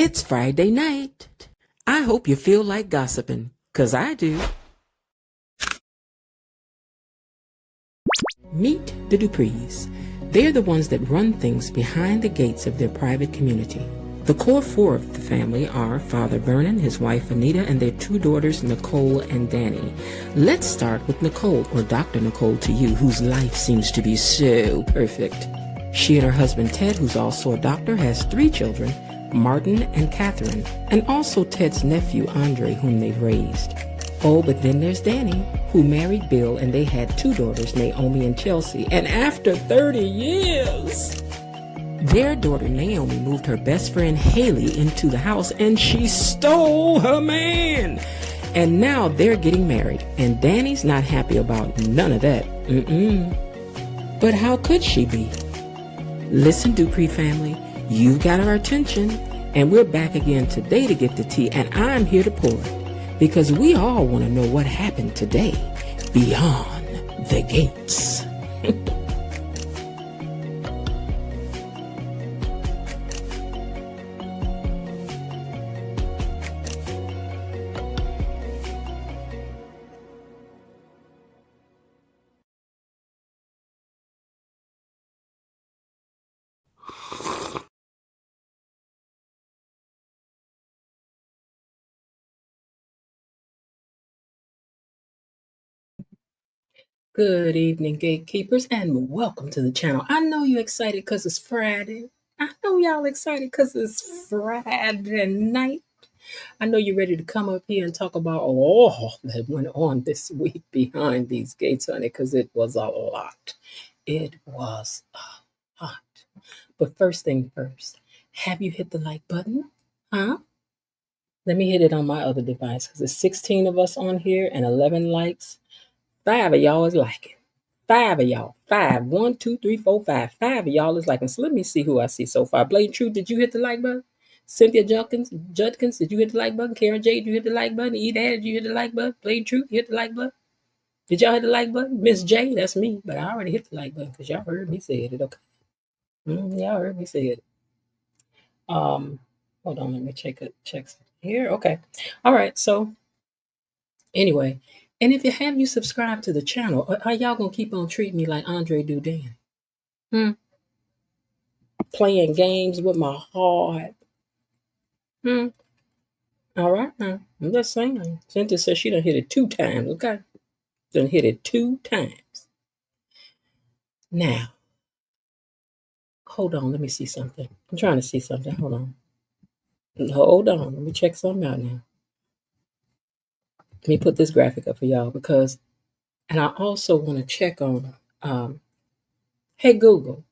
It's Friday night. I hope you feel like gossiping, 'cause I do. Meet the Duprees. They're the ones that run things behind the gates of their private community. The core four of the family are Father Vernon, his wife Anita, and their two daughters, Nicole and Danny. Let's start with Nicole, or Dr. Nicole to you, whose life seems to be so perfect. She and her husband Ted, who's also a doctor, has three children, Martin and Catherine, and also Ted's nephew, Andre, whom they've raised. Oh, but then there's Danny, who married Bill, and they had two daughters, Naomi and Chelsea. And after 30 years, their daughter Naomi moved her best friend Haley into the house, and she stole her man. And now they're getting married, and Danny's not happy about none of that. But how could she be? Listen, Dupree family, you've got our attention, and we're back again today to get the tea, and I'm here to pour it, because we all want to know what happened today beyond the gates. Good evening, gatekeepers, and welcome to the channel. I know you're excited because it's Friday. I know y'all excited because it's Friday night. I know you're ready to come up here and talk about all that went on this week behind these gates, honey, because it was a lot. It was a lot. But first thing first, have you hit the like button? Huh? Let me hit it on my other device because there's 16 of us on here and 11 likes. 5 of y'all is liking. 5 of y'all. 5. 1, 2, 3, 4, 5. 5 of y'all is liking. So let me see who I see so far. Blade Truth, did you hit the like button? Cynthia Judkins, did you hit the like button? Karen J, did you hit the like button? E Dad, did you hit the like button? Blade Truth, you hit the like button? Did y'all hit the like button? Miss J, that's me, but I already hit the like button because y'all heard me say it. Okay. Y'all heard me say it. Hold on, let me check something here. Okay. All right. So anyway, and if you have you subscribed to the channel, are y'all gonna keep on treating me like Andre do Dan? Playing games with my heart. All right now. I'm just saying. Cynthia says she done hit it 2 times, okay? Done hit it 2 times. Now, hold on, let me see something. I'm trying to see something. Hold on. Let me check something out now. Let me put this graphic up for y'all because, and I also want to check on, hey Google,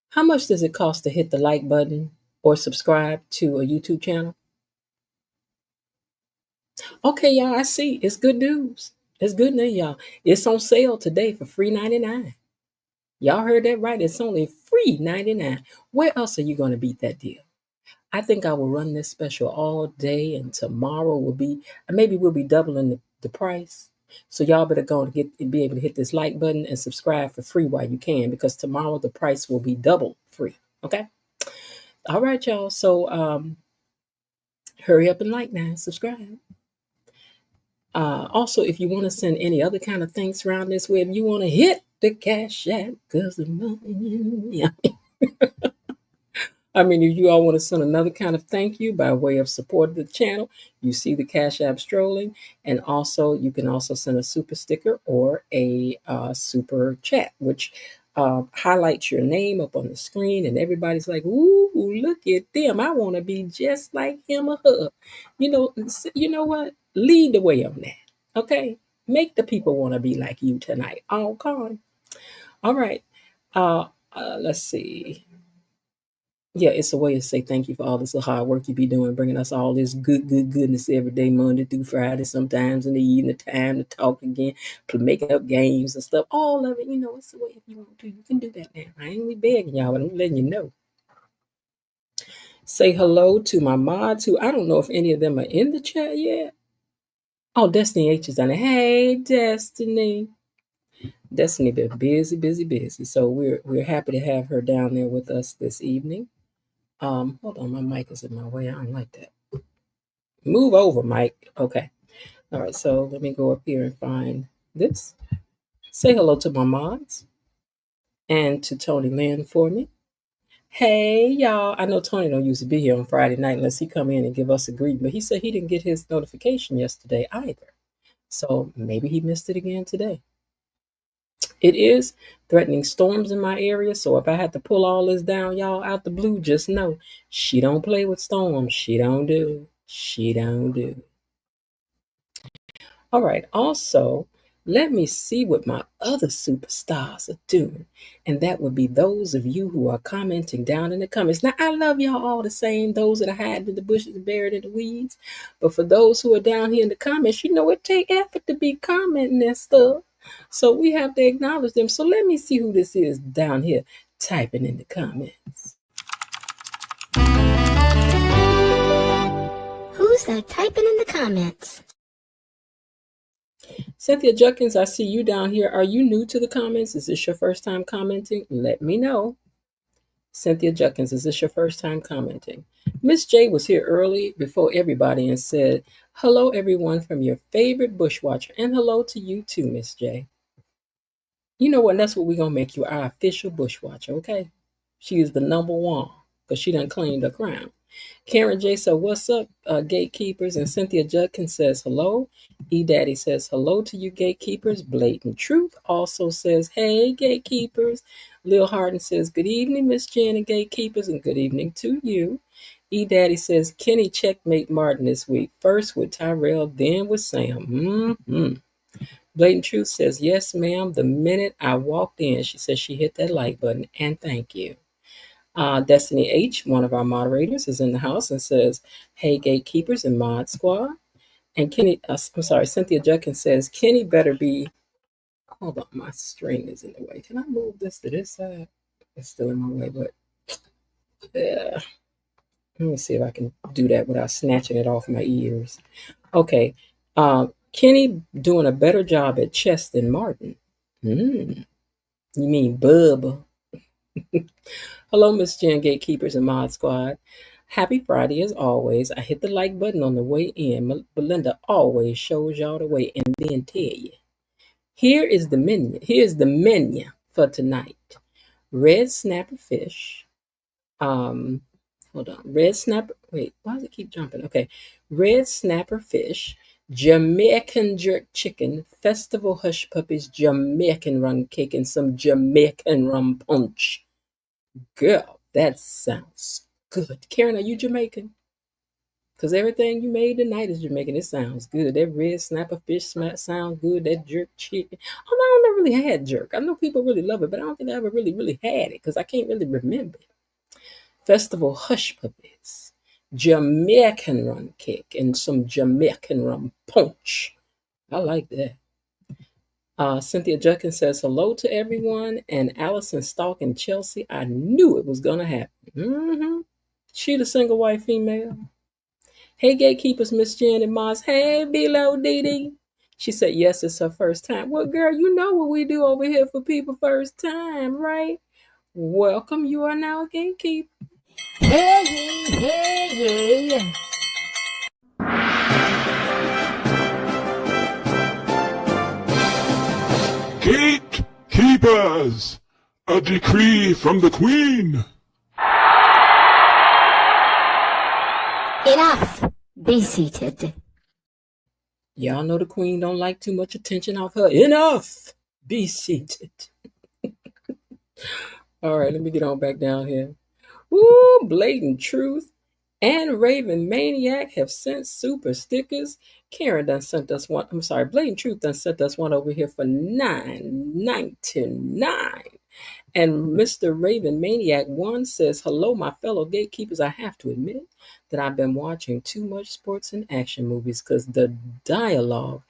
how much does it cost to hit the like button or subscribe to a YouTube channel? Okay, y'all, I see. It's good news. It's good news, y'all. It's on sale today for $3.99. Y'all heard that right. It's only $3.99. Where else are you going to beat that deal? I think I will run this special all day, and tomorrow will be, maybe we'll be doubling the price. So y'all better go and be able to hit this like button and subscribe for free while you can, because tomorrow the price will be double free. Okay. All right, y'all. So hurry up and like now, subscribe. Also, if you want to send any other kind of thanks around this way, if you want to hit the Cash App, because the money, yeah. I mean, if you all want to send another kind of thank you by way of support of the channel, you see the Cash App strolling. And also, you can also send a super sticker or a super chat, which highlights your name up on the screen. And everybody's like, ooh, look at them. I want to be just like him or her. You know what? Lead the way on that. Okay? Make the people want to be like you tonight. Okay. All right. Let's see. Yeah, it's a way to say thank you for all this hard work you be doing, bringing us all this goodness every day, Monday through Friday, sometimes in the evening, the time to talk again, making up games and stuff. All of it, it's the way if you want to. You can do that now. I ain't begging y'all, but I'm letting you know. Say hello to my mods, who I don't know if any of them are in the chat yet. Oh, Destiny H is on it. Hey, Destiny. Destiny been busy. So we're happy to have her down there with us this evening. Hold on, my mic is in my way. I don't like that. Move over, Mike. Okay. All right, so let me go up here and find this. Say hello to my mods and to Tony Lynn for me. Hey y'all. I know Tony don't usually be here on Friday night unless he come in and give us a greeting, but he said he didn't get his notification yesterday either. So maybe he missed it again today. It is threatening storms in my area, so if I had to pull all this down, y'all, out the blue, just know she don't play with storms. She don't do. She don't do. All right. Also, let me see what my other superstars are doing. And that would be those of you who are commenting down in the comments. Now, I love y'all all the same, those that are hiding in the bushes and buried in the weeds. But for those who are down here in the comments, you know it take effort to be commenting and stuff. So we have to acknowledge them. So let me see who this is down here typing in the comments. Who's that typing in the comments? Cynthia Judkins, I see you down here. Are you new to the comments? Is this your first time commenting? Let me know. Cynthia Judkins, is this your first time commenting? Miss J was here early before everybody and said, hello everyone from your favorite bushwatcher. And hello to you too, Miss J. You know what? That's what we're going to make you, our official bushwatcher, okay? She is the number one because she done claimed her crown. Karen J said, what's up, gatekeepers? And Cynthia Judkins says, hello. E-Daddy says, hello to you, gatekeepers. Blatant Truth also says, hey, gatekeepers. Lil Harden says, good evening, Miss Jen and gatekeepers, and good evening to you. E-Daddy says, Kenny checkmate Martin this week. First with Tyrell, then with Sam. Mm-hmm. Blatant Truth says, yes, ma'am. The minute I walked in, she says she hit that like button, and thank you. Destiny H, one of our moderators, is in the house and says, hey, gatekeepers and mod squad. And Cynthia Judkins says, Kenny better be, hold on, my string is in the way. Can I move this to this side? It's still in my way, but yeah. Let me see if I can do that without snatching it off my ears. Okay. Kenny doing a better job at chess than Martin. You mean Bub? Hello, Miss Jen, gatekeepers and mod squad. Happy Friday as always. I hit the like button on the way in. Belinda always shows y'all the way and then tell you. Here's the menu for tonight. Red snapper fish. Hold on. Red snapper. Wait, why does it keep jumping? Okay. Red snapper fish. Jamaican jerk chicken. Festival hush puppies. Jamaican rum cake and some Jamaican rum punch. Girl, that sounds good. Karen, are you Jamaican? Because everything you made tonight is Jamaican. It sounds good. That red snapper fish sounds good. That jerk chicken. Oh, no, I never really had jerk. I know people really love it, but I don't think I ever really had it because I can't really remember it. Festival hush puppies. Jamaican rum cake and some Jamaican rum punch. I like that. Cynthia Judkins says hello to everyone, and Allison Stalk and Chelsea. I knew it was gonna happen. She the single white female. Hey, gatekeepers, Miss Jen and Moss. Hey, below Dee Dee. She said yes, it's her first time. Well, girl, you know what we do over here for people first time, right? Welcome. You are now a gatekeeper. Hey. Gatekeepers! A decree from the Queen! Enough! Be seated. Y'all know the Queen don't like too much attention off her. Enough! Be seated. All right, let me get on back down here. Woo, Blatant Truth and Raven Maniac have sent super stickers. Karen done sent us one. I'm sorry, Blatant Truth done sent us one over here for $9.99. And Mr. Raven Maniac 1 says, hello, my fellow gatekeepers. I have to admit that I've been watching too much sports and action movies because the dialogue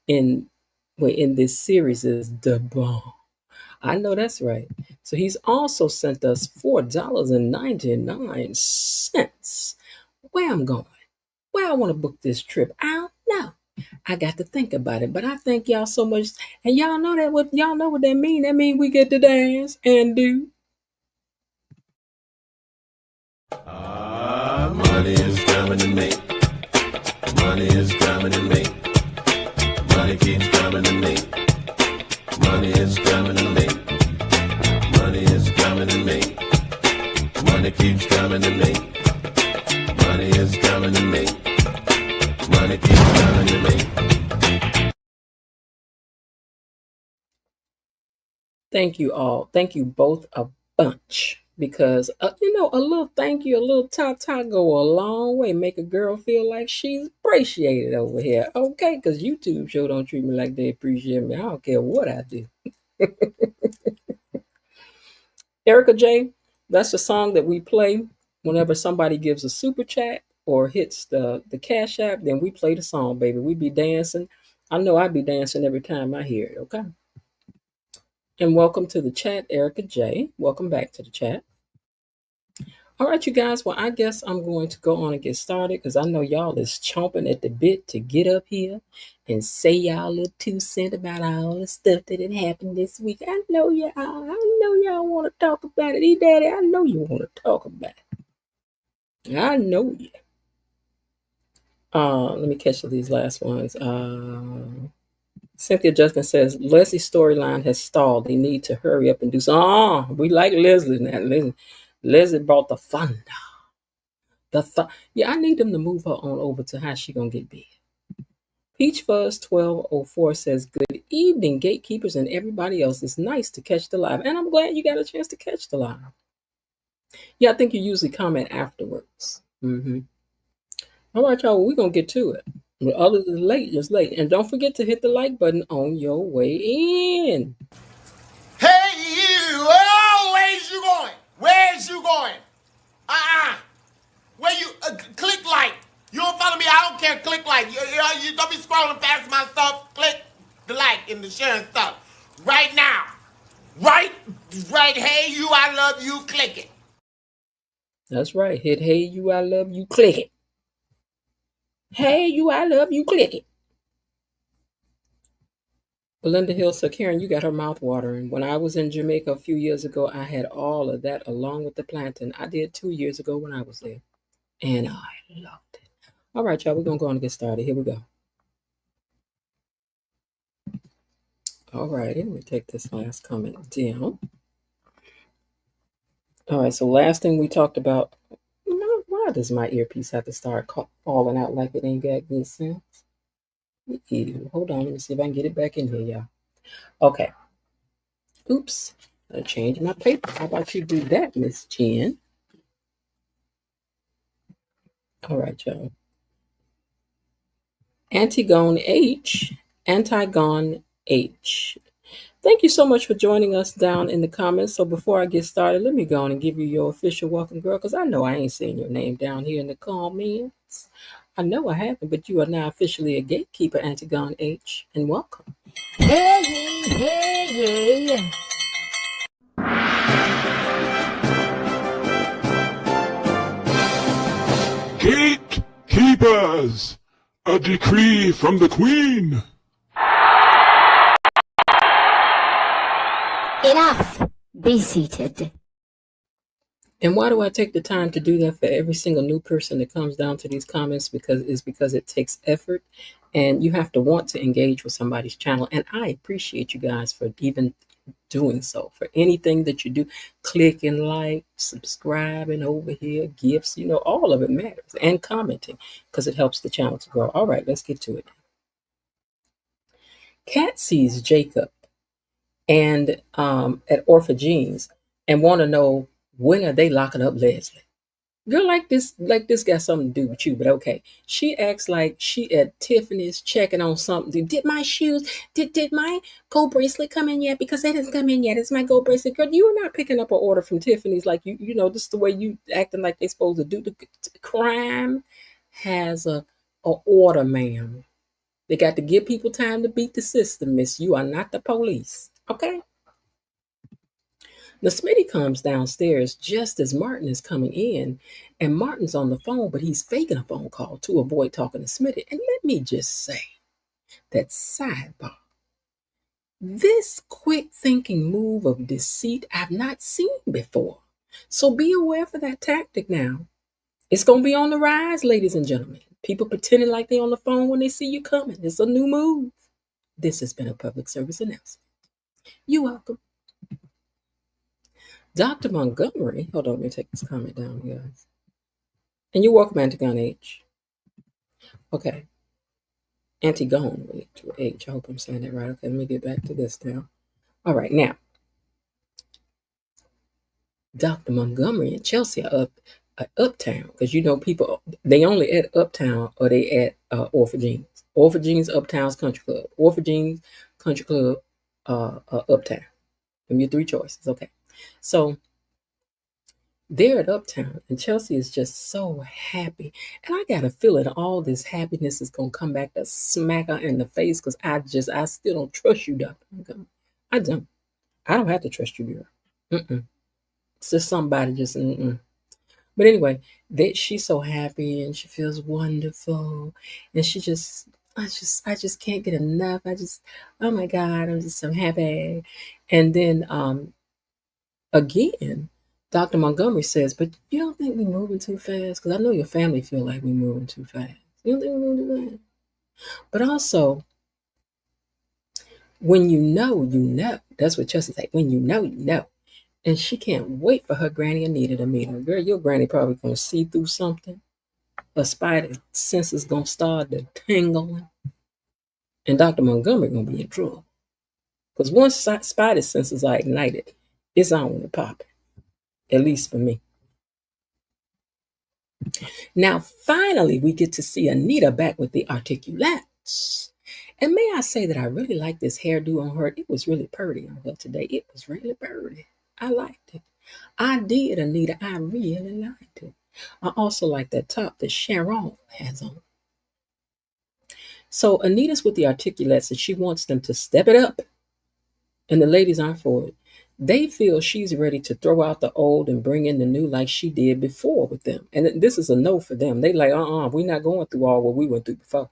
in this series is the bomb. I know that's right. So he's also sent us $4.99. Where I'm going, where I want to book this trip, I don't know. I got to think about it, but I thank y'all so much. And y'all know what that mean. That mean we get to dance and do. coming to me. Money is coming to me. Money keeps coming to me. Money is coming to me. Money is coming to me. Money keeps coming to me. Money is coming to me. Money keeps coming to me. Thank you all. Thank you both a bunch because, a little thank you, a little ta-ta go a long way. Make a girl feel like she's appreciated over here. Okay, because YouTube sure don't treat me like they appreciate me. I don't care what I do. Erica J, that's the song that we play whenever somebody gives a super chat or hits the Cash App, then we play the song, baby. We be dancing. I know I be dancing every time I hear it, okay? And welcome to the chat, Erica J. Welcome back to the chat. All right, you guys. Well, I guess I'm going to go on and get started because I know y'all is chomping at the bit to get up here and say y'all little 2 cents about all the stuff that had happened this week. I know y'all want to talk about it. Daddy, I know you want to talk about it. I know you. Let me catch these last ones. Cynthia Justin says Leslie's storyline has stalled. They need to hurry up and do something. We like Leslie now. Leslie brought the thunder. Yeah, I need them to move her on over to how she gonna get big. Peach Fuzz 1204 says, "Good evening, gatekeepers and everybody else. It's nice to catch the live, and I'm glad you got a chance to catch the live. Yeah, I think you usually comment afterwards. All right, y'all. We're gonna get to it. Other than late, just late, and don't forget to hit the like button on your way in. Hey, you! Oh, where's you going? Where's you going? Where you click like? You don't follow me? I don't care. Click like. You don't be scrolling past my stuff. Click the like and the share and stuff right now. Right. Hey, you! I love you. Click it. That's right. Hit hey you, I love you. Click it. Hey you, I love you. Click it. Belinda Hill said, Karen, you got her mouth watering. When I was in Jamaica a few years ago, I had all of that along with the plantain. I did 2 years ago when I was there, and I loved it. All right, y'all, we're going to go on and get started. Here we go. All right, let me take this last comment down. All right, so last thing we talked about, why does my earpiece have to start falling out like it ain't got good sense? Ew. Hold on, let me see if I can get it back in here, y'all. Okay. Oops. I changed my paper. How about you do that, Miss Jen? All right, y'all. Antigone H. Thank you so much for joining us down in the comments. So before I get started, let me go on and give you your official welcome, girl, because I know I ain't saying your name down here in the comments. I know I haven't, but you are now officially a gatekeeper, Antigone H. And welcome. Hey. Gatekeepers, a decree from the Queen. Enough. Be seated. And why do I take the time to do that for every single new person that comes down to these comments? Because it takes effort and you have to want to engage with somebody's channel. And I appreciate you guys for even doing so. For anything that you do, clicking like, subscribing over here, gifts, all of it matters. And commenting because it helps the channel to grow. All right, let's get to it. Kat sees Jacob and at Orphagenes and want to know, when are they locking up Leslie? Girl, like this got something to do with you, but okay. She acts like she at Tiffany's checking on something. Did my shoes, did my gold bracelet come in yet? Because it hasn't come in yet. It's my gold bracelet. Girl, you are not picking up an order from Tiffany's like this is the way you acting like they're supposed to do. The crime has a order, ma'am. They got to give people time to beat the system, miss. You are not the police, okay? Now, Smitty comes downstairs just as Martin is coming in, and Martin's on the phone, but he's faking a phone call to avoid talking to Smitty. And let me just say that sidebar, this quick thinking move of deceit I've not seen before. So be aware for that tactic now. It's going to be on the rise, ladies and gentlemen. People pretending like they on the phone when they see you coming. It's a new move. This has been a public service announcement. You're welcome. Dr. Montgomery, hold on, let me take this comment down, you guys. And you're welcome, Antigone H. Okay. Antigone with H. I hope I'm saying that right. Okay, let me get back to this now. All right, now. Dr. Montgomery and Chelsea are uptown because you know people they only at uptown or they at Orphagenes. Orphagenes Uptown's Country Club. Orphagenes Country Club Uptown. Give me your three choices. Okay. So they're at Uptown and Chelsea is just so happy. And I got a feeling all this happiness is gonna come back to smack her in the face because I still don't trust you, Dr. Montgomery. I don't. I don't have to trust you, girl. Mm-mm. It's just somebody just mm-mm. But anyway, she's so happy and she feels wonderful, and I just can't get enough. Oh my God, I'm just so happy. And then again, Dr. Montgomery says, but you don't think we're moving too fast? Because I know your family feel like we're moving too fast. You don't think we're moving too fast? But also, when you know, you know. That's what Chelsea said. When you know, you know. And she can't wait for her granny Anita to meet her. Girl, your granny probably gonna see through something. Her spider sense is gonna start to tingling. And Dr. Montgomery gonna be in trouble. Because once spider senses are ignited, it's on and popping. At least for me. Now, finally, we get to see Anita back with the articulates. And may I say that I really like this hairdo on her. It was really pretty on her today. It was really pretty. I liked it. I did, Anita. I really liked it. I also like that top that Sharon has on. So Anita's with the articulates and she wants them to step it up. And the ladies aren't for it. They feel she's ready to throw out the old and bring in the new like she did before with them. And this is a no for them. They like, we're not going through all what we went through before.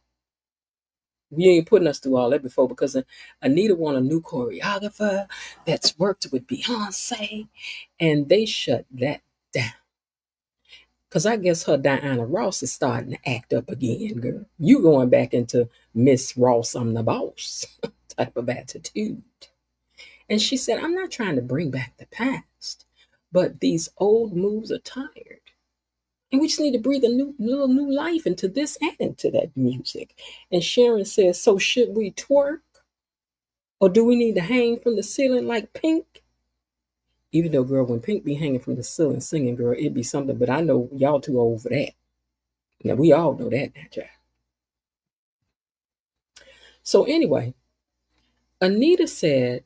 You ain't putting us through all that before because Anita want a new choreographer that's worked with Beyonce. And they shut that down. Because I guess her Diana Ross is starting to act up again, girl. You going back into Miss Ross, I'm the boss type of attitude. And she said, I'm not trying to bring back the past, but these old moves are tired. And we just need to breathe a little new life into this and into that music. And Sharon says, so should we twerk? Or do we need to hang from the ceiling like Pink? Even though, girl, when Pink be hanging from the ceiling singing, girl, it'd be something. But I know y'all too old for that. Now, we all know that now, child. So anyway, Anita said,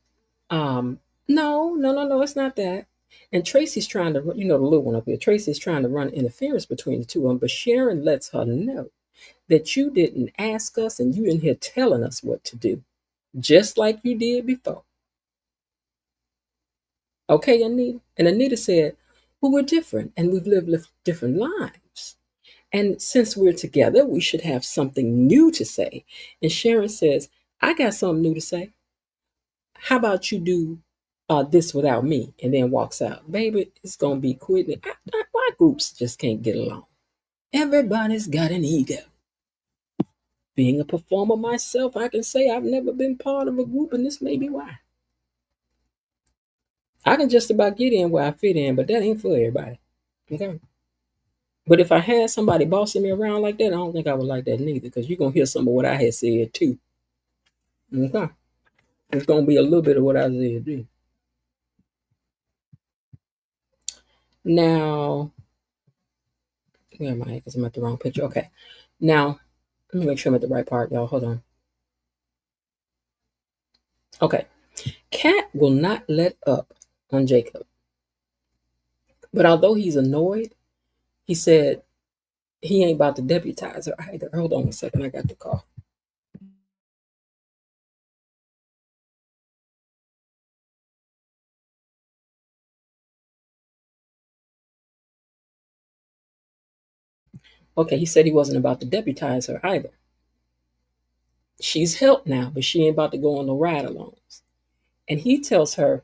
no, it's not that. And Tracy's trying to, the little one up here, Tracy's trying to run interference between the two of them. But Sharon lets her know that you didn't ask us and you in here telling us what to do, just like you did before. Okay, Anita? And Anita said, well, we're different and we've lived different lives. And since we're together, we should have something new to say. And Sharon says, I got something new to say. How about you do this without me? And then walks out. Baby, it's going to be quitting. Why groups just can't get along? Everybody's got an ego. Being a performer myself, I can say I've never been part of a group, and this may be why. I can just about get in where I fit in, but that ain't for everybody. Okay? But if I had somebody bossing me around like that, I don't think I would like that neither, because you're going to hear some of what I had said too. Okay? It's going to be a little bit of what I said too. Now, where am I? Because I'm at the wrong picture. Okay. Now, let me make sure I'm at the right part, y'all. Hold on. Okay. Cat will not let up on Jacob. But although he's annoyed, he said he ain't about to deputize her either. Hold on a second. I got the call. Okay, he said he wasn't about to deputize her either. She's helped now, but she ain't about to go on the ride-alongs. And he tells her,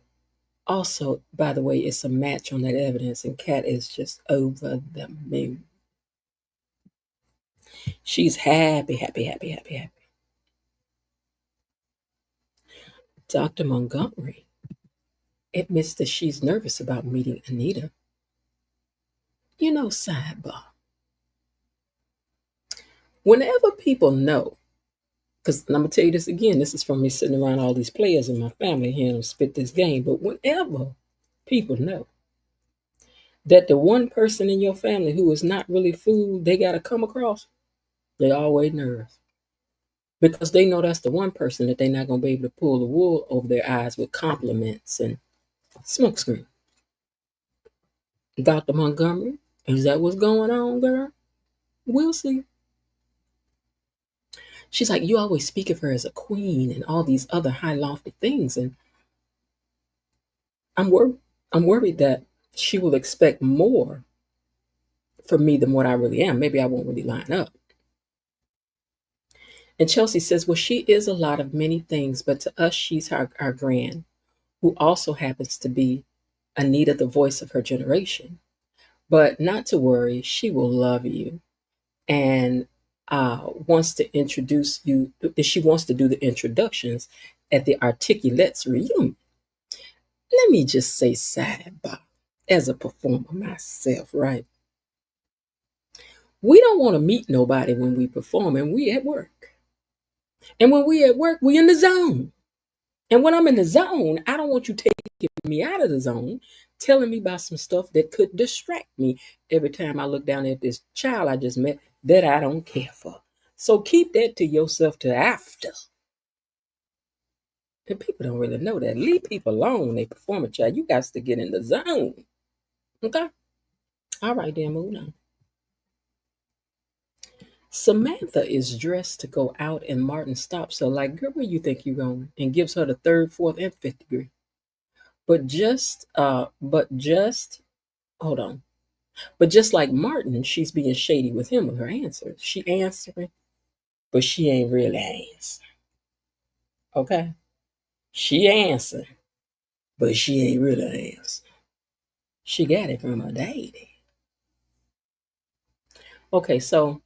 also, by the way, it's a match on that evidence, and Kat is just over the moon. She's happy, happy, happy, happy, happy. Dr. Montgomery admits that she's nervous about meeting Anita. Sidebar. Whenever people know, because I'm going to tell you this again, this is from me sitting around all these players in my family hearing them spit this game, but whenever people know that the one person in your family who is not really food they got to come across, they always nervous. Because they know that's the one person that they're not going to be able to pull the wool over their eyes with compliments and smokescreen. Dr. Montgomery, is that what's going on, girl? We'll see. She's like, you always speak of her as a queen and all these other high lofty things. And I'm worried. I'm worried that she will expect more from me than what I really am. Maybe I won't really line up. And Chelsea says, well, she is a lot of many things, but to us, she's our grand, who also happens to be Anita, the voice of her generation. But not to worry, she will love you and wants to introduce you. She wants to do the introductions at the Articulates reunion. Let me just say sidebar, as a performer myself, right? We don't want to meet nobody when we perform and we at work. And when we at work, we in the zone. And when I'm in the zone, I don't want you taking me out of the zone, telling me about some stuff that could distract me every time I look down at this child I just met that I don't care for. So keep that to yourself till after. And people don't really know that. Leave people alone when they perform a child. You got to get in the zone. Okay? All right, then, moving on. Samantha is dressed to go out, and Martin stops her like, girl, where you think you're going? And gives her the third, fourth, and fifth degree. But just hold on. But just like Martin, she's being shady with him with her answers. She answering, but she ain't really answering. Okay? She answering, but she ain't really answering. She got it from her daddy. Okay, so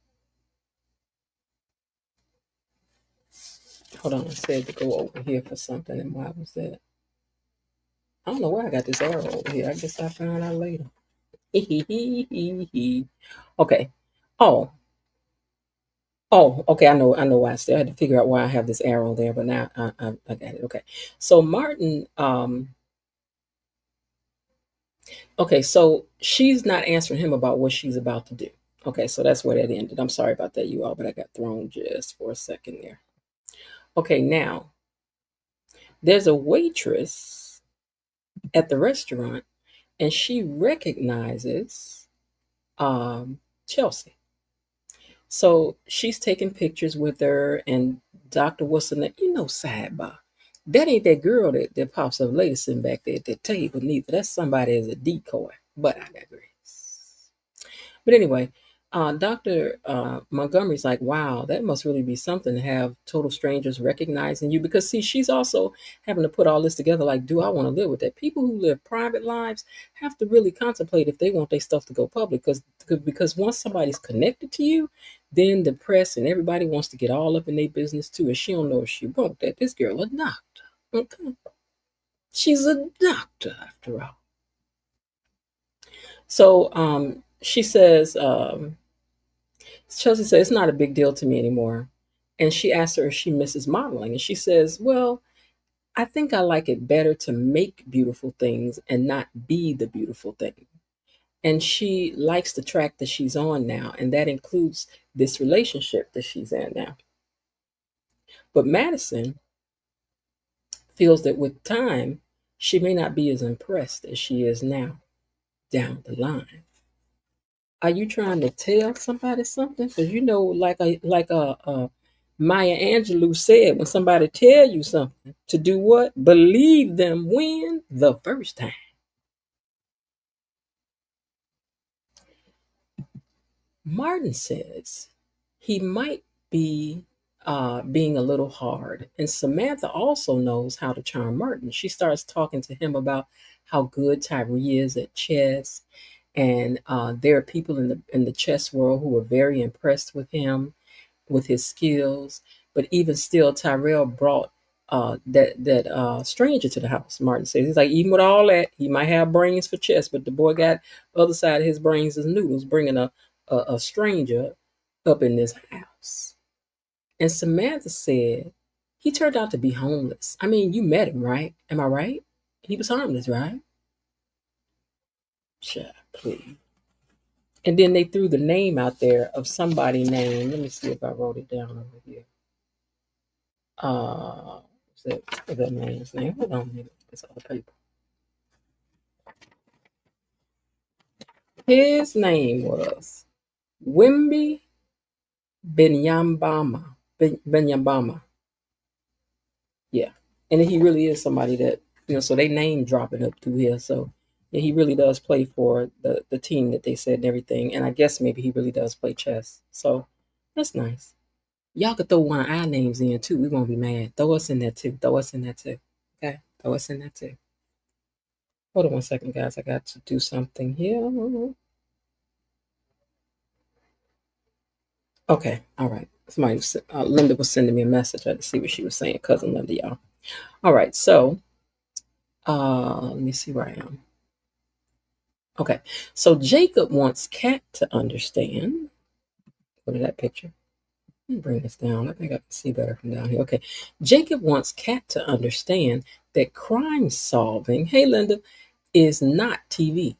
hold on. I said to go over here for something, and why was that? I don't know why I got this arrow over here. I guess I found out later. Okay. Oh. Oh, okay. I know why. I had to figure out why I have this arrow there, but now I got it. Okay. So Martin, okay, so she's not answering him about what she's about to do. Okay, so that's where that ended. I'm sorry about that, you all, but I got thrown just for a second there. Okay, now there's a waitress at the restaurant, and she recognizes Chelsea. So she's taking pictures with her, and Dr. Wilson, sidebar. That ain't that girl that pops up later sitting back there at that table, neither. That's somebody as a decoy. But I digress. But anyway, Dr. Montgomery's like, wow, that must really be something to have total strangers recognizing you. Because, see, she's also having to put all this together like, do I want to live with that? People who live private lives have to really contemplate if they want their stuff to go public. Because once somebody's connected to you, then the press and everybody wants to get all up in their business too. And she don't know if she won't that. This girl a doctor. Okay. She's a doctor after all. So she says, Chelsea says, it's not a big deal to me anymore. And she asks her if she misses modeling. And she says, well, I think I like it better to make beautiful things and not be the beautiful thing. And she likes the track that she's on now. And that includes this relationship that she's in now. But Madison feels that with time, she may not be as impressed as she is now down the line. Are you trying to tell somebody something? Because like Maya Angelou said, when somebody tell you something, to do what? Believe them when? The first time. Martin says he might be being a little hard. And Samantha also knows how to charm Martin. She starts talking to him about how good Tyree is at chess And there are people in the chess world who are very impressed with him, with his skills. But even still, Tyrell brought that stranger to the house. Martin says he's like, even with all that, he might have brains for chess, but the boy got other side of his brains is noodles, bringing a stranger up in this house. And Samantha said he turned out to be homeless. I mean, you met him, right? Am I right? He was homeless, right? Sure, please. And then they threw the name out there of somebody named. Let me see if I wrote it down over here. What's that man's name? Hold on a minute. It's other paper. His name was Wimby Benyambama. Benyambama. Yeah. And he really is somebody that, so they name dropping up through here. So yeah, he really does play for the team that they said and everything. And I guess maybe he really does play chess. So that's nice. Y'all could throw one of our names in too. We won't be mad. Throw us in there too. Throw us in there too. Okay? Throw us in there too. Hold on one second, guys. I got to do something here. Okay. All right. Somebody, Linda was sending me a message. I had to see what she was saying. Cousin Linda, y'all. All right. So, let me see where I am. Okay. So Jacob wants Kat to understand. Go to that picture. Let me bring this down. I think I can see better from down here. Okay. Jacob wants Kat to understand that crime solving, hey Linda, is not TV.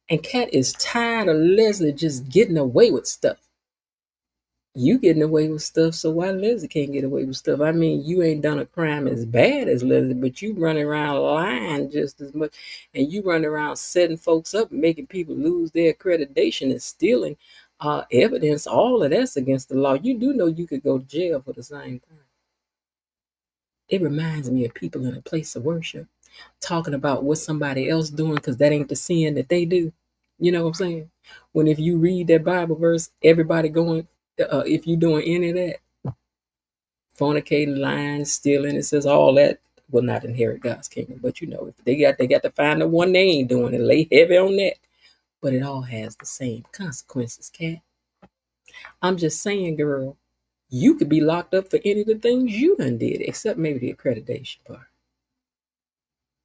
And Kat is tired of Leslie just getting away with stuff. You getting away with stuff, so why Leslie can't get away with stuff? I mean, you ain't done a crime as bad as Leslie, but you running around lying just as much, and you running around setting folks up, making people lose their accreditation and stealing evidence. All of that's against the law. You do know you could go to jail for the same thing. It reminds me of people in a place of worship talking about what somebody else doing because that ain't the sin that they do. You know what I'm saying? When if you read that Bible verse, everybody going, if you doing any of that, fornicating, lying, stealing, it says all that will not inherit God's kingdom. But if they got to find the one they ain't doing and lay heavy on that. But it all has the same consequences, Kat. I'm just saying, girl, you could be locked up for any of the things you done did, except maybe the accreditation part.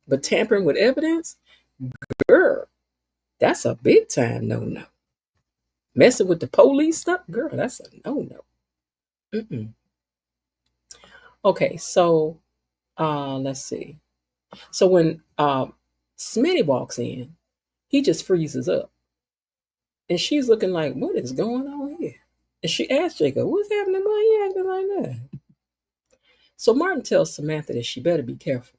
But tampering with evidence, girl, that's a big time no. Messing with the police stuff, girl, that's a no. Okay, so let's see. So when Smitty walks in, he just freezes up. And she's looking like, what is going on here? And she asks Jacob, what's happening? Why you acting like that? So Martin tells Samantha that she better be careful.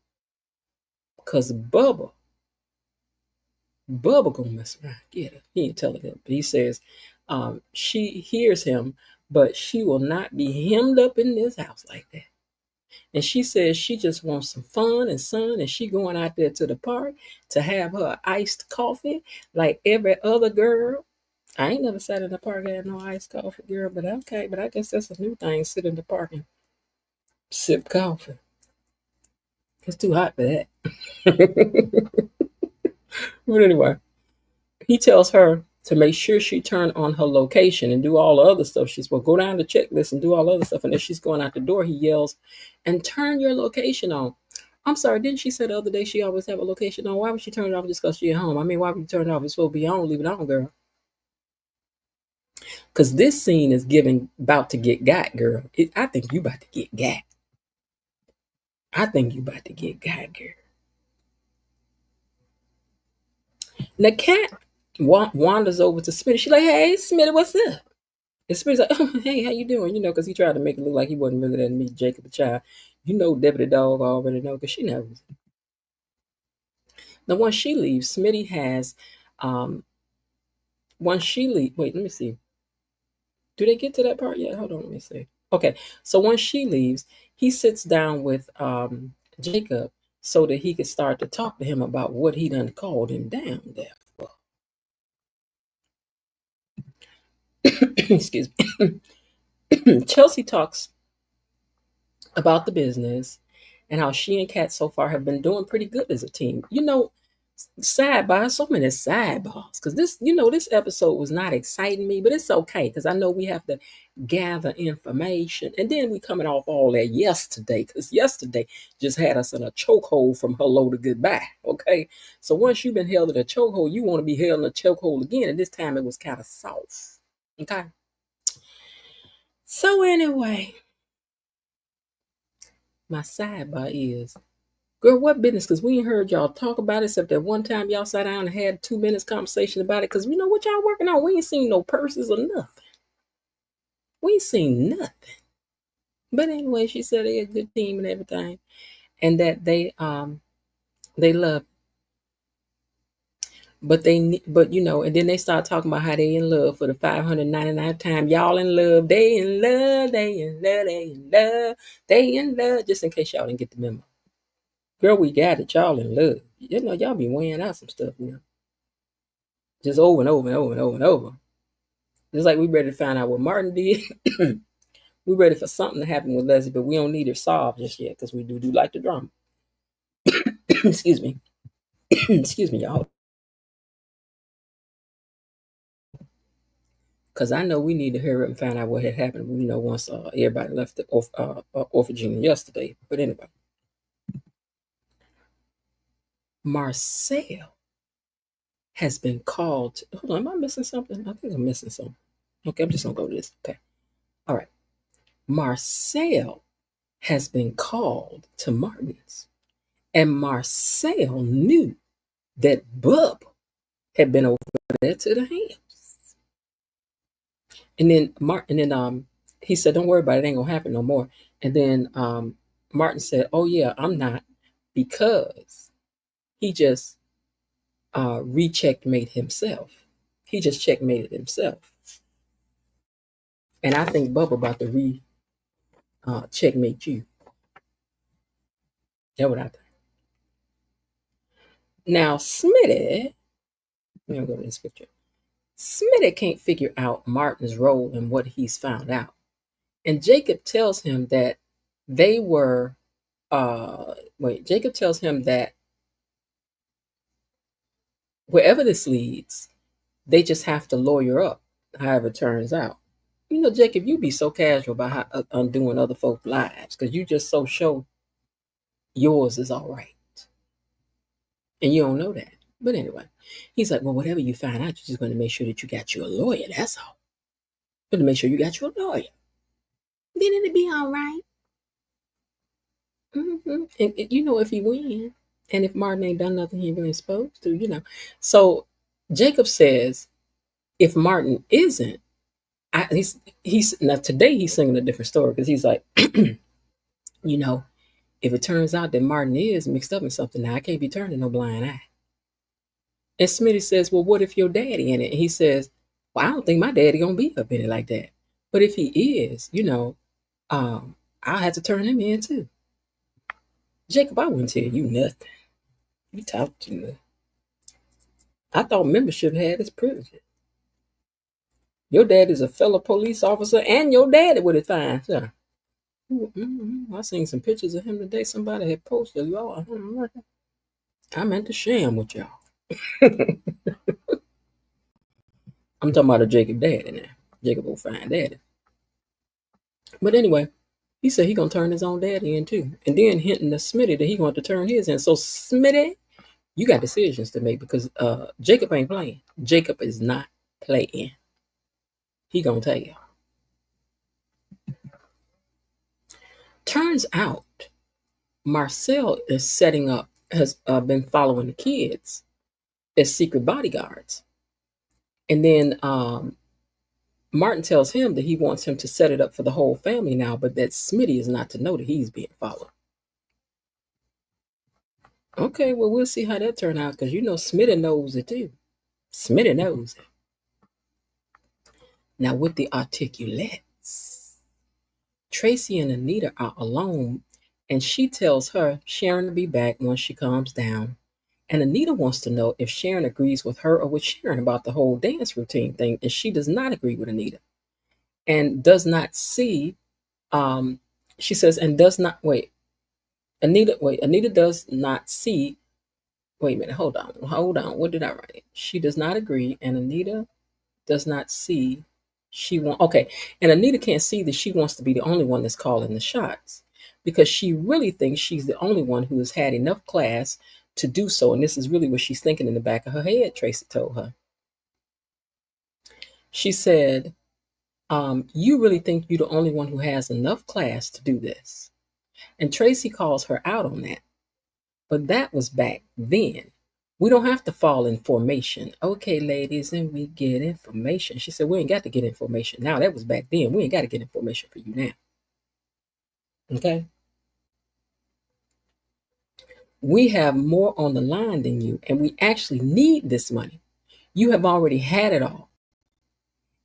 Because Bubba gonna mess around. Get her. He ain't telling him. But he says she hears him, but she will not be hemmed up in this house like that. And she says she just wants some fun and sun, and she going out there to the park to have her iced coffee like every other girl. I ain't never sat in the park and had no iced coffee, girl, but okay. But I guess that's a new thing, sit in the park and sip coffee. It's too hot for that. But anyway, he tells her to make sure she turn on her location and do all the other stuff. She's supposed to go down the checklist and do all the other stuff. And as she's going out the door, he yells, and turn your location on. I'm sorry, didn't she say the other day she always have a location on? Why would she turn it off just because she's at home? I mean, why would you turn it off? It's supposed to be on, leave it on, girl. Because this scene is giving about to get got, girl. I think you about to get got. I think you about to get got, girl. Now, Kat wanders over to Smitty. She's like, hey, Smitty, what's up? And Smitty's like, oh, hey, how you doing? Because he tried to make it look like he wasn't really there to meet Jacob the child. Deputy Dog already know because she knows. Now, once she leaves, Smitty has, wait, let me see. Do they get to that part yet? Hold on, let me see. Okay, so once she leaves, he sits down with Jacob so that he could start to talk to him about what he done called him down there for. Excuse me. Chelsea talks about the business and how she and Kat so far have been doing pretty good as a team. Sidebar, so many sidebars. Because this episode was not exciting me, but it's okay because I know we have to gather information. And then we coming off all that yesterday, because yesterday just had us in a chokehold from hello to goodbye. Okay. So once you've been held in a chokehold, you want to be held in a chokehold again. And this time it was kind of soft. Okay. So anyway, my sidebar is, girl, what business? Because we ain't heard y'all talk about it except that one time y'all sat down and had 2 minutes conversation about it. Because we know what y'all working on. We ain't seen no purses or nothing. We ain't seen nothing. But anyway, she said they're a good team and everything, and that they love. But and then they start talking about how they in love for the 599th time. Y'all in love. They in love. They in love. They in love. They in love. Just in case y'all didn't get the memo. Girl, we got it. Y'all in love. Y'all be weighing out some stuff, just over and over and over and over and over. Just like we ready to find out what Martin did. We ready for something to happen with Leslie, but we don't need it solved just yet because we do like the drama. Excuse me. Excuse me, y'all. Because I know we need to hurry up and find out what had happened, once everybody left the orphanage yesterday. But anyway, Marcel has been called. Hold on, am I missing something? I think I'm missing something. Okay, I'm just going to go to this. Okay. All right. Marcel has been called to Martin's, and Marcel knew that Bub had been over there to the house. And then he said, "Don't worry about it. It ain't gonna happen no more." And then Martin said, "Oh yeah, I'm not," because he just recheckmate himself. He just checkmated himself. And I think Bubba about to checkmate you. That's what I think. Now, Smitty, let me go to this picture. Smitty can't figure out Martin's role in what he's found out. And Jacob tells him that they were, Jacob tells him that wherever this leads, they just have to lawyer up, however it turns out. Jacob, you be so casual about undoing other folks' lives because you just so show yours is all right. And you don't know that. But anyway, he's like, well, whatever you find out, you're just going to make sure that you got you a lawyer. That's all. But to make sure you got you a lawyer. Then it'll be all right. Mm-hmm. And if he win, and if Martin ain't done nothing he really supposed to, So Jacob says, if Martin isn't, he's now today he's singing a different story because he's like, if it turns out that Martin is mixed up in something, now I can't be turning no blind eye. And Smitty says, well, what if your daddy in it? And he says, well, I don't think my daddy gonna be up in it like that. But if he is, I'll have to turn him in too. Jacob, I wouldn't tell you nothing. You talk to me. I thought membership had its privilege. Your dad is a fellow police officer, and your daddy would have fine, sir. I seen some pictures of him today. Somebody had posted. Lord, I meant to share them with y'all. I'm talking about a Jacob daddy now. Jacob will find daddy. But anyway, he said he gonna turn his own daddy in too, and then hinting to Smitty that he going to turn his in. So Smitty, you got decisions to make because Jacob ain't playing. Jacob is not playing. He gonna tell you. Turns out, Marcel has been following the kids as secret bodyguards, and then Martin tells him that he wants him to set it up for the whole family now, but that Smitty is not to know that he's being followed. Okay, well, we'll see how that turns out because Smitty knows it too. Smitty knows it. Now, with the articulates, Tracy and Anita are alone, and she tells her Sharon will be back once she calms down. And Anita wants to know if Sharon agrees with her or with Sharon about the whole dance routine thing, and she does not agree with Anita. And does not see, she says, and does not, Anita does not see Wait a minute, hold on. What did I write? She does not agree, and Anita does not see okay, and Anita can't see that she wants to be the only one that's calling the shots because she really thinks she's the only one who has had enough class to do so. And this is really what she's thinking in the back of her head, Tracy told her. She said, you really think you're the only one who has enough class to do this. And Tracy calls her out on that. But that was back then. We don't have to fall in formation. Okay, ladies, and we get information. She said, we ain't got to get information now. That was back then. We ain't got to get information for you now. Okay? We have more on the line than you, and we actually need this money. You have already had it all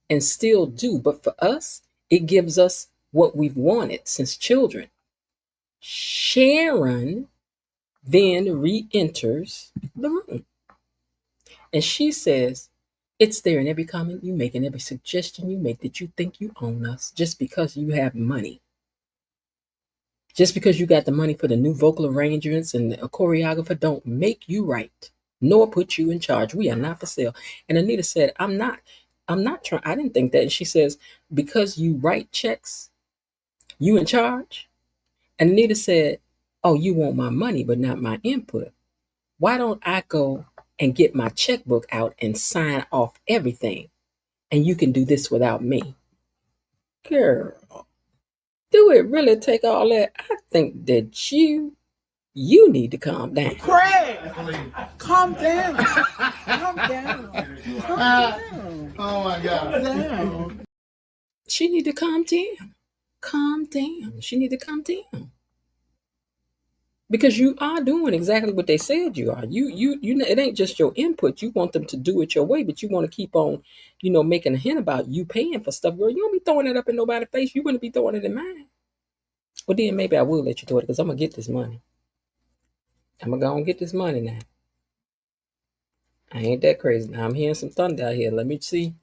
and still do. But for us, it gives us what we've wanted since children. Sharon then re-enters the room. And she says, it's there in every comment you make and every suggestion you make that you think you own us just because you have money. Just because you got the money for the new vocal arrangements and a choreographer don't make you right, nor put you in charge. We are not for sale. And Anita said, I'm not trying. I didn't think that. And she says, because you write checks, you in charge? And Anita said, oh, you want my money, but not my input. Why don't I go and get my checkbook out and sign off everything? And you can do this without me. Girl, do it really take all that? I think that you need to calm down. Craig, calm down. Calm down. Calm down. Oh my God. Down. She need to calm down. Calm down. She need to calm down. Because you are doing exactly what they said you are. You know, it ain't just your input. You want them to do it your way, but you want to keep on, making a hint about you paying for stuff. Girl, you don't be throwing it up in nobody's face. You wouldn't be throwing it in mine. Well, then maybe I will let you do it because I'm going to get this money. I'm going to go and get this money now. I ain't that crazy. Now I'm hearing some thunder out here. Let me see.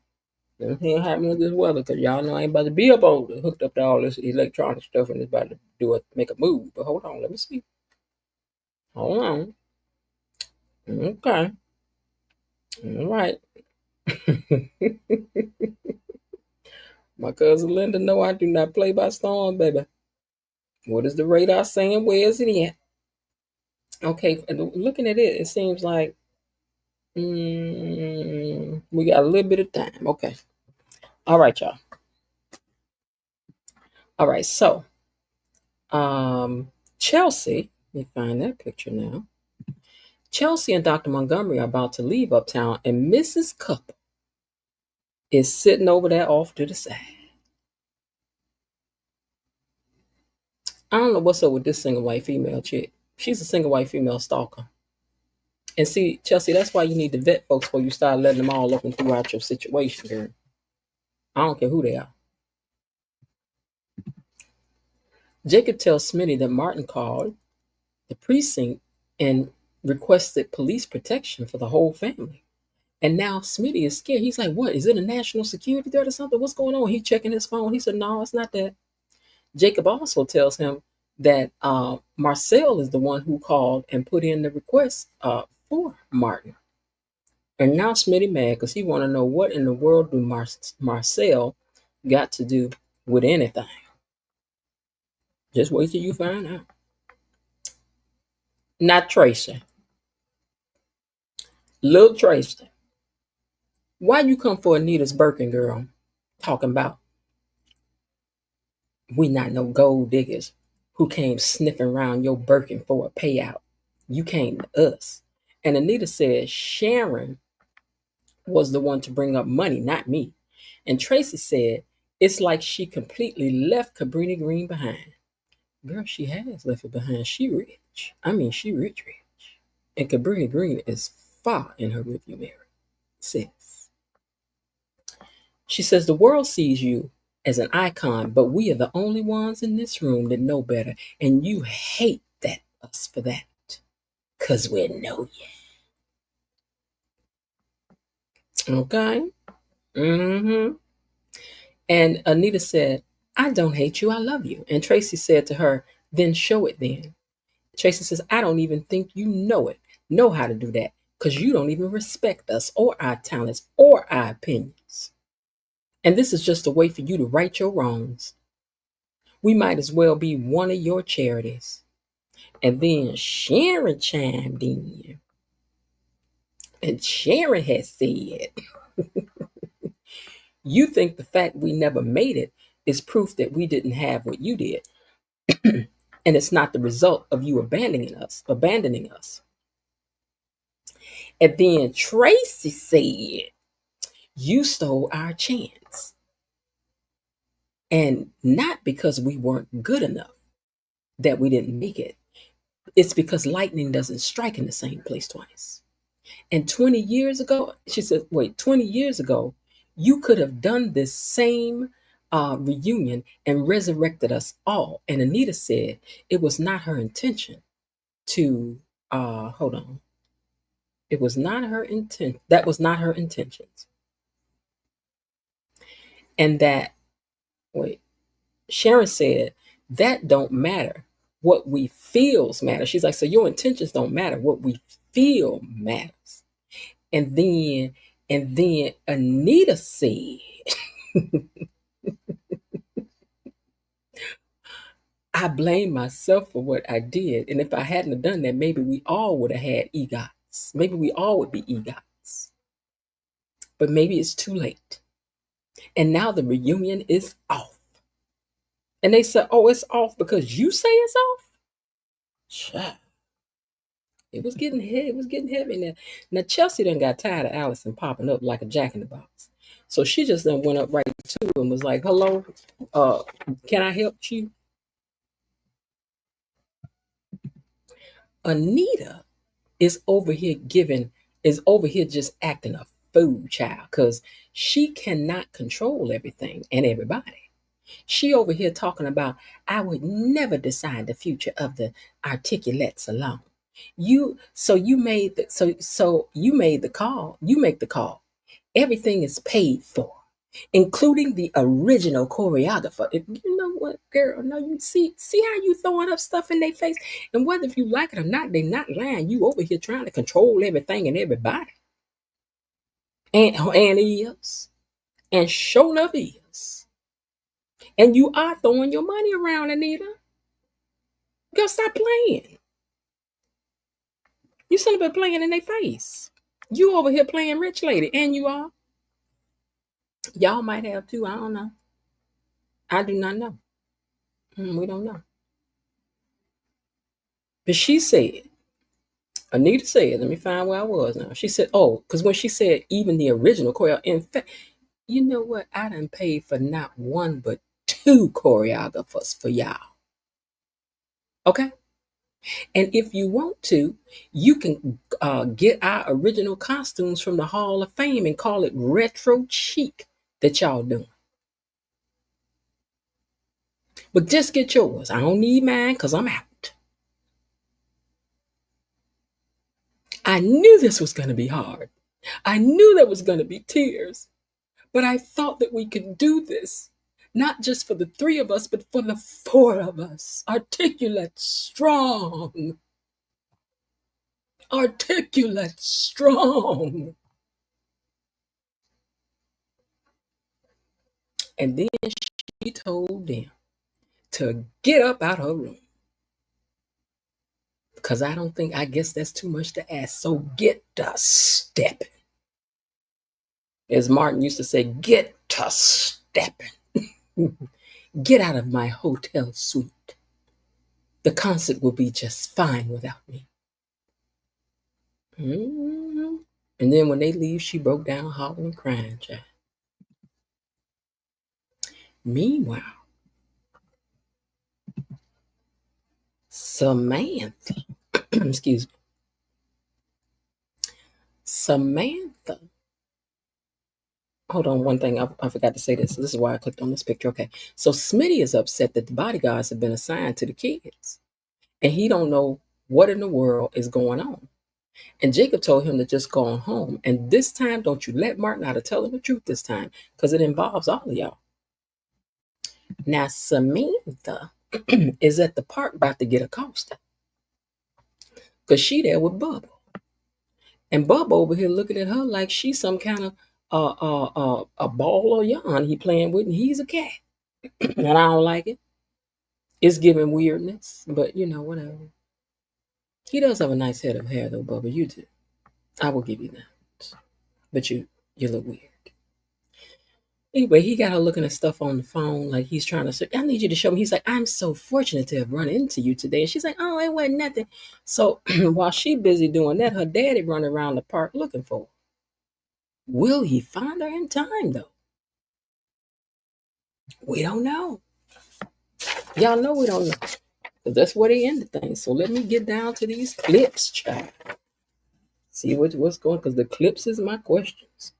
Let me see what happens with this weather because y'all know I ain't about to be hooked up to all this electronic stuff and it's about to make a move. But hold on, let me see. Hold on. Okay. All right. My cousin Linda know I do not play by storm, baby. What is the radar saying? Where is it at? Okay, looking at it, it seems like we got a little bit of time. Okay. All right, y'all. All right, so Chelsea, let me find that picture now. Chelsea and Dr. Montgomery are about to leave uptown, and Mrs. Cup is sitting over there off to the side. I don't know what's up with this single white female chick. She's a single white female stalker. And see, Chelsea, that's why you need to vet folks before you start letting them all up and throughout your situation, girl. I don't care who they are. Jacob tells Smitty that Martin called the precinct and requested police protection for the whole family. And now Smitty is scared. He's like, what? Is it a national security threat or something? What's going on? He's checking his phone. He said, no, it's not that. Jacob also tells him that Marcel is the one who called and put in the request for Martin. And now Smitty mad because he want to know what in the world do Marcel got to do with anything. Just wait till you find out. Not Tracy. Little Tracy. Why you come for Anita's Birkin, girl? Talking about we not no gold diggers who came sniffing around your Birkin for a payout. You came to us. And Anita said Sharon was the one to bring up money, not me. And Tracy said it's like she completely left Cabrini Green behind. Girl, she has left it behind. She rich. I mean, she rich. And Cabrini Green is far in her rearview mirror. Sis. She says the world sees you as an icon, but we are the only ones in this room that know better. And you hate us for that. Because we know you. Okay? Mm-hmm. And Anita said, I don't hate you, I love you. And Tracy said to her, then show it then. Tracy says, I don't even think you know it. know how to do that because you don't even respect us or our talents or our opinions. And this is just a way for you to right your wrongs. We might as well be one of your charities. And then Sharon chimed in. And Sharon has said, you think the fact we never made it is proof that we didn't have what you did. And it's not the result of you abandoning us. And then Tracy said, you stole our chance. And not because we weren't good enough that we didn't make it. It's because lightning doesn't strike in the same place twice. And 20 years ago, she said, wait, 20 years ago, you could have done this same reunion and resurrected us all. And Anita said it was not her intention to, hold on. It was not her intent. That was not her intentions. And that, wait, Sharon said, that don't matter. What we feels matter. She's like, so your intentions don't matter. What we feel matters. And then Anita said, I blame myself for what I did. And if I hadn't have done that, maybe we all would have had EGOTs. Maybe we all would be EGOTs. But maybe it's too late. And now the reunion is off. And they said, oh, it's off because you say it's off? Sure. It was getting heavy. It was getting heavy. Now Chelsea done got tired of Allison popping up like a jack in the box. So she just then went up right to him and was like, hello, can I help you? Anita is over here just acting a fool child because she cannot control everything and everybody. She over here talking about, I would never decide the future of the articulates alone. You made the call. You make the call. Everything is paid for, including the original choreographer. If you know what, girl, no, you see how you throwing up stuff in their face, and whether if you like it or not, they not lying. You over here trying to control everything and everybody, and is, and sure enough is, and you are throwing your money around, Anita. Girl, stop playing. You should have been playing in their face. You over here playing rich lady, and you are. Y'all might have too. I don't know. I do not know. We don't know. But she said, Anita said, let me find where I was now. She said, oh, because when she said even the original choreo, in fact, you know what? I done paid for not one but two choreographers for y'all. Okay? And if you want to, you can get our original costumes from the Hall of Fame and call it retro chic that y'all doing. But just get yours. I don't need mine because I'm out. I knew this was going to be hard. I knew there was going to be tears. But I thought that we could do this, not just for the three of us, but for the four of us. Articulate, strong. Articulate, strong. And then she told them to get up out her room. Because I guess that's too much to ask. So get to stepping. As Martin used to say, get to stepping. Get out of my hotel suite. The concert will be just fine without me. Mm-hmm. And then when they leave, she broke down hollering and crying, child. Meanwhile, Samantha, excuse me, Samantha. Hold on, one thing. I forgot to say this. This is why I clicked on this picture. Okay. So Smitty is upset that the bodyguards have been assigned to the kids. And he don't know what in the world is going on. And Jacob told him to just go on home. And this time, don't you let Martin out of telling the truth this time, because it involves all of y'all. Now, Samantha is at the park about to get accosted. Because she there with Bubba. And Bub over here looking at her like she's some kind of a ball or yarn he playing with, and he's a cat. And I don't like it. It's giving weirdness, but whatever. He does have a nice head of hair though, Bubba. You do. I will give you that. But you look weird. Anyway, he got her looking at stuff on the phone like he's trying to say, I need you to show me. He's like, I'm so fortunate to have run into you today. And she's like, oh, it wasn't nothing. So while she busy doing that, her daddy running around the park looking for her. Will he find her in time though? We don't know. Y'all know we don't know. But that's where they ended things. So let me get down to these clips, child. See what's going, because the clips is my questions.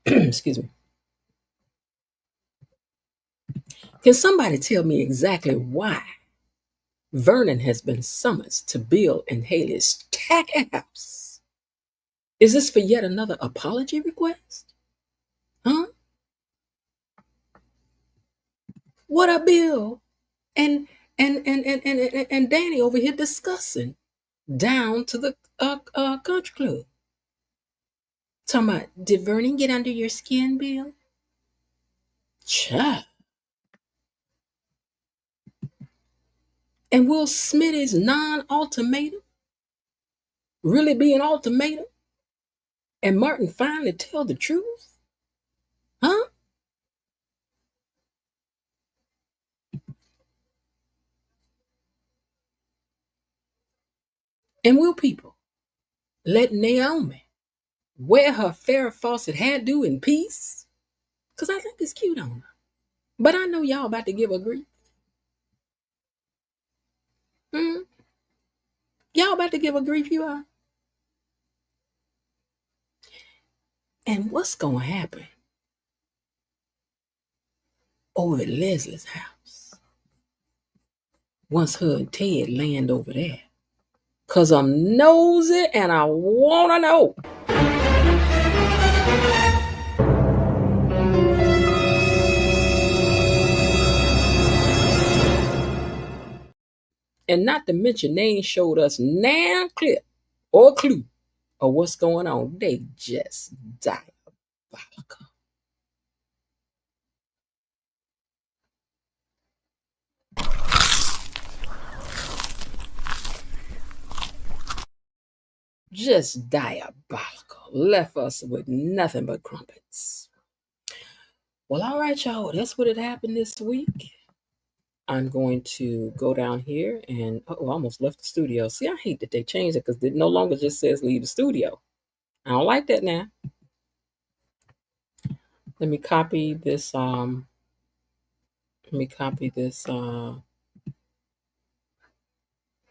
Excuse me. Can somebody tell me exactly why Vernon has been summoned to Bill and Haley's tacky house? Is this for yet another apology request? Huh? What are Bill and Danny over here discussing down to the country club? Talking about, did Vernon get under your skin, Bill? Child. And will Smitty's non-ultimatum really be an ultimatum? And Martin finally tell the truth? Huh? And will people let Naomi wear her Farrah Fawcett hairdo in peace? Because I think it's cute on her. But I know y'all about to give her grief. Y'all about to give her grief, you are. And what's going to happen over at Leslie's house once her and Ted land over there? Because I'm nosy and I want to know. And not to mention, they ain't showed us nan clip or clue of what's going on. They just diabolical. Just diabolical. Left us with nothing but crumpets. Well, all right, y'all. That's what had happened this week. I'm going to go down here and I almost left the studio. See, I hate that they changed it because it no longer just says leave the studio. I don't like that now. Let me copy this.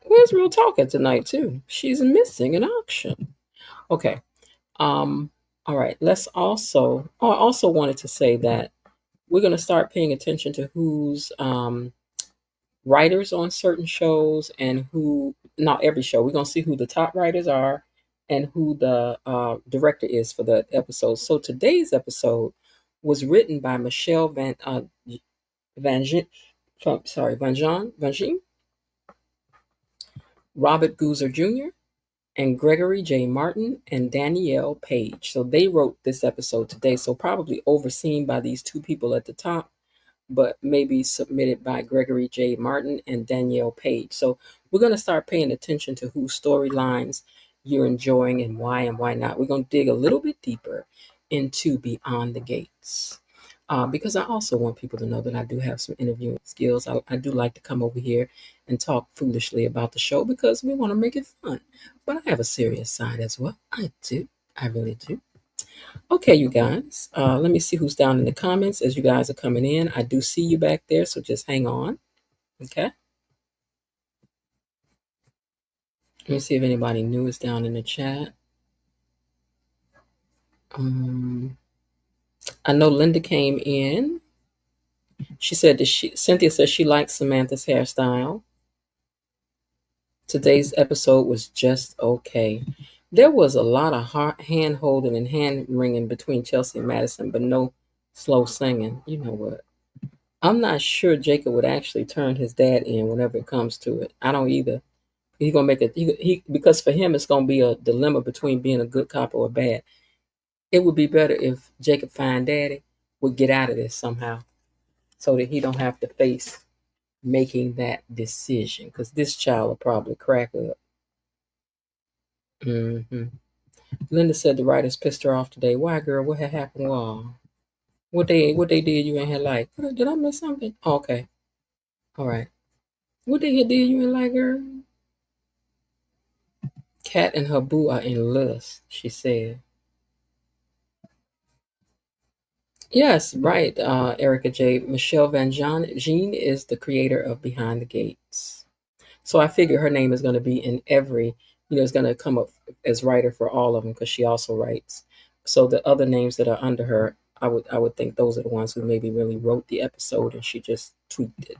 Where's Real Talking tonight too? She's missing in action. Okay. All right. Let's also. Oh, I also wanted to say that we're going to start paying attention to who's writers on certain shows and who, not every show. We're going to see who the top writers are and who the director is for the episode. So today's episode was written by Michelle Van Jean, Robert Goozer Jr., and Gregory J. Martin and Danielle Page. So they wrote this episode today. So probably overseen by these two people at the top, but maybe submitted by Gregory J. Martin and Danielle Page. So we're going to start paying attention to whose storylines you're enjoying and why not. We're going to dig a little bit deeper into Beyond the Gates. Because I also want people to know that I do have some interviewing skills. I do like to come over here and talk foolishly about the show because we want to make it fun. But I have a serious side as well. I do. I really do. Okay, you guys. Let me see who's down in the comments as you guys are coming in. I do see you back there, so just hang on. Okay. Let me see if anybody new is down in the chat. I know Linda came in. She said that Cynthia says she likes Samantha's hairstyle. Today's episode was just okay. There was a lot of hand holding and hand wringing between Chelsea and Madison, but no slow singing. You know what? I'm not sure Jacob would actually turn his dad in whenever it comes to it. I don't either. He's gonna make it. He because for him it's gonna be a dilemma between being a good cop or a bad. It would be better if Jacob Fine Daddy would get out of this somehow, so that he don't have to face making that decision. Because this child will probably crack up. hmm Linda said the writers pissed her off today. Why, girl? What had happened? Well, what they did you ain't had like? Did I miss something? Oh, okay, all right. What they had did you ain't like, girl? Cat and her boo are in lust, she said. Yes, right, Erica J. Michelle Van Jean is the creator of Behind the Gates. So I figure her name is going to be in every, it's going to come up as writer for all of them because she also writes. So the other names that are under her, I would think those are the ones who maybe really wrote the episode and she just tweaked it.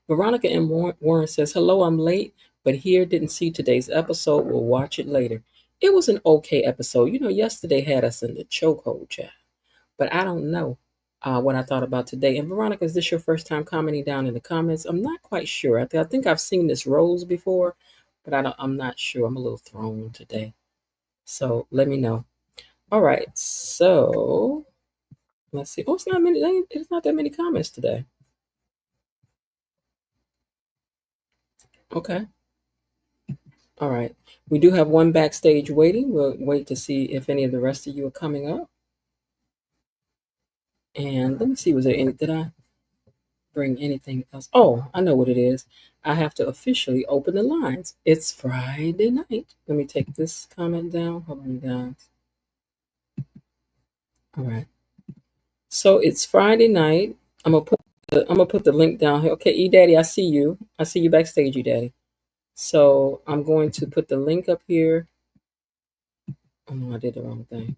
Veronica M. Warren says, "Hello, I'm late, but here didn't see today's episode. We'll watch it later. It was an okay episode. Yesterday had us in the chokehold, chat. But I don't know what I thought about today. And Veronica, is this your first time commenting down in the comments? I'm not quite sure. I think I've seen this rose before, but I'm not sure. I'm a little thrown today. So let me know. All right. So let's see. Oh, it's not that many comments today. Okay. All right. We do have one backstage waiting. We'll wait to see if any of the rest of you are coming up. And let me see, did I bring anything else? Oh, I know what it is. I have to officially open the lines. It's Friday night. Let me take this comment down. Hold on, you guys. All right. So it's Friday night. I'm gonna put the link down here. Okay, E Daddy, I see you. I see you backstage, E Daddy. So I'm going to put the link up here. Oh no, I did the wrong thing.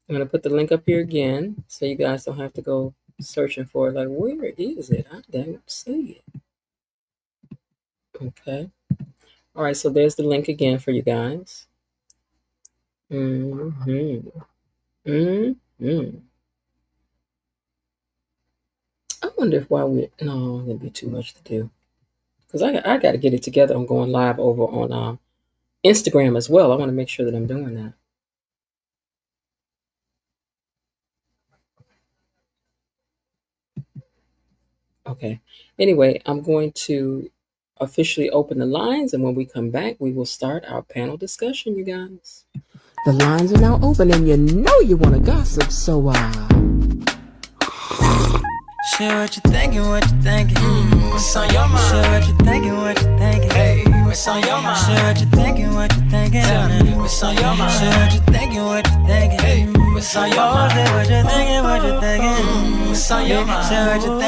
I'm gonna put the link up here again, so you guys don't have to go searching for it. Like, where is it? I don't see it. Okay. All right, so there's the link again for you guys. Mm-hmm. Mm-hmm. I wonder if no, it'd be too much to do. Because I got to get it together. I'm going live over on Instagram as well. I want to make sure that I'm doing that. Okay. Anyway, I'm going to officially open the lines, and when we come back, we will start our panel discussion, you guys. The lines are now open, and you want to gossip, so Share what you thinking, what's on your mind? Share what you thinking, hey, what's on your mind? Share what you thinking, tell me, what's on your mind? Share what you thinking, hey, what's on your mind? Say what you thinking, what's on your mind? Share what you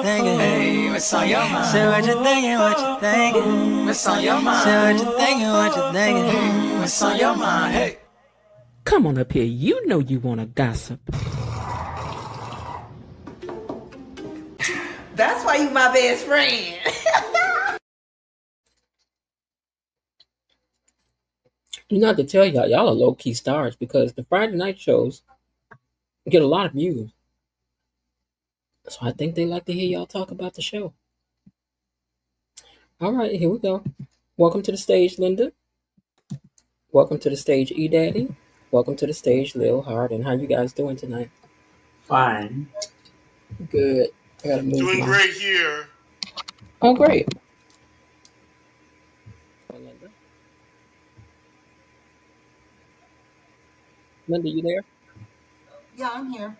thinking, hey, what's on your mind? Say what you thinking, what's on your mind? Say what you thinking, hey, what's on your mind? Hey, come on up here. You want to gossip. That's why you my best friend. Not to tell y'all are low-key stars because the Friday night shows get a lot of views. So I think they like to hear y'all talk about the show. All right, here we go. Welcome to the stage, Linda. Welcome to the stage, E Daddy. Welcome to the stage, Lil Hardin. How you guys doing tonight? Fine. Good. I gotta move Doing my... great here. Oh, great. Linda, you there? Yeah, I'm here.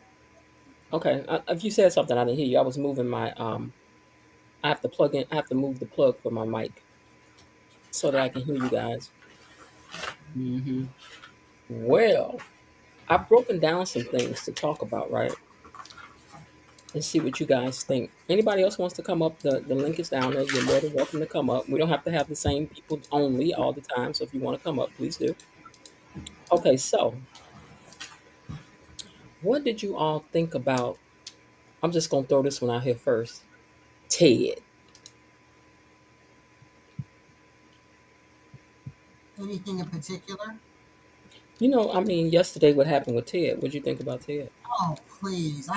Okay. If you said something, I didn't hear you. I was moving my I have to move the plug for my mic so that I can hear you guys. Well, I've broken down some things to talk about, right? And see what you guys think. Anybody else wants to come up? The link is down there. You're more than welcome to come up. We don't have to have the same people only all the time. So if you want to come up, please do. Okay, so what did you all think about? I'm just gonna throw this one out here first. Ted. Anything in particular? Yesterday what happened with Ted? What'd you think about Ted? Oh, please.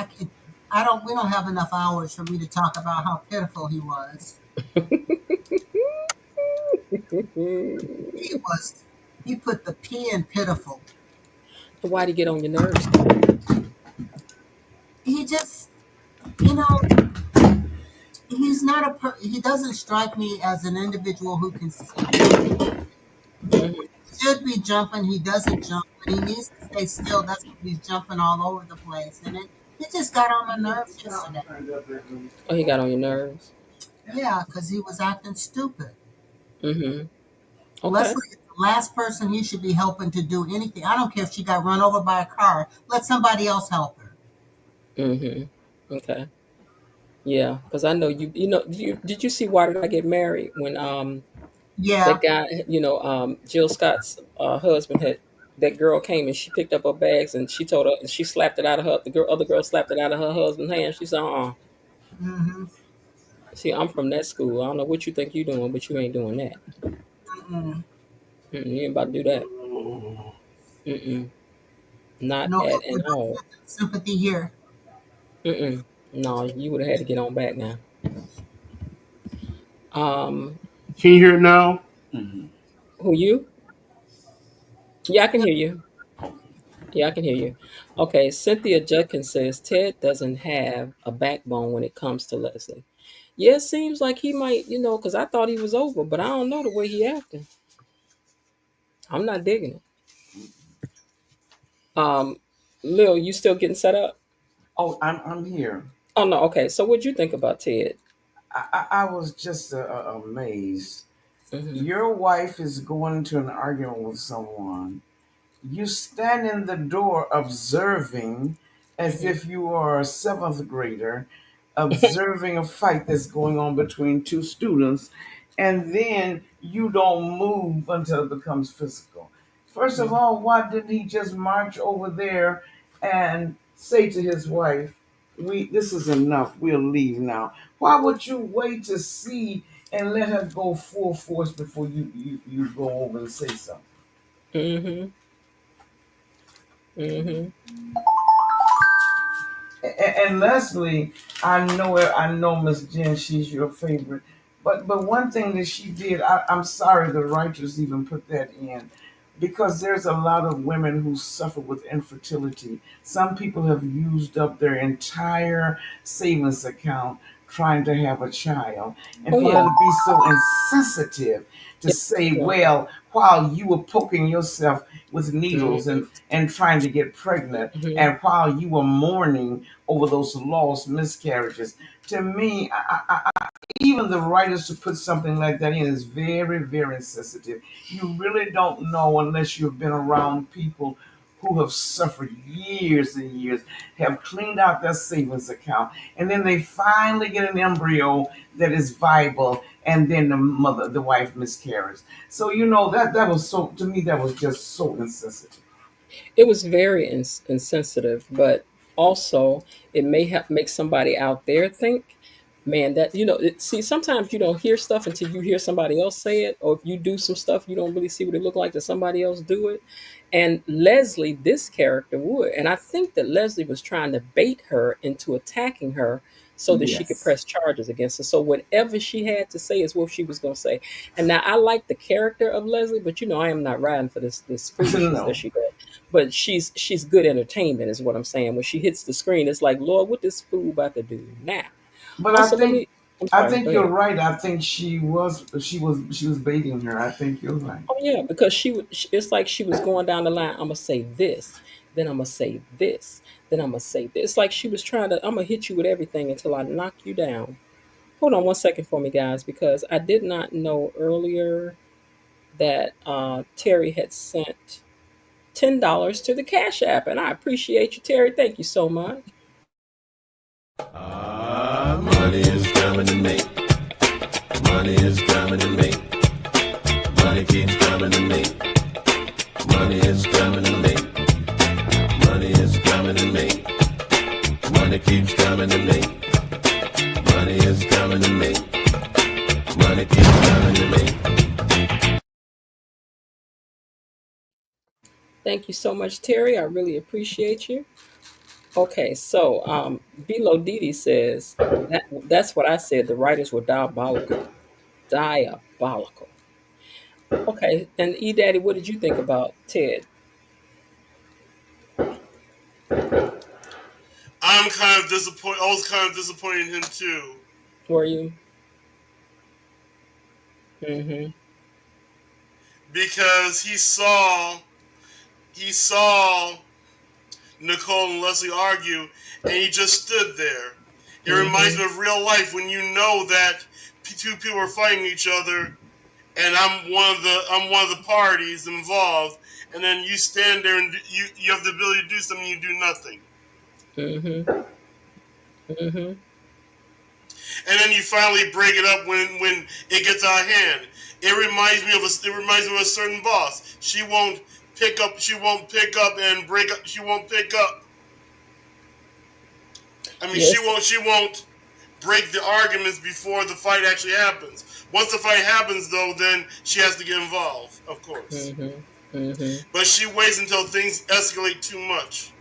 We don't have enough hours for me to talk about how pitiful he was. He was, he put the P in pitiful. Why'd he get on your nerves though? He just, you know, he's not he doesn't strike me as an individual who can sit still. Hmm. He should be jumping, he doesn't jump. When he needs to stay still, that's when he's jumping all over the place. And it just got on my nerves yesterday. Oh, he got on your nerves. Yeah, because he was acting stupid. Hmm. Okay. Leslie is the last person he should be helping to do anything. I don't care if she got run over by a car. Let somebody else help her. Hmm. Okay. Yeah, because I know you. You know, did you see Why Did I Get Married when that Yeah. guy, Jill Scott's husband had that girl came and she picked up her bags and she told her and she slapped it out of her. The other girl slapped it out of her husband's hand. She said, Mm-hmm. See, I'm from that school. I don't know what you think you're doing, but you ain't doing that. Mm-mm. You ain't about to do that. Mm-mm. Not No at empathy, and all. sympathy here. Mm-mm. No, you would have had to get on back now. Um, Can you hear it now? who you? Yeah, I can hear you. Yeah, I can hear you. Okay, Cynthia Judkins says Ted doesn't have a backbone when it comes to Leslie. Yeah, it seems like he might, because I thought he was over, but I don't know the way he acting. I'm not digging it. Um, Lil, you still getting set up? Oh, I'm here. Oh no, okay. So what'd you think about Ted? I was just amazed. Hmm. Your wife is going into an argument with someone. You stand in the door observing as if you are a seventh grader, observing a fight that's going on between two students, and then you don't move until it becomes physical. First of all, why didn't he just march over there and say to his wife, "We this is enough. We'll leave now." Why would you wait to see and let her go full force before you go over and say something? Hmm. Hmm. And Leslie, I know Miss Jen, she's your favorite. But one thing that she did, I'm sorry the writers even put that in, because there's a lot of women who suffer with infertility. Some people have used up their entire savings account trying to have a child, and Oh for her yeah. to be so insensitive to Yeah. say, Yeah. well, while you were poking yourself with needles Hmm. and trying to get pregnant, Hmm. and while you were mourning over those lost miscarriages. To me, even the writers to put something like that in is very, very insensitive. You really don't know unless you've been around people who have suffered years and years, have cleaned out their savings account, and then they finally get an embryo that is viable, and then the wife miscarries. So that was so to me that was just so insensitive. It was very insensitive, but also it may have make somebody out there think, man, that see, sometimes you don't hear stuff until you hear somebody else say it, or if you do some stuff, you don't really see what it looked like to somebody else do it. And Leslie, this character would, and I think that Leslie was trying to bait her into attacking her so that she could Yes. press charges against her. So whatever she had to say is what she was going to say. And now I like the character of Leslie, but I am not riding for this foolishness that No. she does. But she's good entertainment, is what I'm saying. When she hits the screen, it's like, Lord, what this fool about to do now? But Also, let me. I'm I sorry. Go think you're ahead. right. I think she was baiting her. I think you're right. Oh yeah, because it's like she was going down the line. I'm gonna say this, then I'm gonna say this, then I'm gonna say this. It's like she was trying to. I'm gonna hit you with everything until I knock you down. Hold on one second for me, guys, because I did not know earlier that Terry had sent $10 to the Cash App, and I appreciate you, Terry. Thank you so much. Money is coming to me. Money is coming to me. Money keeps coming to me. Money is coming to me. Money is coming to me. Money keeps coming to me. Money is coming to me. Money keeps coming to me. Thank you so much, Terry. I really appreciate you. Okay, so Bilo Didi says that's what I said. The writers were diabolical. Diabolical. Okay, and E Daddy, what did you think about Ted? I'm kind of disappointed. I was kind of disappointed in him too, Were you? Mm-hmm. because he saw Nicole and Leslie argue, and he just stood there. It reminds Mm-hmm. me of real life when you know that two people are fighting each other, and I'm one of the parties involved, and then you stand there and you have the ability to do something, you do nothing, Mm-hmm. Mm-hmm. and then you finally break it up when it gets out of hand. It reminds me of a certain boss. She won't pick up. She won't pick up and break up. She won't pick up. I mean, she Yes. won't. She won't break the arguments before the fight actually happens. Once the fight happens, though, then she has to get involved, of course. Mm-hmm. Mm-hmm. But she waits until things escalate too much.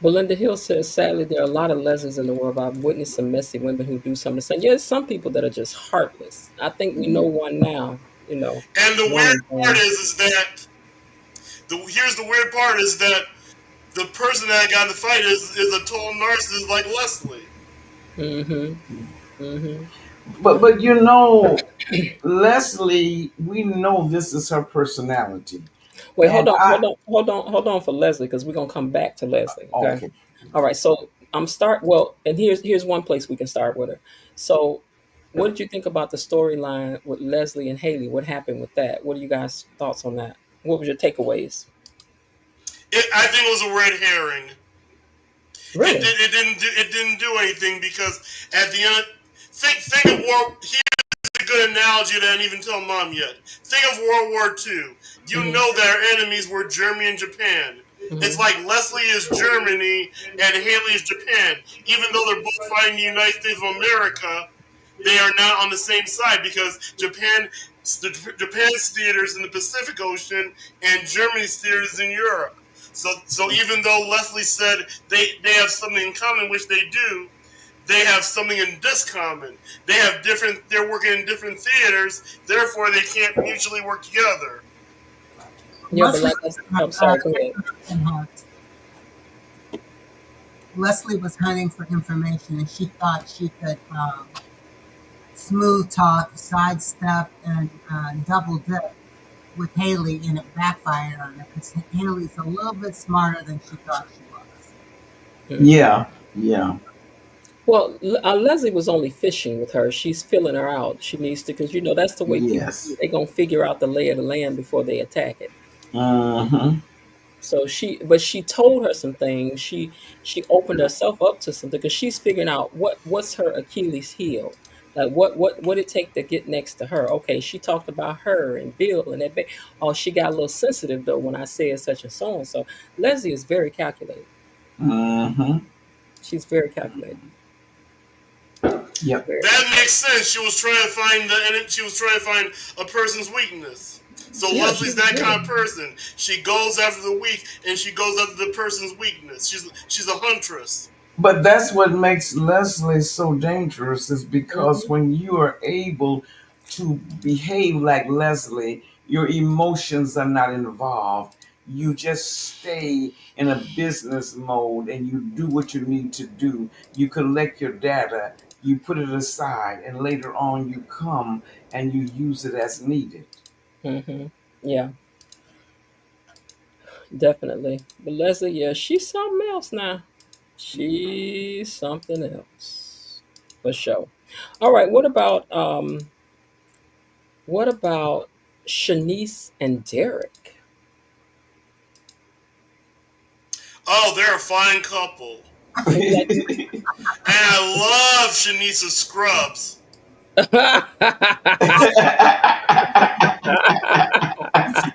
Belinda Hill says, sadly, there are a lot of lessons in the world. I've witnessed some messy women who do some of the same. Yes, some people that are just heartless. I think we know one now, And the one weird of part them. is that here's the weird part is that the person that got in the fight is a total narcissist like Leslie. Mm-hmm. Mm-hmm. But you know, Leslie, we know this is her personality. Wait, hold And on, I hold on, hold on, hold on for Leslie, because we're gonna come back to Leslie. Okay. okay. All right. So I'm start well, and here's one place we can start with her. So what did you think about the storyline with Leslie and Haley? What happened with that? What are you guys' thoughts on that? What was your takeaways? I think it was a red herring. It Really? did. It didn't do anything because at the end, think of war. Here's a good analogy that I didn't even tell Mom yet. Think of World War II. You Mm-hmm. know that our enemies were Germany and Japan. It's Mm-hmm. like Leslie is Germany and Haley is Japan. Even though they're both fighting the United States of America, they are not on the same side because Japan's theaters in the Pacific Ocean and Germany's theaters in Europe. So even though Leslie said they have something in common, which they do, they have something in discommon. They're working in different theaters, therefore they can't mutually work together. Yeah, but Leslie, like I'm sorry, go ahead. hunt. Leslie was hunting for information, and she thought she could smooth talk, sidestep, and double dip with Haley, and it backfired on her because Haley's a little bit smarter than she thought she was. Hmm. Yeah, yeah, Well, Leslie was only fishing with her. She's filling her out. She needs to, because that's the way people do. yes. They're gonna figure out the lay of the land before they attack it. Mm-hmm. So but she told her some things. She opened herself up to something because she's figuring out what's her Achilles heel. Like what it take to get next to her. Okay, she talked about her and Bill and that. Oh, she got a little sensitive though when I said such and so and so. Leslie is very calculated. Mm-hmm. She's very calculated. Yep. Very. That makes sense. She was trying to find a person's weakness. So Yeah, she Leslie's was that kind of good. person. She goes after the weak, and she goes after the person's weakness. She's a huntress. But that's what makes Leslie so dangerous is because Hmm. when you are able to behave like Leslie, your emotions are not involved. You just stay in a business mode and you do what you need to do. You collect your data, you put it aside, and later on you come and you use it as needed. Hmm. Yeah, definitely. But Leslie, yeah, she's something else now. She's something else. For sure. All right, what about Shanice and Derek? Oh, they're a fine couple, You like and I love Shanice's scrubs.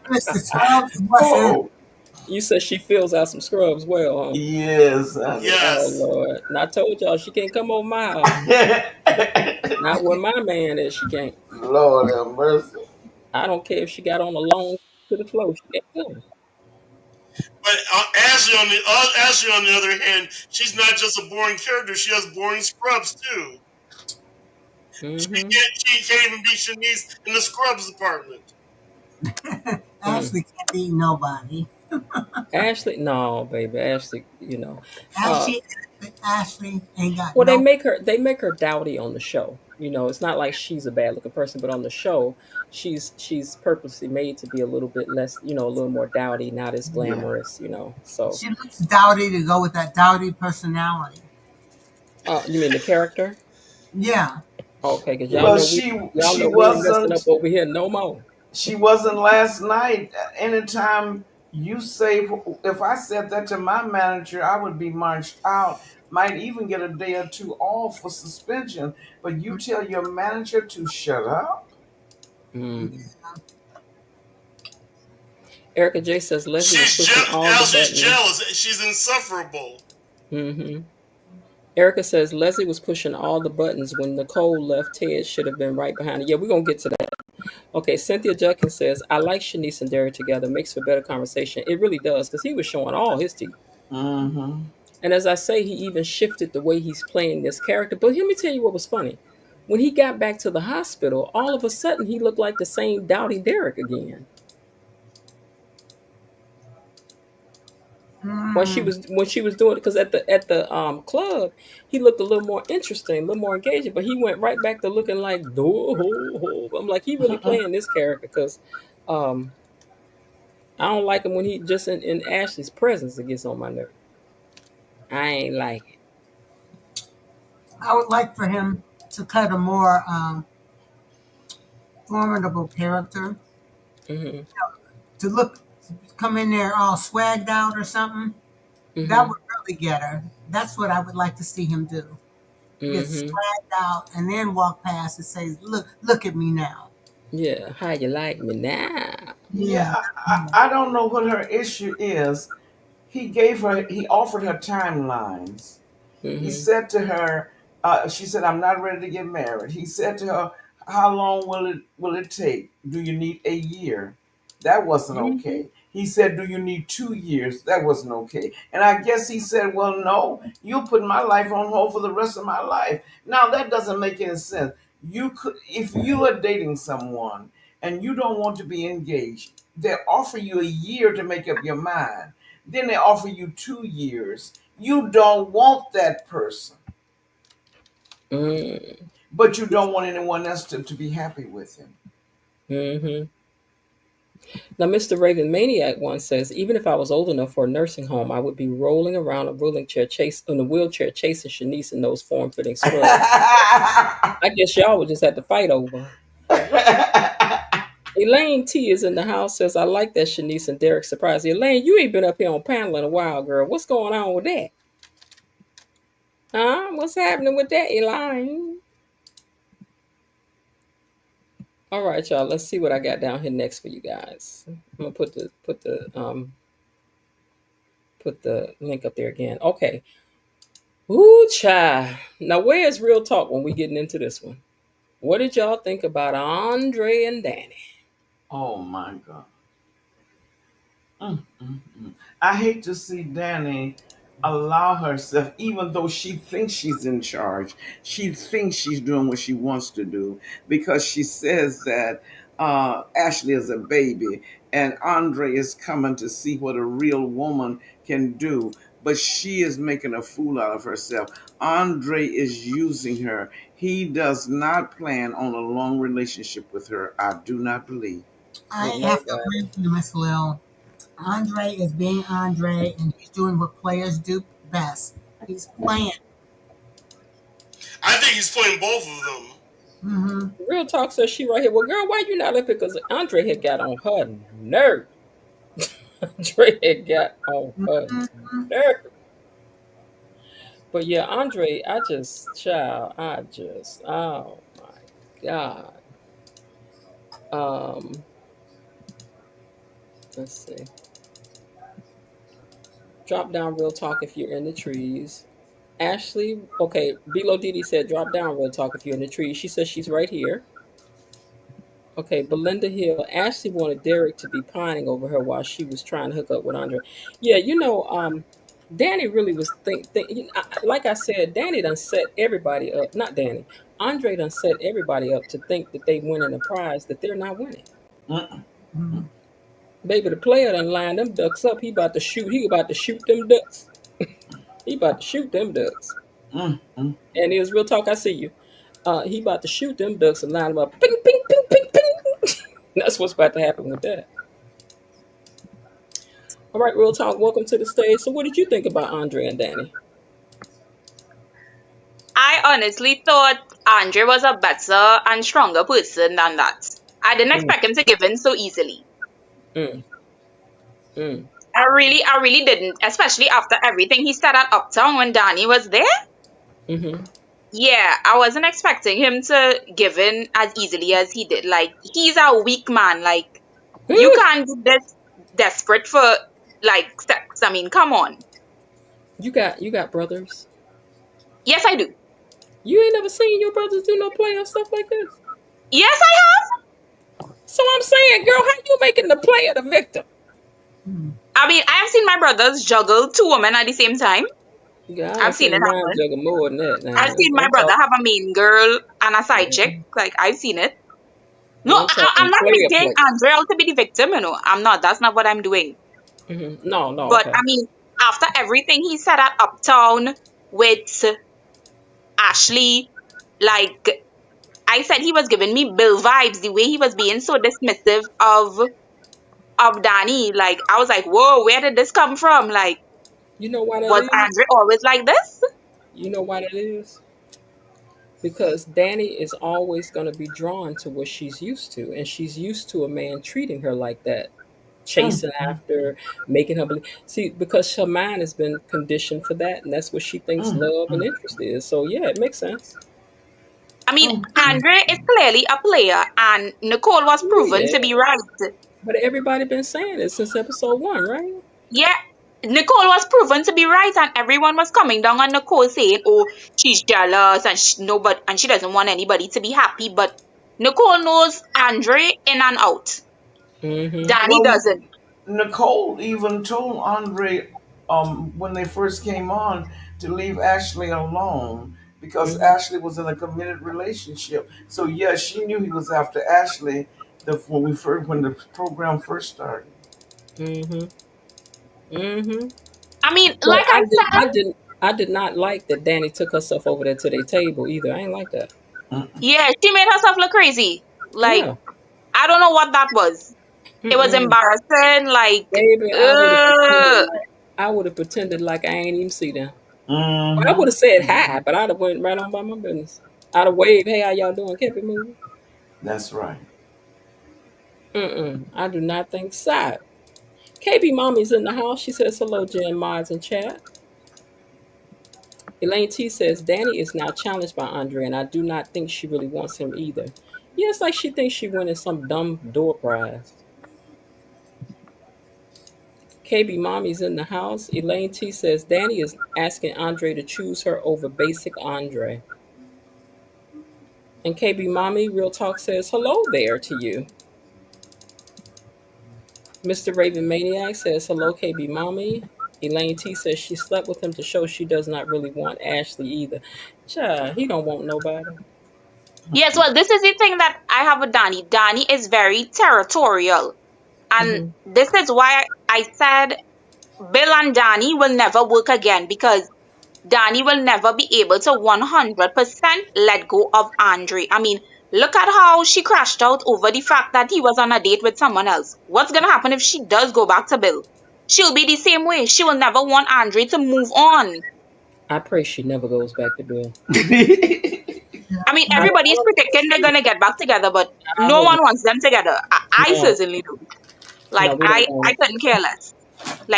Mr. Scrubs wasn't. Oh, You said she fills out some scrubs well, huh? yes. Oh Yes, Lord. And I told y'all she can't come over my house. Not where my man is, she can't. Lord have mercy. I don't care if she got on a long to the floor. She can't come. but Ashley on the other hand, she's not just a boring character. She has boring scrubs too. Mm-hmm. She can't even be Shanice in the scrubs department. Mm. Ashley can't beat nobody. Ashley, no, baby, Ashley. Uh, Ashley, Ashley ain't got well, no. they make her dowdy on the show. It's not like she's a bad looking person, but on the show, she's purposely made to be a little bit less, a little more dowdy, not as Yeah. glamorous. So, She looks dowdy to go with that dowdy personality. you mean the character? Yeah. Okay, because Well, y'all she know we ain't messing up wasn't over here no more. she wasn't last night. Anytime you say, if I said that to my manager, I would be marched out. Might even get a day or two off for suspension. But you tell your manager to shut up. Mm. Erica J says Leslie was pushing all the She's buttons. jealous. She's insufferable. Hmm. Erica says Leslie was pushing all the buttons when Nicole left. Ted should have been right behind her. Yeah, we're gonna get to that. Okay, Cynthia Judkins says I like Shanice and Derek together. Makes for better conversation. It really does because he was showing all his teeth. Mm-hmm. And as I say, he even shifted the way he's playing this character. But let me tell you what was funny. When he got back to the hospital, all of a sudden he looked like the same Dowdy Derek again. Mm. When she was doing it, because at the club he looked a little more interesting, a little more engaging, but he went right back to looking like I'm like, he really playing this character because um I don't like him when he just in Ashley's presence. It gets on my nerve. I ain't like it. I would like for him to cut a more formidable character Hmm. to look come in there all swagged out or something. That Hmm. would really get her. That's what I would like to see him do. Get Hmm. swagged out and then walk past and say, look at me now." Yeah, how you like me now? Yeah, Yeah. I don't know what her issue is. He offered her timelines. He Hmm. said to her, she said, "I'm not ready to get married." He said to her, "How long will it take? Do you need a year?" That wasn't Hmm. okay. He said, "Do you need 2 years?" That wasn't okay. And I guess he said, "Well, no, you'll put my life on hold for the rest of my life." Now that doesn't make any sense. You could, if you are dating someone and you don't want to be engaged, they offer you a year to make up your mind. Then they offer you 2 years. You don't want that person, Hmm. but you don't want anyone else to be happy with him. Hmm. Now, Mr. Raven Maniac once says, even if I was old enough for a nursing home, I would be rolling around a in a wheelchair chasing Shanice in those form-fitting scrubs. I guess y'all would just have to fight over. Elaine T is in the house, says, I like that Shanice and Derek surprise. Elaine, you ain't been up here on panel in a while, girl. What's going on with that? Huh? What's happening with that, Elaine? All right, y'all. Let's see what I got down here next for you guys. I'm gonna put the link up there again. Okay. Ooh, child. Now, where's real talk when we getting into this one? What did y'all think about Andre and Danny? Oh my God. Mm, mm, mm. I hate to see Danny allow herself, even though she thinks she's in charge, she thinks she's doing what she wants to do because she says that Ashley is a baby and Andre is coming to see what a real woman can do. But she is making a fool out of herself. Andre is using her. He does not plan on a long relationship with her. I do not believe. I Don't have to nobody. agree with you, Miss Lil. Andre is being Andre, and he's doing what players do best. He's playing. I think he's playing both of them. Hmm. Real talk says she right here. Well, girl, why you not up here? Because Andre had got on her nerve. Andre had got on her nerve. But yeah, Andre, oh my God. Um, let's see. Drop down real talk if you're in the trees. Ashley, okay, Bilo Didi said drop down real talk if you're in the trees. She says she's right here. Okay, Belinda Hill. Ashley wanted Derek to be pining over her while she was trying to hook up with Andre. Yeah, Danny really was like I said, Danny done set everybody up. Not Danny. Andre done set everybody up to think that they winning a prize that they're not winning. Mm-mm. Baby, the player done lined them ducks up. He about to shoot. He about to shoot them ducks. He about to shoot them ducks. Mm, mm. And it was real talk. I see you. He about to shoot them ducks and line them up. Ping, ping, ping, ping, ping. That's what's about to happen with that. All right, real talk. Welcome to the stage. So, what did you think about Andre and Danny? I honestly thought Andre was a better and stronger person than that. I didn't Mm, expect him to give in so easily. mm, mm. I really didn't, especially after everything he said at Uptown when Danny was there. Mm-hmm. Yeah, I wasn't expecting him to give in as easily as he did. Like, he's a weak man. Like, you can't be this desperate for, like, sex. I mean, come on. You got brothers. Yes, I do. You ain't never seen your brothers do no play or stuff like this. Yes, I have. So I'm saying, girl, how you making the player the victim? I mean, I have seen my brothers juggle two women at the same time. Yeah, I I've seen it seen mine happen. juggle more than that. Now I've seen my I'm brother talking. have a main girl and a side chick. Like, I've seen it. No, Yeah, I'm I'm talking not player making play. Andre out to be the victim, you know. I'm not. That's not what I'm doing. No, no, But, okay. I mean, after everything he said at Uptown with Ashley, like, I said he was giving me Bill vibes, the way he was being so dismissive of Danny. Like, I was like, whoa, where did this come from? Like, You know why that was is? Andre always like this? You know why that is? Because Danny is always going to be drawn to what she's used to, and she's used to a man treating her like that, Mm, chasing after, making her believe. See, because her mind has been conditioned for that, and that's what she thinks mm, love and mm, interest is. So yeah, it makes sense. I mean, mm, mm. Andre is clearly a player, and Nicole was proven to Yeah, be right. but everybody been saying it since episode 1, right? Yeah, Nicole was proven to be right, and everyone was coming down on Nicole saying, "Oh, she's jealous and she doesn't want anybody to be happy." But Nicole knows Andre in and out. Mm-hmm. Danny Well, doesn't. Nicole even told Andre when they first came on to leave Ashley alone because Mm-hmm. Ashley was in a committed relationship. So yeah, she knew he was after Ashley when the program first started. Mm-hmm. Mm-hmm. I mean, But like I said, I did not like that Danny took herself over there to their table either. I ain't like that. Mm, yeah, she made herself look crazy. Like, Yeah. I don't know what that was. It was Mm-mm. embarrassing. Like, Baby, ugh. I would have pretended like I ain't even see them. I would mm-hmm. have said hi, but I'd have went right on by my business. I'd have waved, hey, how y'all doing? Kept it moving. That's right. Mm-mm. I do not think so. KB Mommy's in the house. She says hello, Jen Mods in chat. Elaine T says Danny is now challenged by Andre, and I do not think she really wants him either. Yeah, it's like she thinks she winning some dumb door prize. KB Mommy's in the house. Elaine T says Danny is asking Andre to choose her over basic Andre. And KB Mommy, Real Talk says hello there to you. Mr. Raven Maniac says hello, KB Mommy. Elaine T says she slept with him to show she does not really want Ashley either. Child, he don't want nobody. Yes, well, this is the thing that I have with Danny. Danny is very territorial. And Mm-hmm. this is why I said Bill and Danny will never work again, because Danny will never be able to 100% let go of Andre. I mean, look at how she crashed out over the fact that he was on a date with someone else. What's going to happen if she does go back to Bill? She'll be the same way. She will never want Andre to move on. I pray she never goes back to Bill. I mean, I everybody is don't think predicting they're she. going to get back together, but I no hope one wants them together. I no, certainly do. no, Like, we don't want I it. couldn't care less.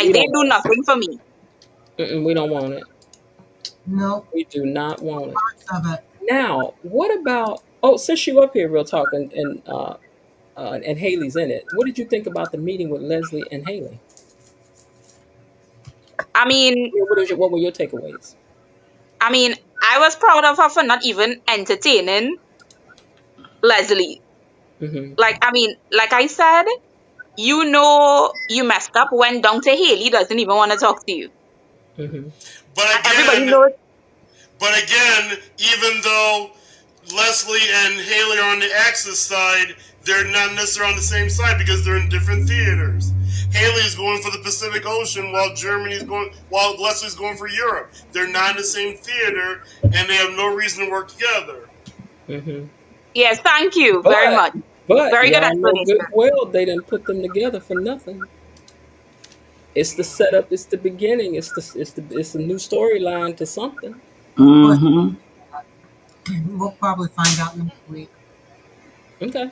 We Like, they don't do want nothing for me. it. We don't want it. No We do not want it. parts of it. Now, what about? Oh, since you up here, Real Talk, and Haley's in it. What did you think about the meeting with Leslie and Haley? I mean, Yeah, what were your takeaways? I mean, I was proud of her for not even entertaining Leslie. Mm-hmm. Like, I mean, like I said, you know you messed up when down to Haley doesn't even want to talk to you. Mm-hmm. But And everybody again, knows. even though Leslie and Haley are on the Axis side, they're not necessarily on the same side because they're in different theaters. Haley is going for the Pacific Ocean while Leslie's going for Europe. They're not in the same theater and they have no reason to work together. Hmm. Yes, thank you very But much. but Very good y'all know explanation. good well they didn't put them together for nothing. It's the setup. It's the beginning. It's a new storyline to something. But Mm-hmm. we'll probably find out next week. Okay.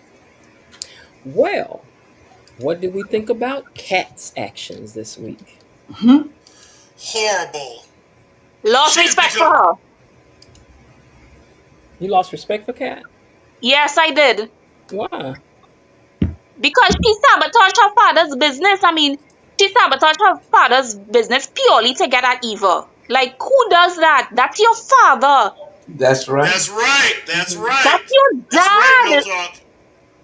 Well, what did we think about Kat's actions this week? Horrible. Lost She respect for become her. You lost respect for Kat? Yes, I did. Why? Because she sabotaged her father's business. I mean, she sabotaged her father's business purely to get at Eva. Like, who does that? That's your father. That's right. That's right. That's Hmm. right. That's your That's right, Real dad. Talk.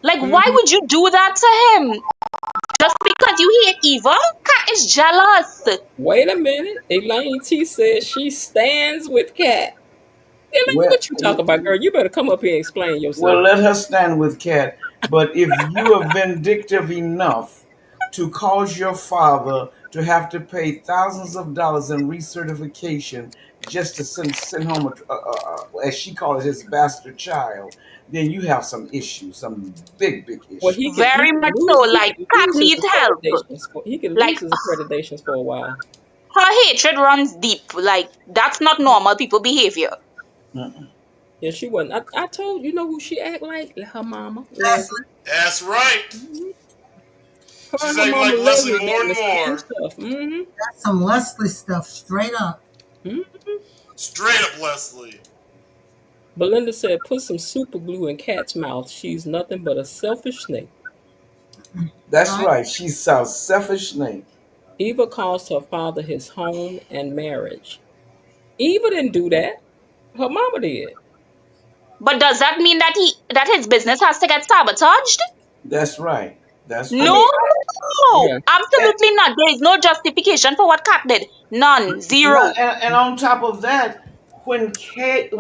Like, why Hmm. would you do that to him? Just because you hate Eva? Kat is jealous. Wait a minute. Elaine T says she stands with Kat. Elaine, Well, what you talk about, girl? You better come up here and explain well, yourself. let her stand with Cat. But if you are vindictive enough to cause your father to have to pay thousands of dollars in recertification just to send home as she calls it, his bastard child, then you have some issues, some big Well, issues. Very much so. he Like, could Kat lose his needs help. accreditations for Like, a while. her hatred runs deep. Like, that's not normal people behavior. Mm-mm. Yeah, she wasn't. I told you know who she act like? Her mama, Leslie. That's right. Hmm. Her She's and her acting mama like Leslie Leslie more getting and the same more. stuff. Hmm. That's some Leslie stuff, straight up. Hmm. Straight up Leslie. Belinda said, "Put some super glue in Cat's mouth. She's nothing but a selfish snake." That's Right? right. She's a selfish snake. Eva calls her father his home and marriage. Eva didn't do that. Her mama did. But does that mean that his business has to get sabotaged? That's right. That's I No, mean, right. yeah. And, absolutely not. There is no justification for what Kat did. None. no, Zero. and on top of that, when Cat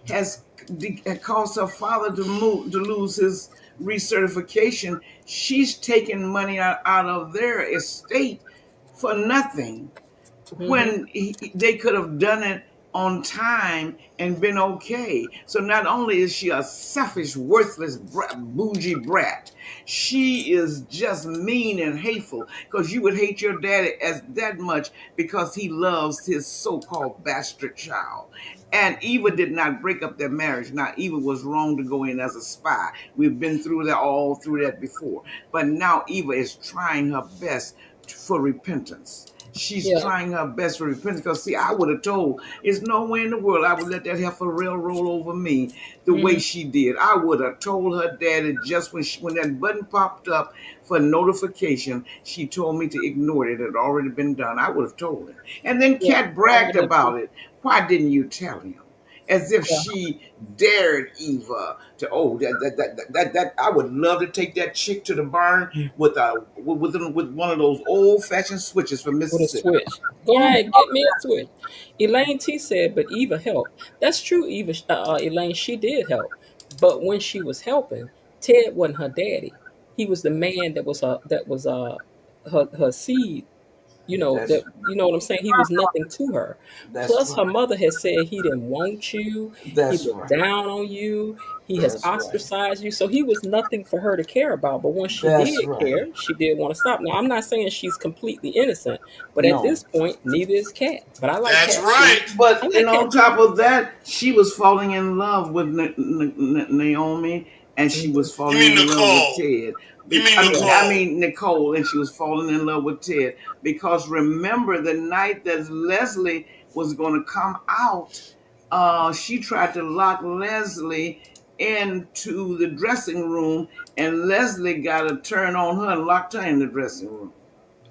has caused her father to lose his recertification, she's taking money out of their estate for nothing Hmm. when they could have done it on time and been okay. So not only is she a selfish, worthless, bougie brat, she is just mean and hateful because you would hate your daddy as that much because he loves his so-called bastard child. And Eva did not break up their marriage. Now, Eva was wrong to go in as a spy. We've been through that all through that before. But now Eva is trying her best for repentance. She's Yeah. trying her best for repentance. Because see, I would have told, there's no way in the world I would let that heifer railroad over me the way Hmm. she did. I would have told her daddy just when that button popped up for notification, she told me to ignore it. It had already been done. I would have told him. And then Yeah. Kat I would bragged have too. about it. Why didn't you tell him? As if Yeah. she dared Eva to. Oh, that I would love to take that chick to the barn with one of those old fashioned switches from With a Mississippi. switch. Go ahead, get me a switch. Elaine T said, but Eva helped. That's true, Eva. Elaine, she did help. But when she was helping, Ted wasn't her daddy. He was the man her seed. That's You know what I'm saying? He was nothing to her. that's Plus, her right. mother had said he didn't want you. He That's was right. down on you. He has That's right. ostracized you. So he was nothing for her to care about. But when she That's did right. care, she did want to stop. Now, I'm not saying she's completely innocent, but at No. this point, neither is Kat. But I like That's Kat too. right. I But and like on Kat too. top of that, she was falling in love with Naomi, and she Hmm. was You falling mean in love with Nicole. Ted. You mean I mean, Yeah. I Nicole. mean Nicole, and she was falling in love with Ted because remember the night that Leslie was going to come out, she tried to lock Leslie into the dressing room, and Leslie got a turn on her and locked her in the dressing room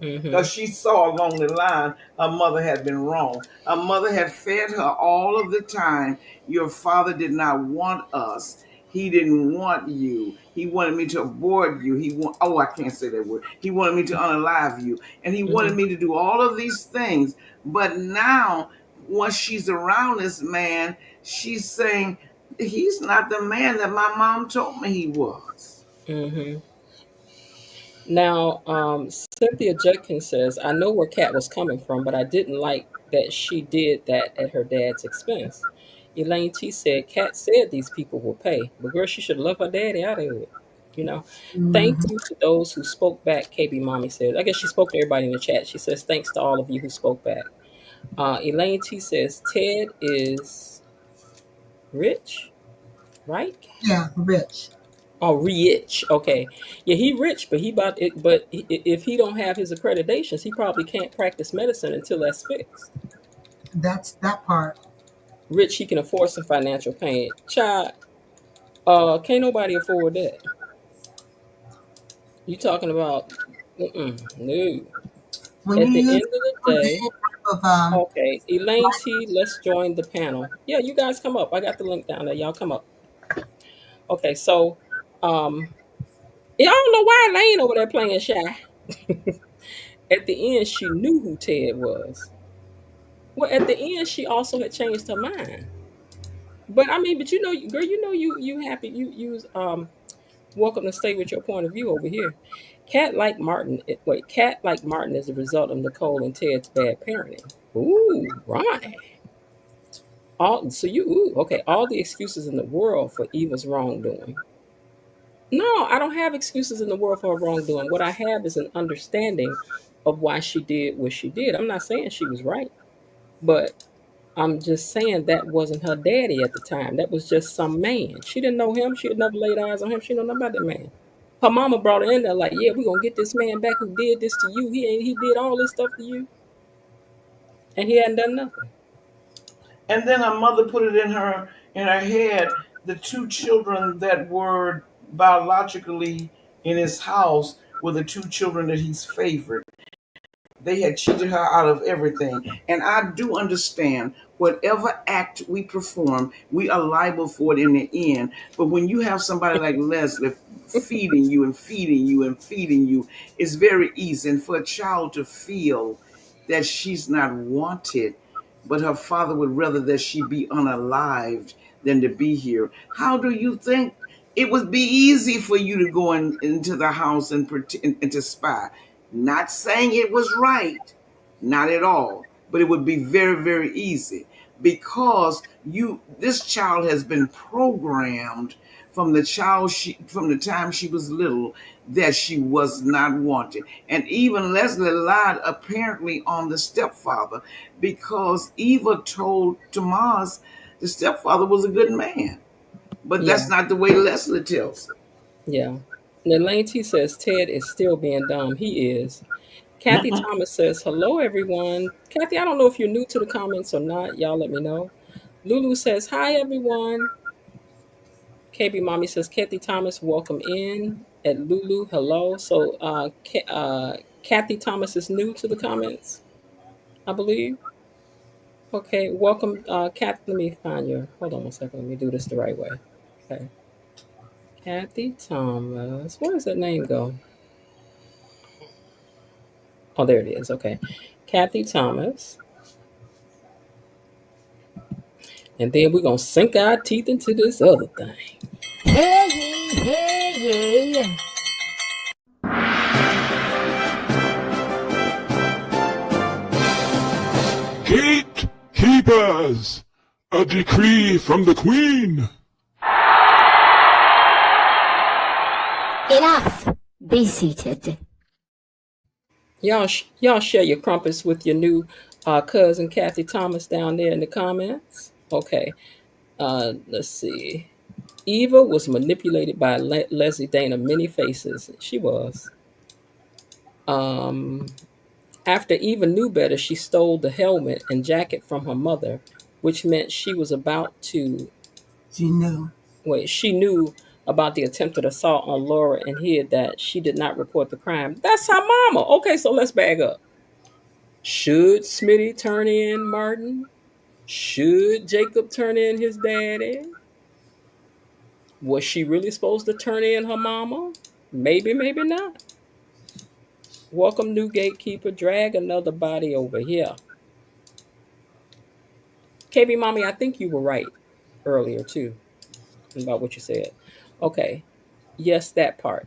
Hmm. because she saw along the line her mother had been wrong. Her mother had fed her all of the time. Your father did not want us. He didn't want you. He wanted me to abort you. Oh, I can't say that word. He wanted me to unalive you. And he wanted Hmm. me to do all of these things. But now, once she's around this man, she's saying, he's not the man that my mom told me he was. Hmm. Now, Cynthia Judkins says, I know where Kat was coming from, but I didn't like that she did that at her dad's expense. Elaine T said, Kat said these people will pay, but girl, she should love her daddy out of it. You know, thank Hmm. you to those who spoke back, KB Mommy says. I guess she spoke to everybody in the chat. She says, thanks to all of you who spoke back. Elaine T says, Ted is rich, right? Yeah, rich. Oh, rich. Okay, yeah, he rich, but he about it. But if he don't have his accreditations, he probably can't practice medicine until that's fixed. That's that part. Rich, he can afford some financial pain. Child, can't nobody afford that. You talking about? No. When At you the use end of the any day, type of okay, Elaine life, T, let's join the panel. Yeah, you guys come up. I got the link down there. Y'all come up. Okay, so, um, yeah, I don't know why Elaine over there playing shy. At the end, she knew who Ted was. Well, at the end, she also had changed her mind. But I mean, but you know, girl, you know, you happy, you was welcome to stay with your point of view over here. Cat like Martin is the result of Nicole and Ted's bad parenting. Ooh, Ronnie. Okay, all the excuses in the world for Eva's wrongdoing. No, I don't have excuses in the world for her wrongdoing. What I have is an understanding of why she did what she did. I'm not saying she was right, but I'm just saying that wasn't her daddy at the time. That was just some man. She didn't know him. She had never laid eyes on him. She didn't know nothing about that man. Her mama brought her in there like, yeah, we're gonna get this man back who did this to you. He did all this stuff to you, and he hadn't done nothing. And then her mother put it in her head. The two children that were biologically in his house were the two children that he's favored. They had cheated her out of everything. And I do understand whatever act we perform, we are liable for it in the end. But when you have somebody like Leslie feeding you and feeding you and feeding you, it's very easy. And for a child to feel that she's not wanted, but her father would rather that she be unalived than to be here. How do you think it would be easy for you to go into the house and pretend and to spy? Not saying it was right, not at all, but it would be very, very easy because this child has been programmed from the time she was little that she was not wanted. And even Leslie lied apparently on the stepfather because Eva told Tomas the stepfather was a good man. But that's Yeah, not the way Leslie tells it. yeah. Elaine T says Ted is still being dumb. He is. Kathy Thomas says, hello, everyone. Kathy, I don't know if you're new to the comments or not. Y'all let me know. Lulu says, hi, everyone. KB Mommy says, Kathy Thomas, welcome in. At Lulu, hello. So, Kathy Thomas is new to the comments, I believe. Okay, welcome, Kathy. Let me find your, hold on one second. Let me do this the right way. Okay. Kathy Thomas. Where does that name go? Oh, there it is. Okay. Kathy Thomas. And then we're going to sink our teeth into this other thing. Hear ye, hear ye. Gatekeepers! A decree from the Queen! Enough. Be seated. Y'all share your crumpets with your new cousin Kathy Thomas down there in the comments. Okay. Let's see. Eva was manipulated by Leslie Dana many faces. She was. Um, After Eva knew better, she stole the helmet and jacket from her mother, which meant she was about to she knew. wait. She knew about the attempted assault on Laura and hid that. She did not report the crime. That's her mama. Okay, so let's back up. Should Smitty turn in Martin? Should Jacob turn in his daddy? Was she really supposed to turn in her mama? Maybe, maybe not. Welcome, new gatekeeper. Drag another body over here. KB Mommy, I think you were right earlier too about what you said. Okay. Yes, that part.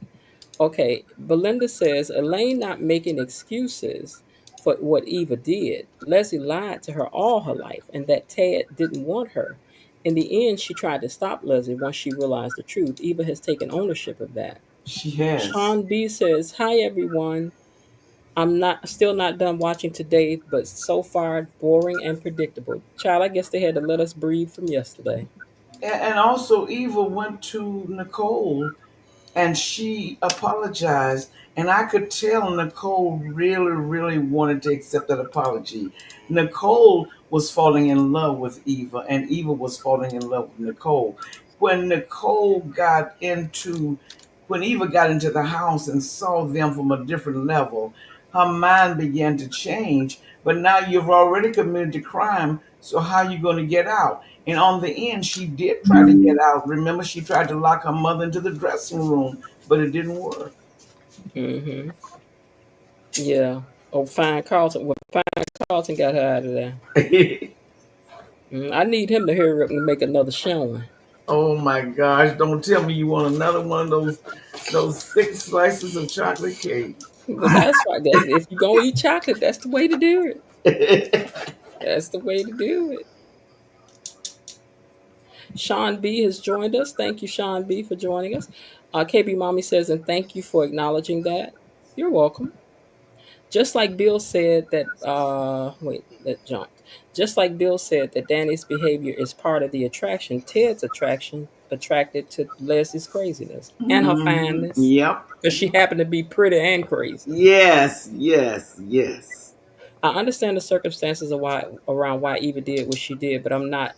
Okay, Belinda says Elaine not making excuses for what Eva did. Leslie lied to her all her life, and that Ted didn't want her. In the end, she tried to stop Leslie once she realized the truth. Eva has taken ownership of that. She has. Sean B says, "Hi everyone. I'm not still not done watching today, but so far boring and predictable. Child, I guess they had to let us breathe from yesterday." And also, Eva went to Nicole and she apologized. And I could tell Nicole really, really wanted to accept that apology. Nicole was falling in love with Eva, and Eva was falling in love with Nicole. When Nicole got into, when Eva got into the house and saw them from a different level, her mind began to change. But now you've already committed the crime, so how are you going to get out? And on the end, she did try to get out. Remember, she tried to lock her mother into the dressing room, but it didn't work. Mm-hmm. Yeah. Oh, fine Carlton. Well, fine Carlton got her out of there. I need him to hurry up and make another showing. Oh my gosh, don't tell me you want another one of those thick slices of chocolate cake. But that's right. If you're gonna eat chocolate, that's the way to do it. That's the way to do it. Sean B has joined us. Thank you, Sean B, for joining us. KB Mommy says, and thank you for acknowledging that. You're welcome. Just like Bill said that, wait, that jumped. Just like Bill said that Danny's behavior is part of the attraction, Ted's attraction attracted to Leslie's craziness and her Mhm. fineness. Yep. Because she happened to be pretty and crazy. Yes, yes, yes. I understand the circumstances of why around why Eva did what she did, but I'm not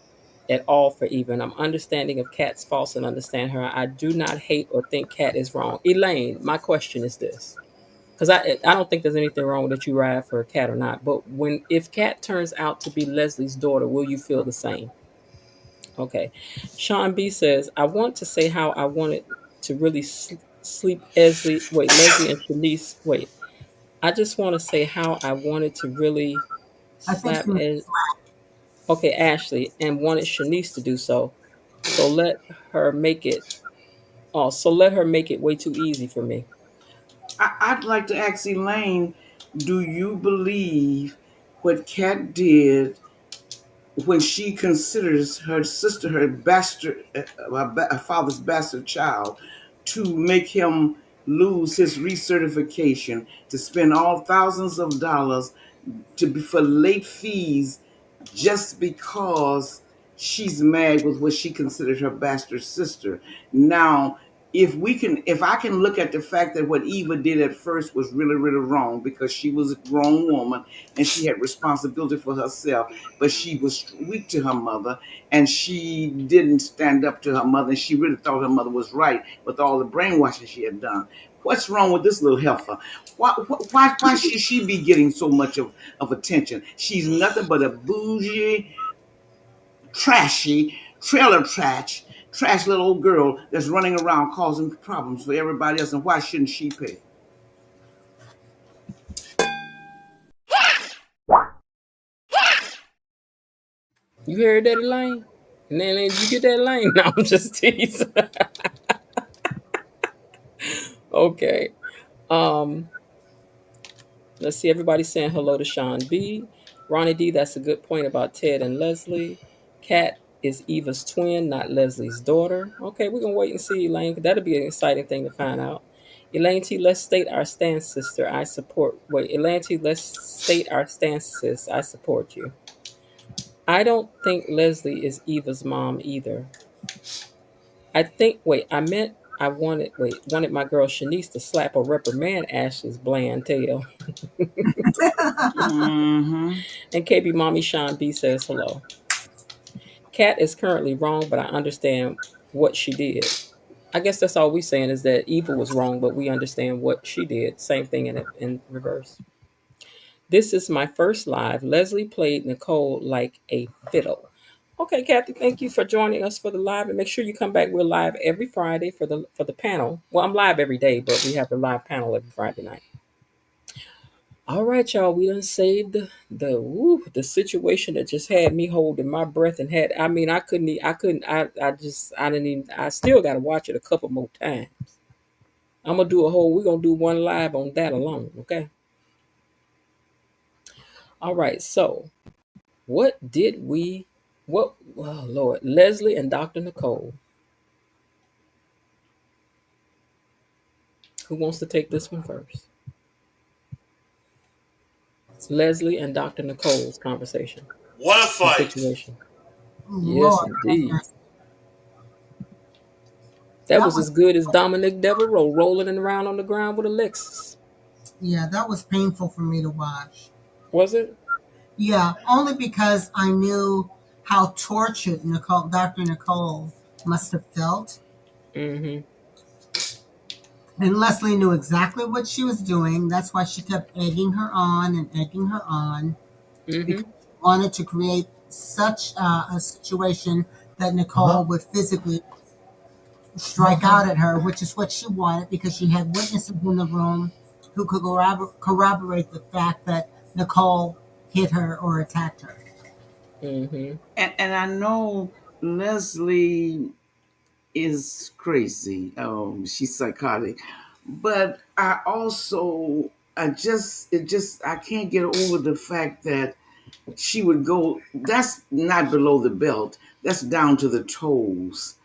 at all for Eva. And I'm understanding of Kat's faults and understand her. I do not hate or think Kat is wrong. Elaine, my question is this. Because I don't think there's anything wrong that you ride for a Cat or not. But if Kat turns out to be Leslie's daughter, will you feel the same? Okay. Sean B says, I want to say how I wanted to really sleep Leslie and Shanice. Wait. I just want to say how I wanted to really I think slap she means Ed. Okay, Ashley, and wanted Shanice to do so. So let her make it. Oh, so let her make it way too easy for me. I'd like to ask Elaine, do you believe what Kat did when she considers her sister her bastard, her father's bastard child, to make him lose his recertification, to spend all thousands of dollars to be for late fees just because she's mad with what she considered her bastard sister. Now, if I can look at the fact that what Eva did at first was really, really wrong because she was a grown woman and she had responsibility for herself, but she was weak to her mother and she didn't stand up to her mother and she really thought her mother was right with all the brainwashing she had done. What's wrong with this little heifer? Why should she be getting so much of attention? She's nothing but a bougie, trashy, trash little old girl that's running around causing problems for everybody else. And why shouldn't she pay? You heard that, Elaine? And then did you get that, Elaine? No, I'm just teasing. Okay. Um, let's see. Everybody saying hello to Sean B. Ronnie D. That's a good point about Ted and Leslie. Kat is Eva's twin, not Leslie's daughter. Okay, we're gonna wait and see, Elaine. That'll be an exciting thing to find out. Elaine T. Let's state our stance, sister. I support. Wait, Elaine T. Let's state our stance, sis. I support you. I don't think Leslie is Eva's mom either. I think. Wait, I meant I wanted my girl Shanice to slap or reprimand Ashley's bland tail. Mm-hmm. And KB Mommy Sean B says hello. Kat is currently wrong, but I understand what she did. I guess that's all we're saying is that Eva was wrong, but we understand what she did. Same thing in reverse. This is my first live. Leslie played Nicole like a fiddle. Okay, Kathy, thank you for joining us for the live, and make sure you come back. We're live every Friday for the panel. Well, I'm live every day, but we have the live panel every Friday night. All right, y'all. We done saved the situation that just had me holding my breath and I mean I couldn't I just I didn't even I still got to watch it a couple more times. We're gonna do one live on that alone, okay? All right, so what did we what oh Lord, Leslie and Dr. Nicole. Who wants to take this one first? Leslie and Dr. Nicole's conversation What a and fight! situation. Yes, Lord have indeed. mercy. That That was was as good as Dominic Devereaux rolling around on the ground with Alexis. yeah, that was painful for me to watch. Was it? Yeah, only because I knew how tortured Dr. Nicole must have felt. Mm-hmm. And Leslie knew exactly what she was doing. That's why she kept egging her on and egging her on because Mm-hmm. she wanted to create such a situation that Nicole would physically strike out at her, which is what she wanted because she had witnesses in the room who could corroborate the fact that Nicole hit her or attacked her. Mm-hmm. And I know Leslie is crazy. She's psychotic. But I also I can't get over the fact that she would go, that's not below the belt, that's down to the toes,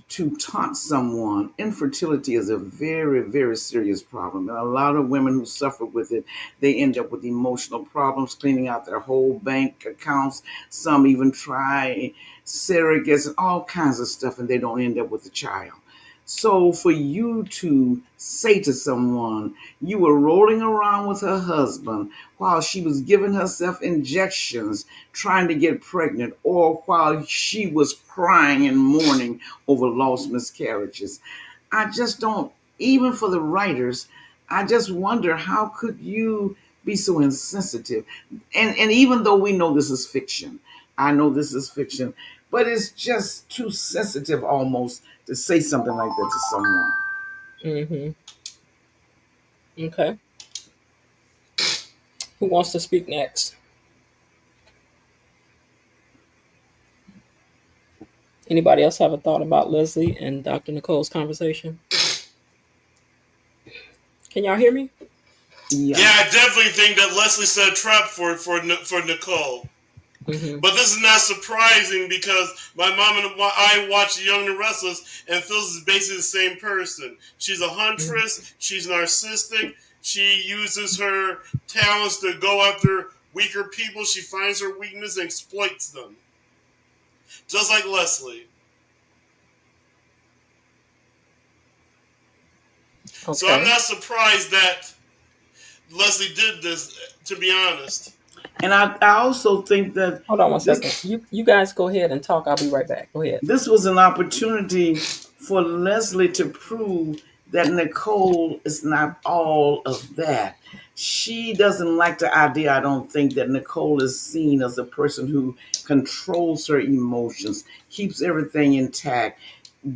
to taunt someone. Infertility is a very, very serious problem. And a lot of women who suffer with it, they end up with emotional problems, cleaning out their whole bank accounts. Some even try surrogates and all kinds of stuff, and they don't end up with a child. So for you to say to someone, you were rolling around with her husband while she was giving herself injections, trying to get pregnant, or while she was crying and mourning over lost miscarriages. I just don't, even for the writers, I just wonder how could you be so insensitive? And even though we know this is fiction, I know this is fiction, but it's just too sensitive almost to say something like that to someone. Mm-hmm. Okay. Who wants to speak next? Anybody else have a thought about Leslie and Dr. Nicole's conversation? Can y'all hear me? Yeah, Yeah. I definitely think that Leslie set a trap for Nicole. Mm-hmm. But this is not surprising because my mom and I watch Young and the Restless, and Phyllis is basically the same person. She's a huntress. She's narcissistic. She uses her talents to go after weaker people. She finds her weakness and exploits them, just like Leslie. So I'm Okay. not surprised that Leslie did this. To be honest. And I also think that Hold on one this second. You guys go ahead and talk. I'll be right back. Go ahead. this was an opportunity for Leslie to prove that Nicole is not all of that. She doesn't like the idea, I don't think, that Nicole is seen as a person who controls her emotions, keeps everything intact,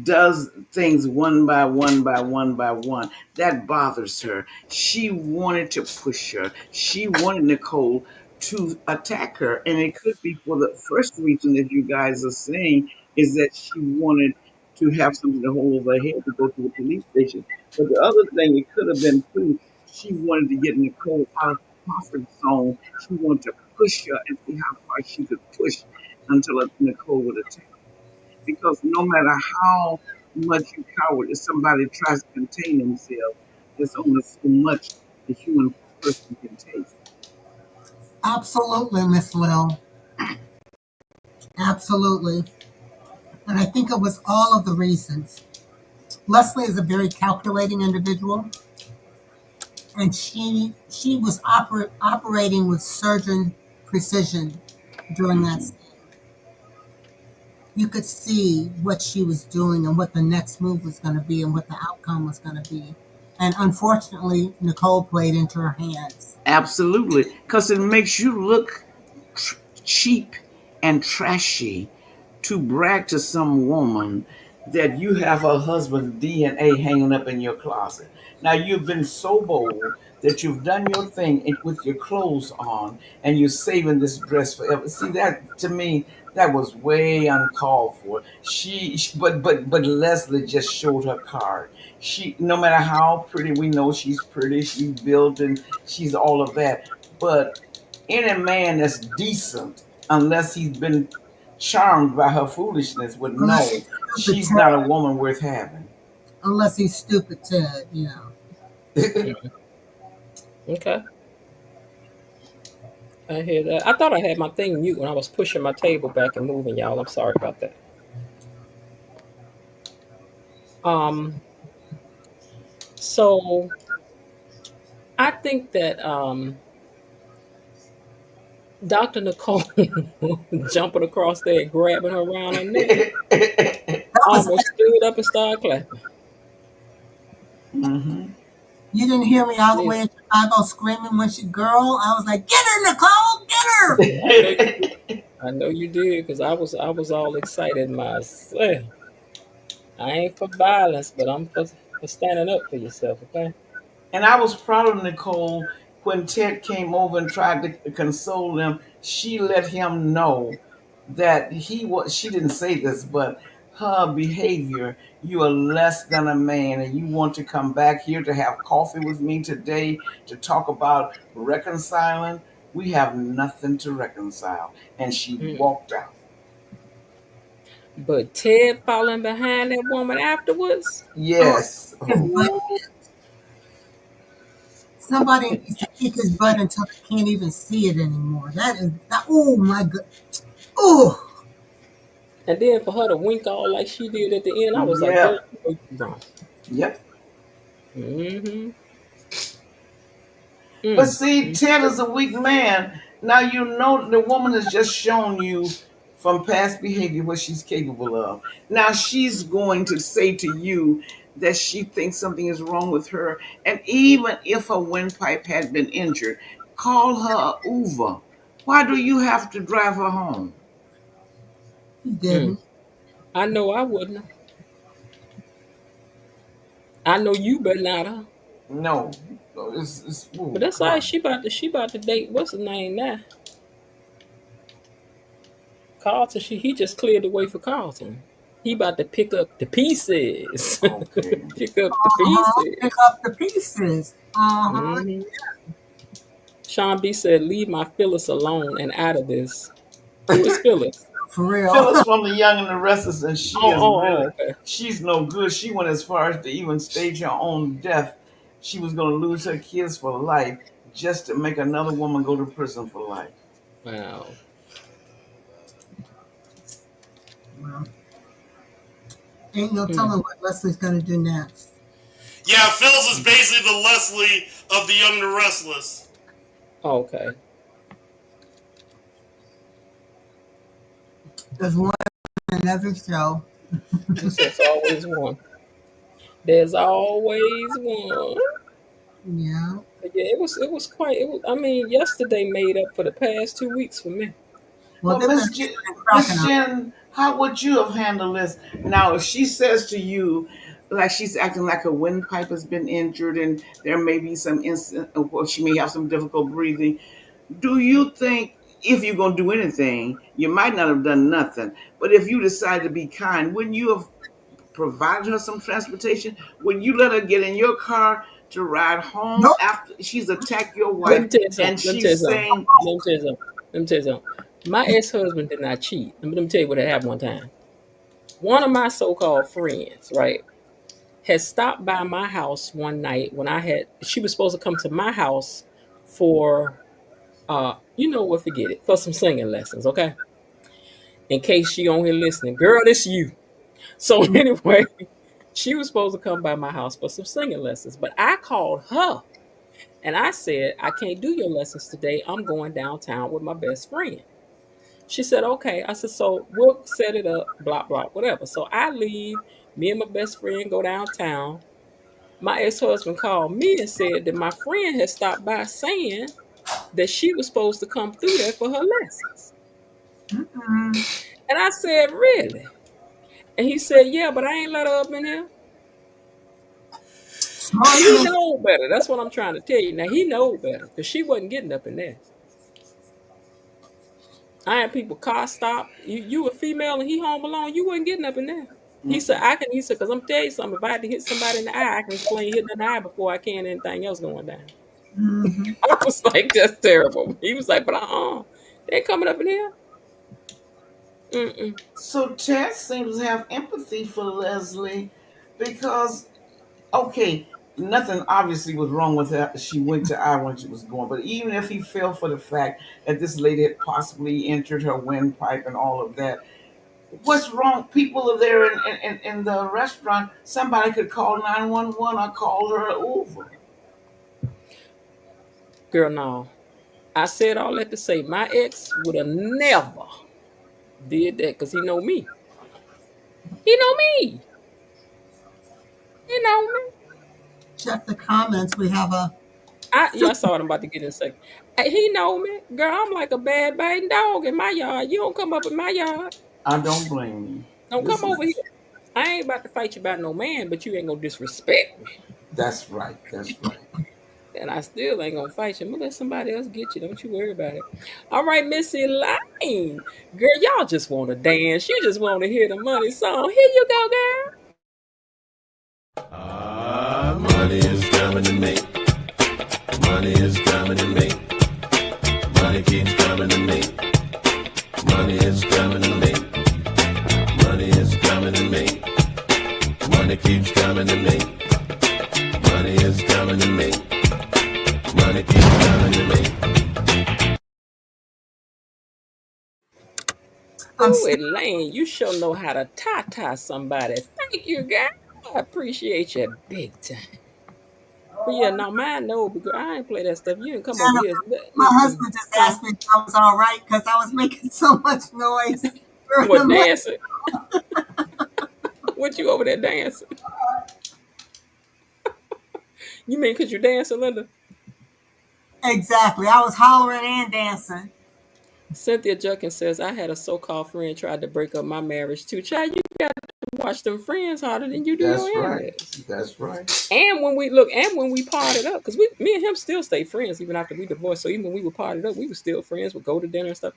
does things one by one by one by one. That bothers her. She wanted to push her. She wanted Nicole to attack her. And it could be for the first reason that you guys are saying is that she wanted to have something to hold over her head to go to the police station. But the other thing, it could have been too, she wanted to get Nicole out of her comfort zone. She wanted to push her and see how far she could push until Nicole would attack. Because no matter how much you cower, if somebody tries to contain themselves, there's only so much the human person can take. Absolutely, Miss Will. Absolutely. And I think it was all of the reasons. Leslie is a very calculating individual, and she was operating with surgeon precision during that Mhm. scene. You could see what she was doing and what the next move was going to be and what the outcome was going to be. And unfortunately, Nicole played into her hands. Absolutely, because it makes you look cheap and trashy to brag to some woman that you have her husband's DNA hanging up in your closet. Now, you've been so bold that you've done your thing with your clothes on and you're saving this dress forever. See, that to me, that was way uncalled for. But Leslie just showed her card. She, no matter how pretty, we know she's pretty, she's built, and she's all of that. But any man that's decent, unless he's been charmed by her foolishness, would Unless know he's stupid she's not a Ted. woman worth having. Unless he's stupid Ted, you know. Okay. I hear that. I thought I had my thing mute when I was pushing my table back and moving, y'all. I'm sorry about that. So I think that Dr. Nicole jumping across there, grabbing her around her neck, That was almost stood up and started clapping. Hmm. You didn't hear me all the way Yes, in Chicago screaming when she girl. I was like, get her, Nicole, get her. I know you did. I know you did because I was all excited myself. I ain't for violence, but I'm for standing up for yourself. Okay. And I was proud of Nicole when Ted came over and tried to console him. She let him know that he was. She didn't say this, but her behavior. You are less than a man, and you want to come back here to have coffee with me today to talk about reconciling. We have nothing to reconcile, and she Mm. walked out. But Ted falling behind that woman afterwards. Oh, Yes. his Oh. butt. Ooh. Somebody needs to kick his butt until I can't even see it anymore. That is that. Oh my god. Oh, And then for her to wink all like she did at the end, I was like, girl, Yep. you know you wrong. Yep. Mm-hmm. But Mm. see, Mm. Ted is a weak man. Now you know the woman has just shown you from past behavior what she's capable of. Now she's going to say to you that she thinks something is wrong with her. And even if her windpipe had been injured, call her a Uber. Why do you have to drive her home? he Mm. didn't. I know I wouldn't have. I know you better not have. No. It's But oh, that's come all right. on. She about to date what's his name now? Carlton. He just cleared the way for Carlton. He about to pick up the pieces. Okay. Pick up the Uh-huh. Pick pieces. up the pieces. Uh-huh. Hmm. Sean B said, "Leave my Phyllis alone and out of this." Who is Phyllis? For real. Phyllis from The Young and the Restless, and she Oh, is oh, really, oh. Okay. she's no good. She went as far as to even stage her own death. She was going to lose her kids for life just to make another woman go to prison for life. Wow. Well, ain't no Hmm. telling what Leslie's gonna do next. Yeah, Phil's is basically the Leslie of the Young and the Restless. Okay. There's one in every show. There's always one. There's always one. Yeah. But yeah, it was quite. I mean, yesterday made up for the past 2 weeks for me. Well, Well, they've been cracking Miss up. Jen, how would you have handled this? Now, if she says to you, like she's acting like her windpipe has been injured and there may be some instant, or she may have some difficult breathing, do you think if you're going to do anything, you might not have done nothing, but if you decide to be kind, wouldn't you have provided her some transportation? Would you let her get in your car to ride home Nope. after she's attacked your Let wife me tell you something. and Let me tell you she's something. saying, Let me tell you something. Let me tell you something. My ex-husband did not cheat. Let me tell you what had happened one time. One of my so-called friends, right, had stopped by my house one night when she was supposed to come to my house for you know what, forget it, for some singing lessons, okay? In case she on here listening. Girl, this you. So anyway, she was supposed to come by my house for some singing lessons, but I called her and I said, I can't do your lessons today. I'm going downtown with my best friend. She said, okay. I said, so we'll set it up, blah, blah, whatever. So I leave, me and my best friend go downtown. My ex-husband called me and said that my friend had stopped by saying that she was supposed to come through there for her lessons. Mm-mm. And I said, really? And he said, yeah, but I ain't let her up in here. He Grossman. know better. That's what I'm trying to tell you. Now he know better because she wasn't getting up in there. I had people car stop. You a female and he home alone. You wasn't getting up in there. He said, I can. He said, because I'm telling you something. If I had to hit somebody in the eye, I can explain hitting in the eye before I can anything else going down. Hmm. I was like, that's terrible. He was like, but they ain't coming up in here. Mm-mm. So Chad seems to have empathy for Leslie because, okay, nothing obviously was wrong with her. She went to I when she was going, but even if he fell for the fact that this lady had possibly injured her windpipe and all of that, what's wrong? People are there in the restaurant. Somebody could call 911 or call her Uber. Girl, no. I said all that to say my ex would have never did that because he know me. He know me. He know me. Check the comments. We have a I saw what I'm about to get in a second. He know me. Girl, I'm like a bad biting dog in my yard. You don't come up in my yard. I don't blame you. Don't This come over here. is I ain't about to fight you about no man, but you ain't gonna disrespect me. that's right. That's right. And I still ain't gonna fight you. I'm gonna let somebody else get you. Don't you worry about it. All right, Missy Lane. Girl, y'all just wanna dance. You just wanna hear the money song. Here you go, girl. Money is coming to me. Money is coming to me. Money keeps coming to me. Money is coming to me. Money is coming to me. Money keeps coming to me. Money is coming to me. Money keeps coming to me. I'm Ooh, still Elaine, you sure know how to tie somebody. Thank you, girl. I appreciate you big time. But yeah, now mine no, because I ain't play that stuff. You didn't come over here. Jennifer. My husband just Huh? asked me if I was all right because I was making so much noise during the What money. dancing? What you over there dancing? You mean because you dancing, Linda? Exactly. I was hollering and dancing. Cynthia Junkins says, I had a so-called friend tried to break up my marriage too. Child, you got to watch them friends harder than you do your That's right. enemies. That's right. And when we parted up, because me and him still stay friends even after we divorced. So even when we were parted up, we were still friends. We'd go to dinner and stuff.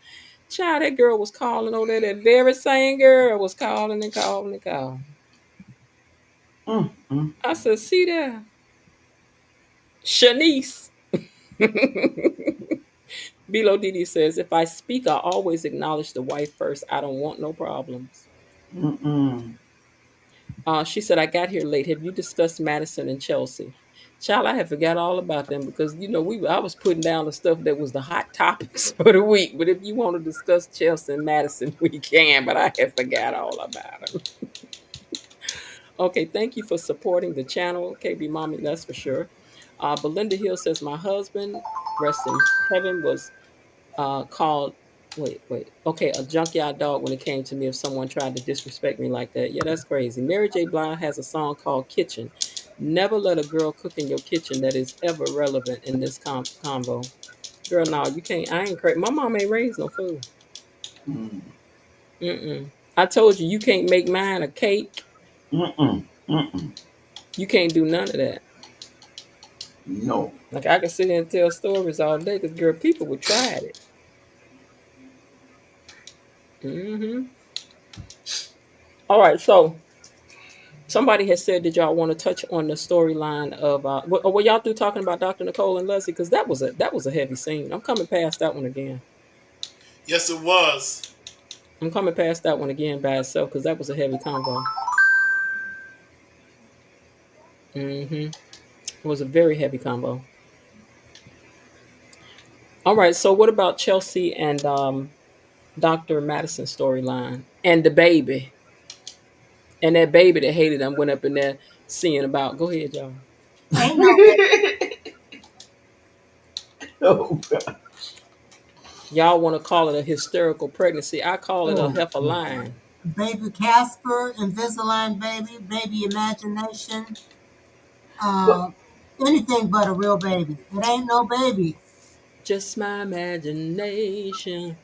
Child, that girl was calling over there. That very same girl was calling and calling and calling. Mm, mm. I said, see there, Shanice. Bilo Didi says, if I speak, I always acknowledge the wife first. I don't want no problems. Mm-mm. She said, I got here late. Have you discussed Madison and Chelsea? Child, I had forgot all about them because I was putting down the stuff that was the hot topics for the week. But if you want to discuss Chelsea and Madison, we can. But I had forgot all about them. Okay, thank you for supporting the channel, KB Mommy. That's for sure. Belinda Hill says my husband, rest in heaven, was called wait. Okay, a junkyard dog when it came to me if someone tried to disrespect me like that. Yeah, that's crazy. Mary J. Blige has a song called Kitchen. Never let a girl cook in your kitchen that is ever relevant in this convo. Girl, no, you can't. I ain't crazy. My mom ain't raised no fool. Mm. Mm-mm. I told you can't make mine a cake. Mm-mm. Mm-mm. You can't do none of that. No. Like I can sit here and tell stories all day because girl, people would try it. Mm-hmm. All right, so somebody has said, did y'all want to touch on the storyline of were y'all through talking about Dr. Nicole and Leslie? Because that was a heavy scene. I'm coming past that one again. Yes, it was. I'm coming past that one again by itself because that was a heavy convo. Mm-hmm. It was a very heavy combo. All right, so what about Chelsea and Dr. Madison storyline and the baby? And that baby that hated them went up in there seeing about. Go ahead, y'all. Ain't no baby. Oh God. Y'all want to call it a hysterical pregnancy. I call it a Oh. heifer line. Baby Casper, Invisalign baby, baby imagination, But uh, anything but a real baby. It ain't no baby. Just my imagination.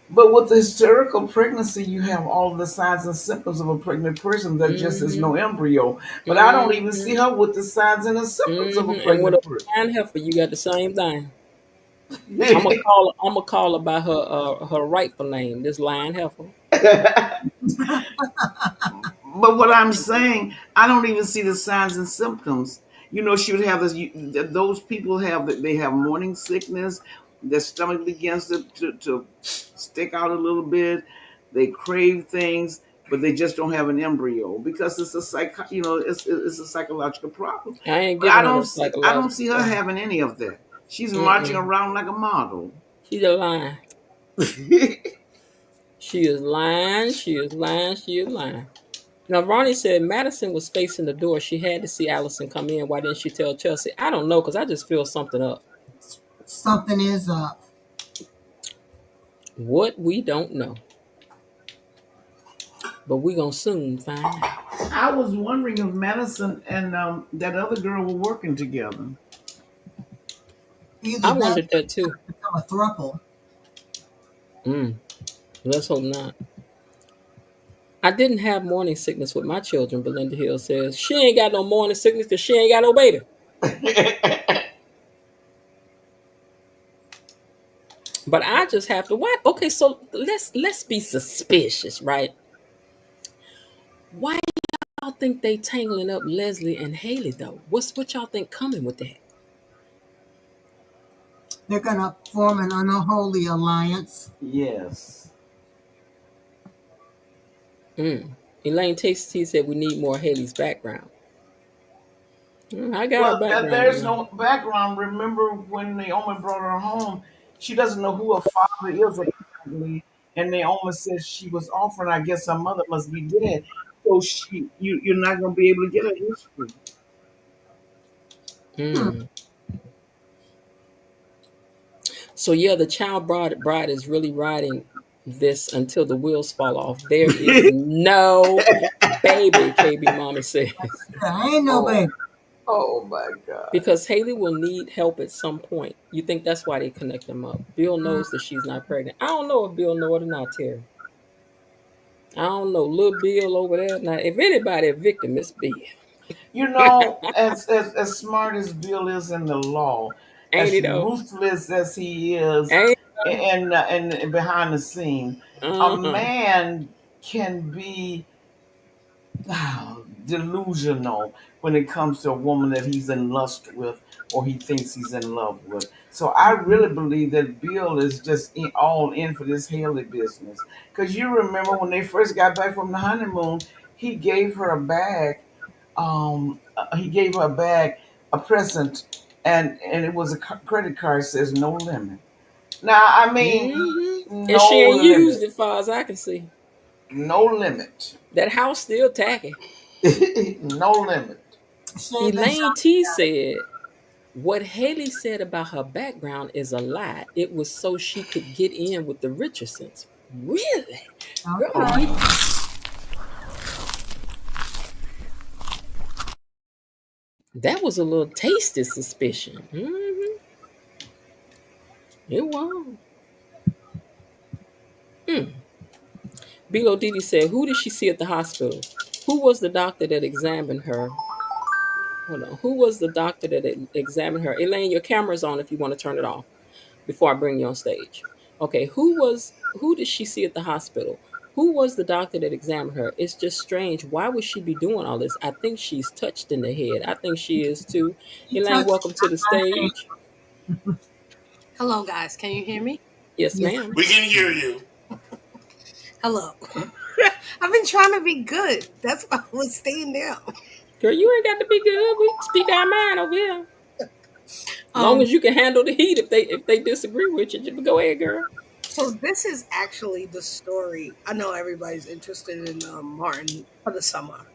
But with the hysterical pregnancy, you have all the signs and symptoms of a pregnant person. There just is no Mm-hmm. embryo. But I don't even see Mm-hmm. her with the signs and the symptoms of a Mm-hmm. And with a pregnant person. blind heifer, you got the same thing. I'm gonna call her by her rightful name, this lion heifer. But what I'm saying, I don't even see the signs and symptoms. She would have this. Those people they have morning sickness. Their stomach begins to stick out a little bit. They crave things, but they just don't have an embryo because it's a it's a psychological problem. I ain't But giving her no I don't psychological see her stuff. having any of that. She's marching Mm-mm. around like a model. She's a lion. She is lying. She is lying. She is lying. Now, Ronnie said Madison was facing the door. She had to see Allison come in. Why didn't she tell Chelsea? I don't know, because I just feel something up. Something is up. What we don't know. But we going to soon find out. I was wondering if Madison and that other girl were working together. Either I that wondered that too. or become a throuple. Let's hope not. I didn't have morning sickness with my children, Belinda Hill says. She ain't got no morning sickness because she ain't got no baby. But I just have to what? Okay, so let's be suspicious, right? Why y'all think they tangling up Leslie and Haley though? What y'all think coming with that? They're going to form an unholy alliance. Yes. Elaine Tasty said we need more Haley's background. I got her Well, background there's now. no background. Remember when Naomi brought her home, she doesn't know who her father is apparently, and Naomi says she was offering. I guess her mother must be dead, so you're not going to be able to get her history. Hmm. So yeah, the child bride is really riding this until the wheels fall off. There is no baby, KB Mama says. Yeah, ain't no Oh, baby. oh my God. Because Haley will need help at some point. You think that's why they connect them up. Bill Mm, knows that she's not pregnant. I don't know if Bill know it or not, Terry. I don't know. Little Bill over there. Now, if anybody a victim, it's Bill. As smart as Bill is in the law, Ain't as he though? ruthless as he is, Ain't and behind the scene, a uh-huh. man can be delusional when it comes to a woman that he's in lust with or he thinks he's in love with. So I really believe that Bill is just all in for this Haley business. Because you remember when they first got back from the honeymoon, he gave her a bag. He gave her a bag, a present, and it was a credit card says no limit. Now I mean, And she no ain't used limit, it far as I can see. no limit, That house still tacky. no limit. she ain't been Elaine shot. T said, what Haley said about her background is a lie. It was so she could get in with the Richardsons. Really? Girl, Okay. that was a little tasty suspicion. It was. Bilo Didi said, who did she see at the hospital? Who was the doctor that examined her? Hold on. Who was the doctor that examined her? Elaine, your camera's on if you want to turn it off before I bring you on stage. Okay, who did she see at the hospital? Who was the doctor that examined her? It's just strange. Why would she be doing all this? I think she's touched in the head. I think she is too. He Elaine, touched welcome to the my hand. stage. Hello, guys. Can you hear me? Yes, Yes. ma'am. We can hear you. Hello. I've been trying to be good. That's why I was staying down. Girl, you ain't got to be good. We speak our mind over here. Long Um, as you can handle the heat if they disagree with you, just go ahead, girl. so this is actually the story. I know everybody's interested in Martin for the summer.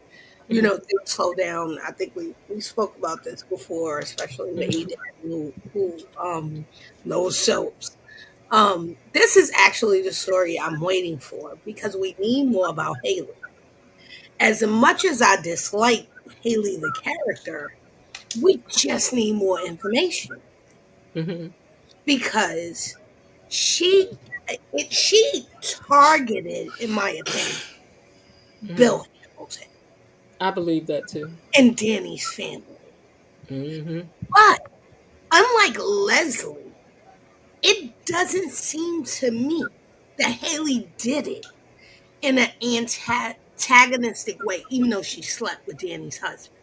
You know, things slow down. I think we spoke about this before, especially with Aiden who knows soaps. This is actually the story I'm waiting for because we need more about Haley. As much as I dislike Haley the character, we just need more information Mm-hmm. because she She targeted, in my opinion, Bill Hamilton I believe that too. and Danny's family. Mm-hmm. But unlike Leslie, it doesn't seem to me that Haley did it in an antagonistic way, even though she slept with Danny's husband.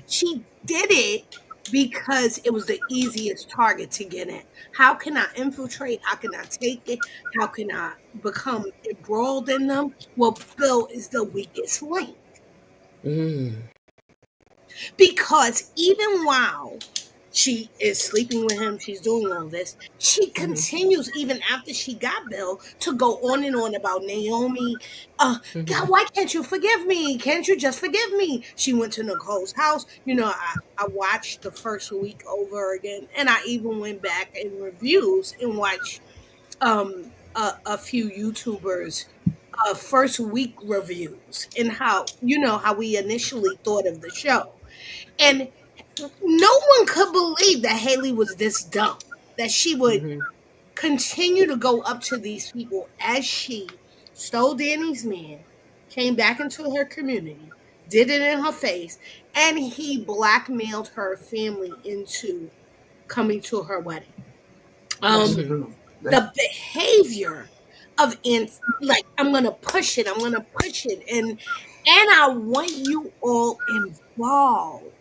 She did it because it was the easiest target to get in. How can I infiltrate? How can I take it? How can I become embroiled in them? Well, Bill is the weakest link. Mm-hmm. Because even while she is sleeping with him, she's doing all this, she Mm-hmm. continues, even after she got Bill, to go on and on about Naomi. God, Mm-hmm. why can't you forgive me? Can't you just forgive me? She went to Nicole's house. I watched the first week over again, and I even went back in reviews and watched a few YouTubers first week reviews and how we initially thought of the show. And no one could believe that Haley was this dumb, that she would Mm-hmm. continue to go up to these people as she stole Danny's man, came back into her community, did it in her face, and he blackmailed her family into coming to her wedding. That's Um, true. the behavior of like I'm gonna push it, and I want you all involved.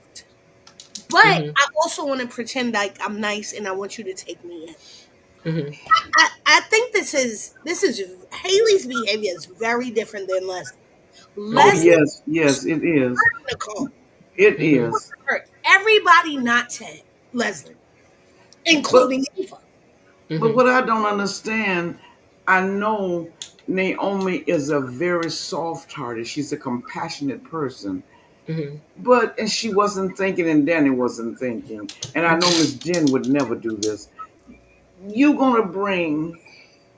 But Mm-hmm. I also want to pretend like I'm nice and I want you to take me in. Mm-hmm. I think this is Haley's behavior is very different than Leslie. Oh Leslie Mm-hmm. yes, yes, it is. hurt Nicole. It Mm-hmm. is. Hurt everybody not to Leslie, But including Eva. but Mm-hmm. what I don't understand, I know Naomi is a very soft-hearted. She's a compassionate person. Mm-hmm. But and she wasn't thinking, and Danny wasn't thinking. And I know Mm-hmm. Miss Jen would never do this. You gonna bring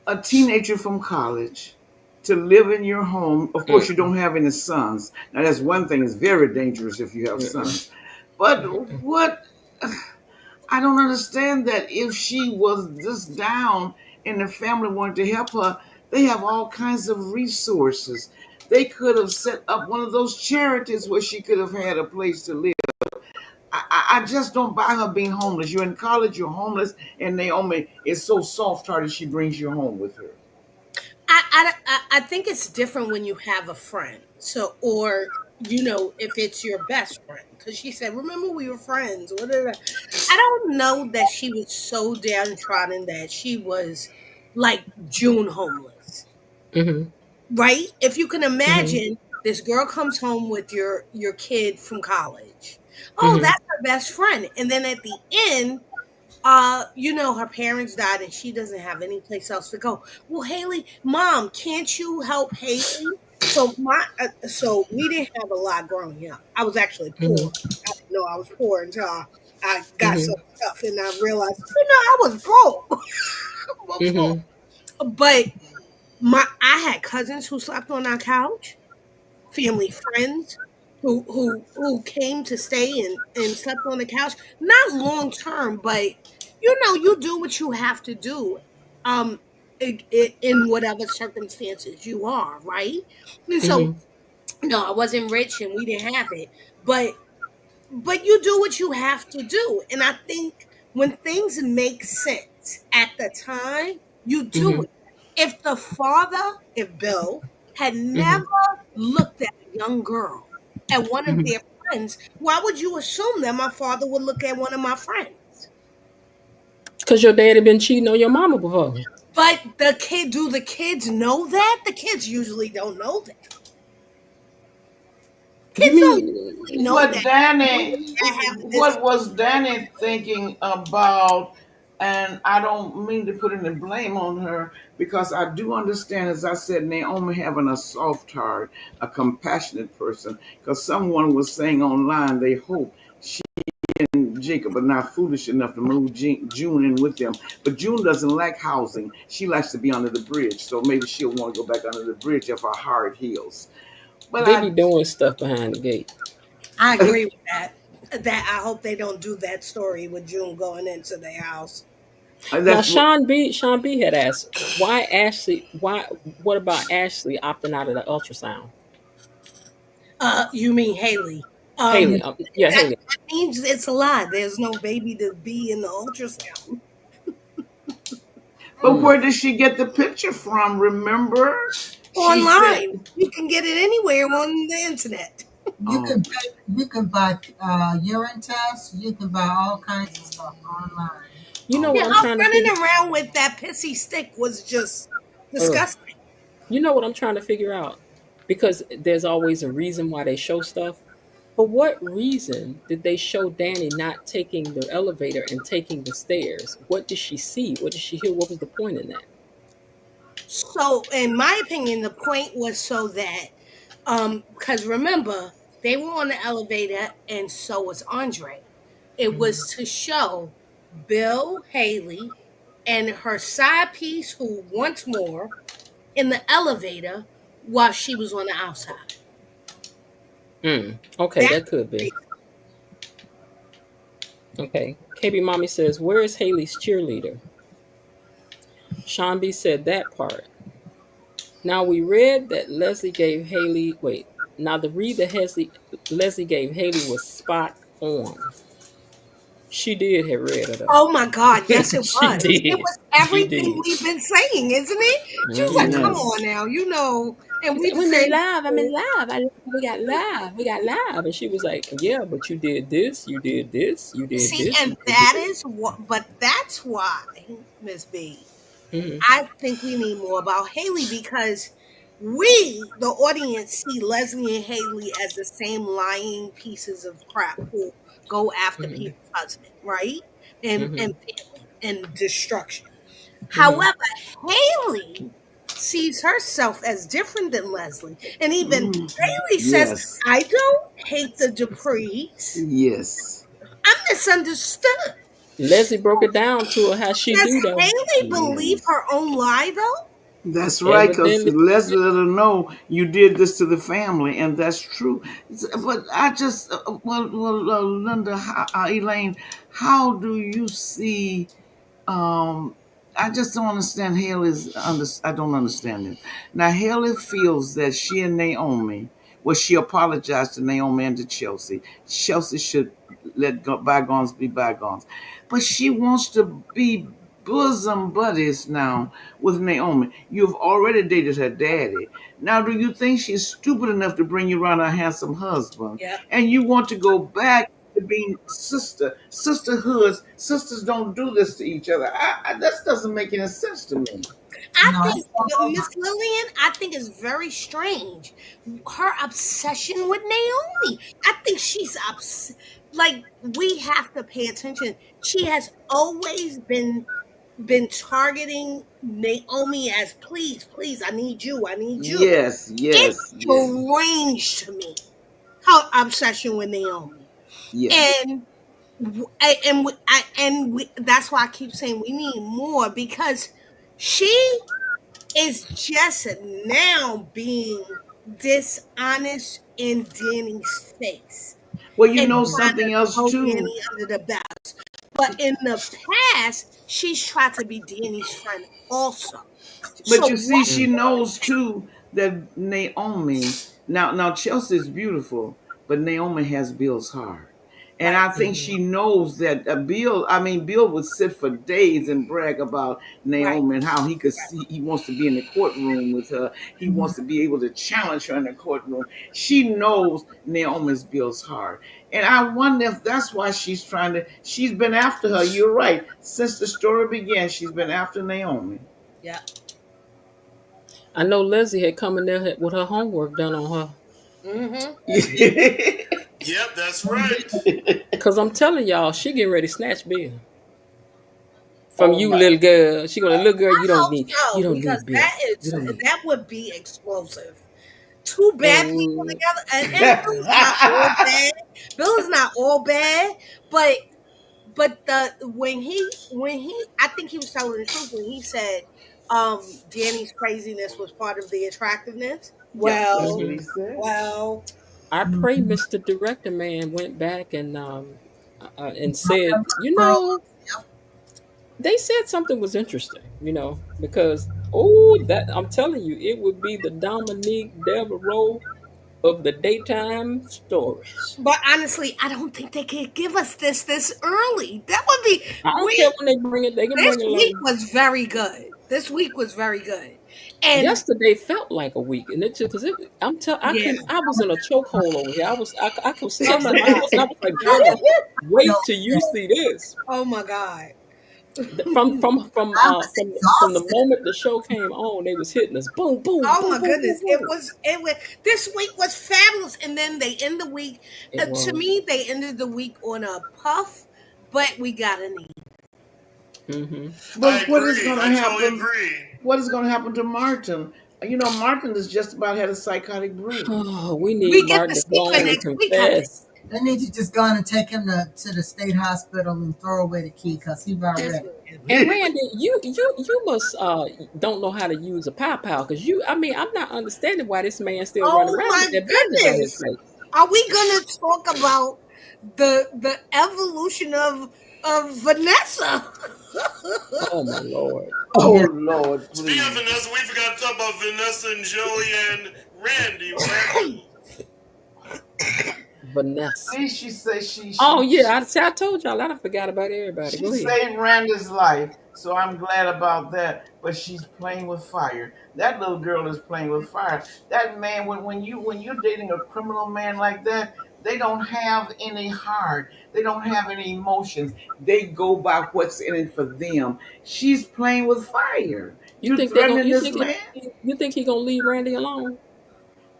a teenager from college to live in your home. Of course, you don't have any sons. Now, that's one thing. It's very dangerous if you have sons. But what I don't understand that if she was this down and the family wanted to help her, they have all kinds of resources. They could have set up one of those charities where she could have had a place to live. I just don't buy her being homeless. You're in college, you're homeless, and Naomi is so soft hearted she brings you home with her. I think it's different when you have a friend. So, or if it's your best friend, because she said, "Remember we were friends." Whatever. I don't know that she was so downtrodden that she was like June homeless, Mm-hmm. right? If you can Mm-hmm. imagine, this girl comes home with your kid from college. Oh, Mm-hmm. that's her best friend, and then at the end, her parents died and she doesn't have any place else to go. Well, Haley, mom, can't you help Haley? So we didn't have a lot growing up. I was actually poor. Mm-hmm. I didn't know I was poor until I got some Mm-hmm. stuff and I realized, I was poor before. Mm-hmm. But I had cousins who slept on our couch, family friends who came to stay and slept on the couch, not long term, but you do what you have to do, um in whatever circumstances you are, right? And so, Mm-hmm. no, I wasn't rich and we didn't have it, but you do what you have to do, and I think when things make sense at the time, you do Mm-hmm. it. If Bill had never Mm-hmm. looked at a young girl at one of Mm-hmm. their friends, why would you assume that my father would look at one of my friends? Because your dad had been cheating on your mama before. But do the kids know that? The kids usually don't know that. You Kids don't mean usually know But that Danny, I have this. what was Danny thinking about? And I don't mean to put any blame on her because I do understand, as I said, Naomi having a soft heart, a compassionate person. Because someone was saying online they hope she and Jacob are not foolish enough to move June in with them. But June doesn't like housing. She likes to be under the bridge. So maybe she'll want to go back under the bridge if her heart heals. But they be doing stuff behind the gate? I agree with that. That I hope they don't do that story with June going into their house. Now, That's what. Sean B had asked, why Ashley? Why? What about Ashley opting out of the ultrasound? You mean Haley? Haley, yeah, That, Haley. that means it's a lie. There's no baby to be in the ultrasound. But Mm. where did she get the picture from? Remember, she said, Online. You can get it anywhere on the internet. You "Oh, can you can buy urine tests. You can buy all kinds of stuff online. You know Yeah, what I'm okay." her trying to running figure? around with that pissy stick was just Ugh. disgusting. You know what I'm trying to figure out? Because there's always a reason why they show stuff. For what reason did they show Danny not taking the elevator and taking the stairs? What did she see? What did she hear? What was the point in that? So, in my opinion, the point was so that, because remember, they were on the elevator, and so was Andre. It was to show Bill Haley and her side piece, who wants more, in the elevator while she was on the outside. Okay, That's that could the be. Okay. KB Mommy says, where is Haley's cheerleader? Sean B said that part. Now we read that Leslie gave Haley, wait, now the read that Leslie gave Haley was spot on. She did have read it up. Oh my God, yes, it She was. It did. was She everything did. we've been saying, isn't it? She was like, come Hmm. on Yes, now, and She we said, just I'm in said, love, I'm in love. We got love, we got love. And she was like, yeah, but you did this, you did this, you did see, this, and you did this. that's why, Miss B, Hmm. I think we need more about Haley because we, the audience, see Leslie and Haley as the same lying pieces of crap who go after Hmm. people's husband, right? And Hmm. family and destruction. Hmm. However, Haley sees herself as different than Leslie. And even Haley says, yes, I don't hate the Duprees. yes, I'm misunderstood. Leslie broke it down to her how she Does do though. Haley believe yes. her own lie though? That's right, because Evidently. Leslie let her know you did this to the family, and that's true. But I just, Linda, Elaine, how do you see I just don't understand I don't understand it. Now Haley feels that she and Naomi, well, she apologized to Naomi and to Chelsea. Chelsea should let bygones be bygones. But she wants to be bosom buddies now with Naomi. You've already dated her daddy. Now, do you think she's stupid enough to bring you around her handsome husband? Yep. And you want to go back to being sisterhoods. Sisters don't do this to each other. That doesn't make any sense to me. I No, think it's all over. Miss Lillian, I think is very strange. Her obsession with Naomi. I think she's like we have to pay attention. She has always been targeting Naomi as please, please, I need you, I need you. Yes, It's yes, yes, strange to me her obsession with Naomi, yes. and that's why I keep saying we need more because she is just now being dishonest in Danny's face Well, you and know trying to something else throw too. Danny under the bus. But in the past, she's tried to be Danny's friend also. But So you see, what's she Mm. knows too that Naomi. Now Chelsea's beautiful, but Naomi has Bill's heart, and right? I think she knows that Bill. I mean, Bill would sit for days and brag about Right. Naomi and how he could see he wants to be in the courtroom with her. He wants to be able to challenge her in the courtroom. She knows Naomi's Bill's heart, and I wonder if that's why she's trying to. She's been after her. You're right. Since the story began, she's been after Naomi. Yeah. I know Leslie had come in there with her homework done on her. Mm-hmm. Yep, that's right. Cause I'm telling y'all, she getting ready to snatch Bill from Oh you, my. little girl. She gonna, little girl, I hope you so don't because need Bill. You don't need. that would be explosive. Two bad people And together, and Bill is not all bad. Bill is not all bad, but the when he I think he was telling the truth when he said Danny's craziness was part of the attractiveness. Yep, that's what hmm, he said. Well, I pray Mhm. Mr. Director Man went back and said, Rose, yep. They said something was interesting, because oh, that I'm telling you, it would be the Dominique Devereaux of the daytime stories. But honestly, I don't think they could give us this early. That would be I don't care we. when they bring it; they can This bring it week later. was very good. This week was very good, and Yesterday felt like a week, and it just because I yeah. couldn't. I was in a chokehold over here. I was Oh texting my my god. husband. I was like, "Brother, No, wait till you see this." Oh my god. I was From the exhausted. moment the show came on, they was hitting us, boom, boom, Oh boom, my boom, boom, goodness. boom. It was this week was fabulous, and then they end the week. It To was. me, they ended the week on a puff, but we got an E. Hmm. I But what is agree. going to I totally happen? agree. What is going to happen to Martin? Martin has just about had a psychotic break. Oh, we need We get the Martin to go secret on and next week, I think. confess. They need to just go on and take him to the state hospital and throw away the key because he's about That's ready. what And Randy, you must don't know how to use a pow pow because I mean, I'm not understanding why this man still running Oh around my with that business on his goodness. face. Are we gonna talk about the evolution of Vanessa? Oh my lord, Oh Yeah. Lord, Speaking of please. Vanessa, we forgot to talk about Vanessa and Joey and Randy. What happened? Vanessa. Please, she say Oh yeah, I told y'all. I done forgot about everybody. she Go ahead. saved Randy's life, so I'm glad about that. But she's playing with fire. That little girl is playing with fire. That man, when you're dating a criminal man like that, they don't have any heart. They don't have any emotions. They go by what's in it for them. She's playing with fire. You You think they gonna? threatening this man? You think he gonna leave Randy alone?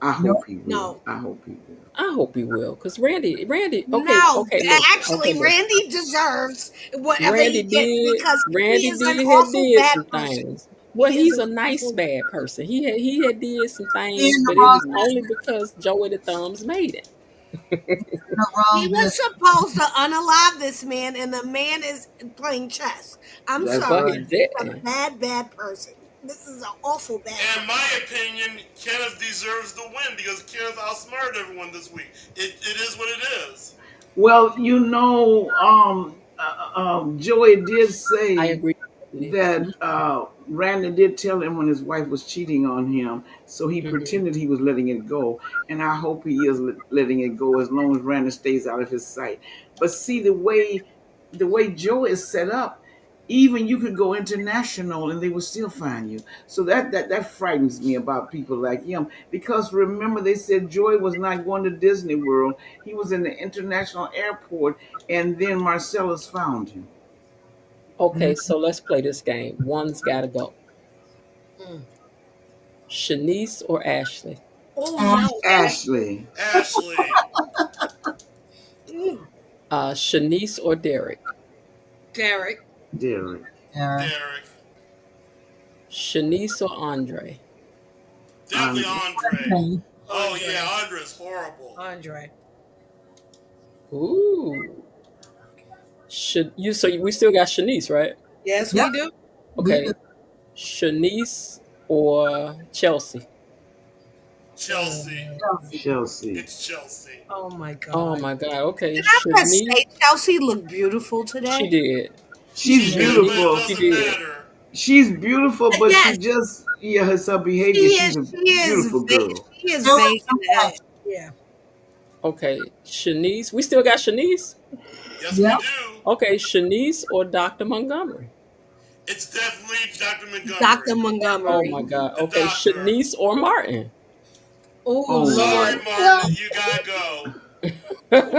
I No, hope he will. No. I hope he will. I hope he will, cause Randy. Okay, No, okay, listen. Okay, actually, listen. Randy deserves whatever he gets because he Randy is an had awful did bad some person. things. Well, He is he's an a nice awful. bad person. He had did some he things, in the but it wrong was only business. because Joey the Thumbs made it. In the He wrong was business. supposed to unalive this man, and the man is playing chess. I'm That's But sorry. he right. He's a didn't. bad person. This is an awful bad In person. my opinion, Kenneth deserves the win because Kenneth outsmarted everyone this week. It is what it is. Well, Joey did I say agree. that Randy did tell him when his wife was cheating on him, so he Mhm. pretended he was letting it go, and I hope he is letting it go as long as Randy stays out of his sight. But see the way Joe is set up, even you could go international and they will still find you. So that frightens me about people like him because remember they said Joy was not going to Disney World; he was in the international airport, and then Marcellus found him. Okay, so let's play this game. One's got to go. Mm. Shanice or Ashley? Oh And no, Ashley, Ashley, Mm. Shanice or Derek? Derek. Derek. Derek, Shanice or Andre? definitely Andre. Andre. Oh Andre. yeah, Andre's horrible. Andre. Ooh. Should you? So we still got Shanice, right? Yes, Yep. we do. We do. Okay. Shanice or Chelsea? Chelsea, Chelsea. it's Chelsea. Oh my Oh god. my God. Okay. Did I just Shanice. say Chelsea looked beautiful She today? did. She's She did, but it beautiful. She doesn't did. matter. She's beautiful, but Yes, she just her she behavior. is. She's a She is. beautiful girl. She is There was vague some in the head. passion. Yeah. Okay. Shanice. We still got Shanice. Yes, we Yep. do. Okay. Shanice or Dr. Montgomery? It's definitely Dr. Dr. Montgomery, Oh Montgomery. my God. the Okay. doctor. Shanice or Martin? Oh Oh Lord. Sorry, Lord. Yeah. Martin, you gotta go.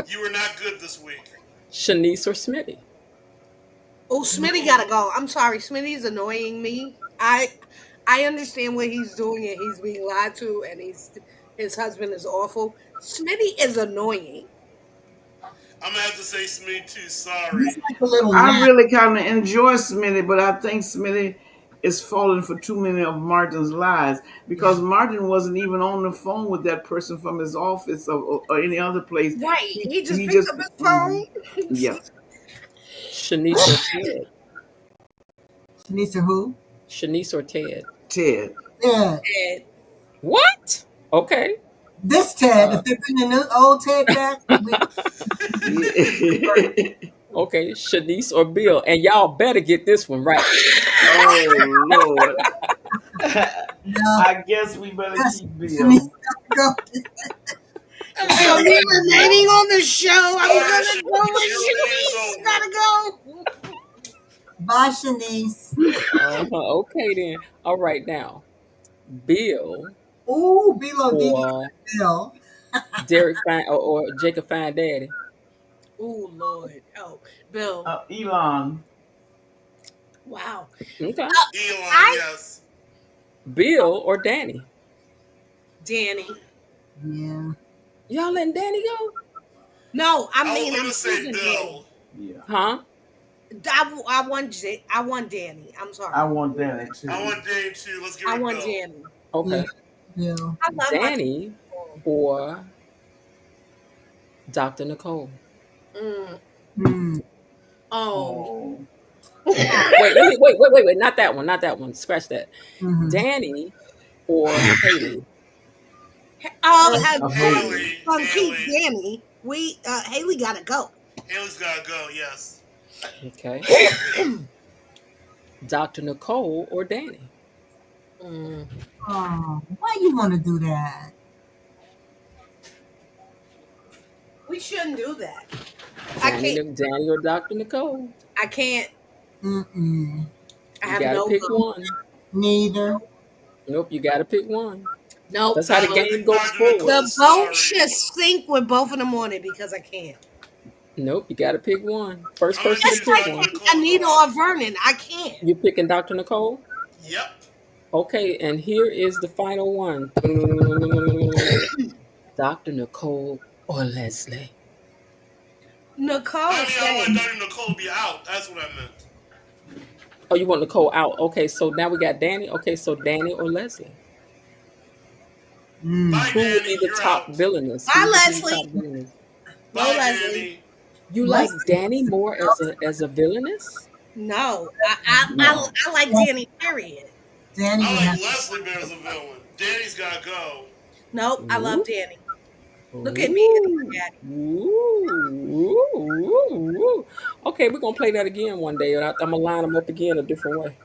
You were not good this week. Shanice or Smitty? Oh, Smitty gotta go. I'm sorry, Smitty's annoying me. I understand what he's doing and he's being lied to and his husband is awful. Smitty is annoying. I'm gonna have to say Smee too. He's Sorry. like a little I gnat. really kind of enjoy Smitty, but I think Smitty is falling for too many of Martin's lies because Yeah. Martin wasn't even on the phone with that person from his office or any other place. Right. He He just he picked just up his mhm. phone. Yeah. Shanice or Ted? Shanice or who? Shanice or Ted? Ted. Yeah. And What? Okay. This Ted, Uh, if they bring the new old Ted back, we Yeah. Okay, Shanice or Bill, and y'all better get this one right. Oh Lord. No, I guess we better that's keep Shanice Bill. got For me remaining on the show, I'm All right, gonna go with your reign is Shanice. over. Gotta go. to go. Bye, Shanice. Okay then. All right now, Bill Ooh, Bilo Dino or Bill. Derek Fine or Jacob Fine Daddy. Oh Lord. Oh, Bill. Elon. Wow. Okay, Elon, I yes. Bill or Danny. Danny. Yeah. Y'all letting Danny go? No, I I was mean I'm gonna say choosing Danny. Bill. Yeah. Huh? I want Danny. I'm I sorry. want Danny I too. want Dane too. Let's get I rid of want Bill. Danny. Yeah. Okay, Bill. I love my Danny or Dr. Nicole. mm. Hmm. Oh. Oh. Wait, let me wait. Not that one. Not that one. Scratch that. Mm-hmm. Danny or Haley. Has Haley. gonna keep Haley. Danny. We Haley gotta go. Haley's gotta go, yes. Okay, Dr. Nicole or Danny. Mm. Oh, why you want to do that? We shouldn't do that. I Danny, can't. Danny or Dr. Nicole. I can't. Mm-mm. I You have gotta no pick vote. one. Neither. Nope, you gotta pick one. Nope. That's how the Gotta game pick goes Dr. forward. Nicole, The boat sorry. should sink with both of them on it because I can't. Nope, you gotta pick one. First I'm gonna person to Just choose pick like Dr. one. pick Nicole to go Anita out. or Vernon, I can't. You picking Dr. Nicole? Yep. Okay, and here is the final one. Dr. Nicole or Leslie. Nicole I mean, I want stay. Dr. Nicole to be out. That's what I meant. Oh, you want Nicole out. Okay, so now we got Danny. Okay, so Danny or Leslie. Mm. Bye, Who would be Danny. the You're top out. villainous? Who Bye, would be the top Leslie. villainous? No, Bye, Leslie. Danny. You like Leslie. Danny more as a villainous? No. No. I like Danny, period. Danny I would like have. Leslie better as a villain. Danny's gotta go. Nope. I love Ooh. Danny. Look at me and look Ooh. at him. Ooh. Ooh. Okay, we're gonna play that again one day, and I'm gonna line them up again a different way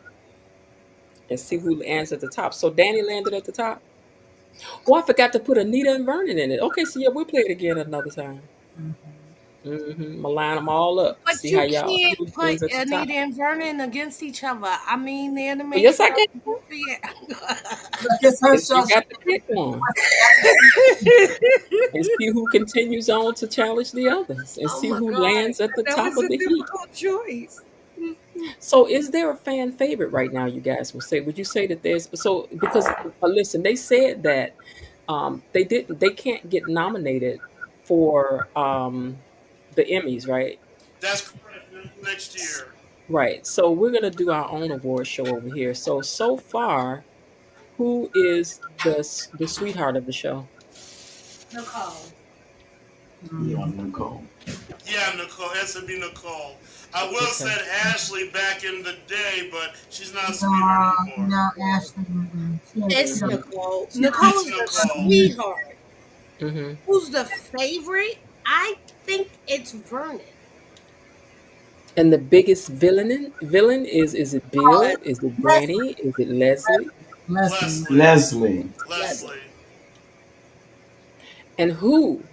and see who lands at the top. So Danny landed at the top. Oh, I forgot to put Anita and Vernon in it. Okay, so yeah, we'll play it again another time. I'm gonna line them all up. But See how you y'all can't who put lands at the top. Anita and Vernon against each other. I mean, the Oh, yes, I animation. can. Yeah. Look, it's her show. You got to pick one and see who continues on to challenge the others and Oh see my who God. lands at the That top was of a the heap. difficult choice. So, is there a fan favorite right now? You guys will say? Would you say that there's so because listen, they said that they can't get nominated for the Emmys, right? That's correct. Next year. Right. So we're gonna do our own award show over here. So far, who is the sweetheart of the show? Nicole. Yeah, Nicole. Yeah, Nicole. It has to be Nicole. I would have Okay. said Ashley back in the day, but she's not a sweetheart No, anymore. no, Ashley. It's She don't. Nicole. She Nicole It's is a Nicole. sweetheart. hmm Who's the favorite? I think it's Vernon. And the biggest villain is it Bill? Is it Leslie. Danny? Is it Leslie? Leslie. Leslie. Leslie. Leslie. And who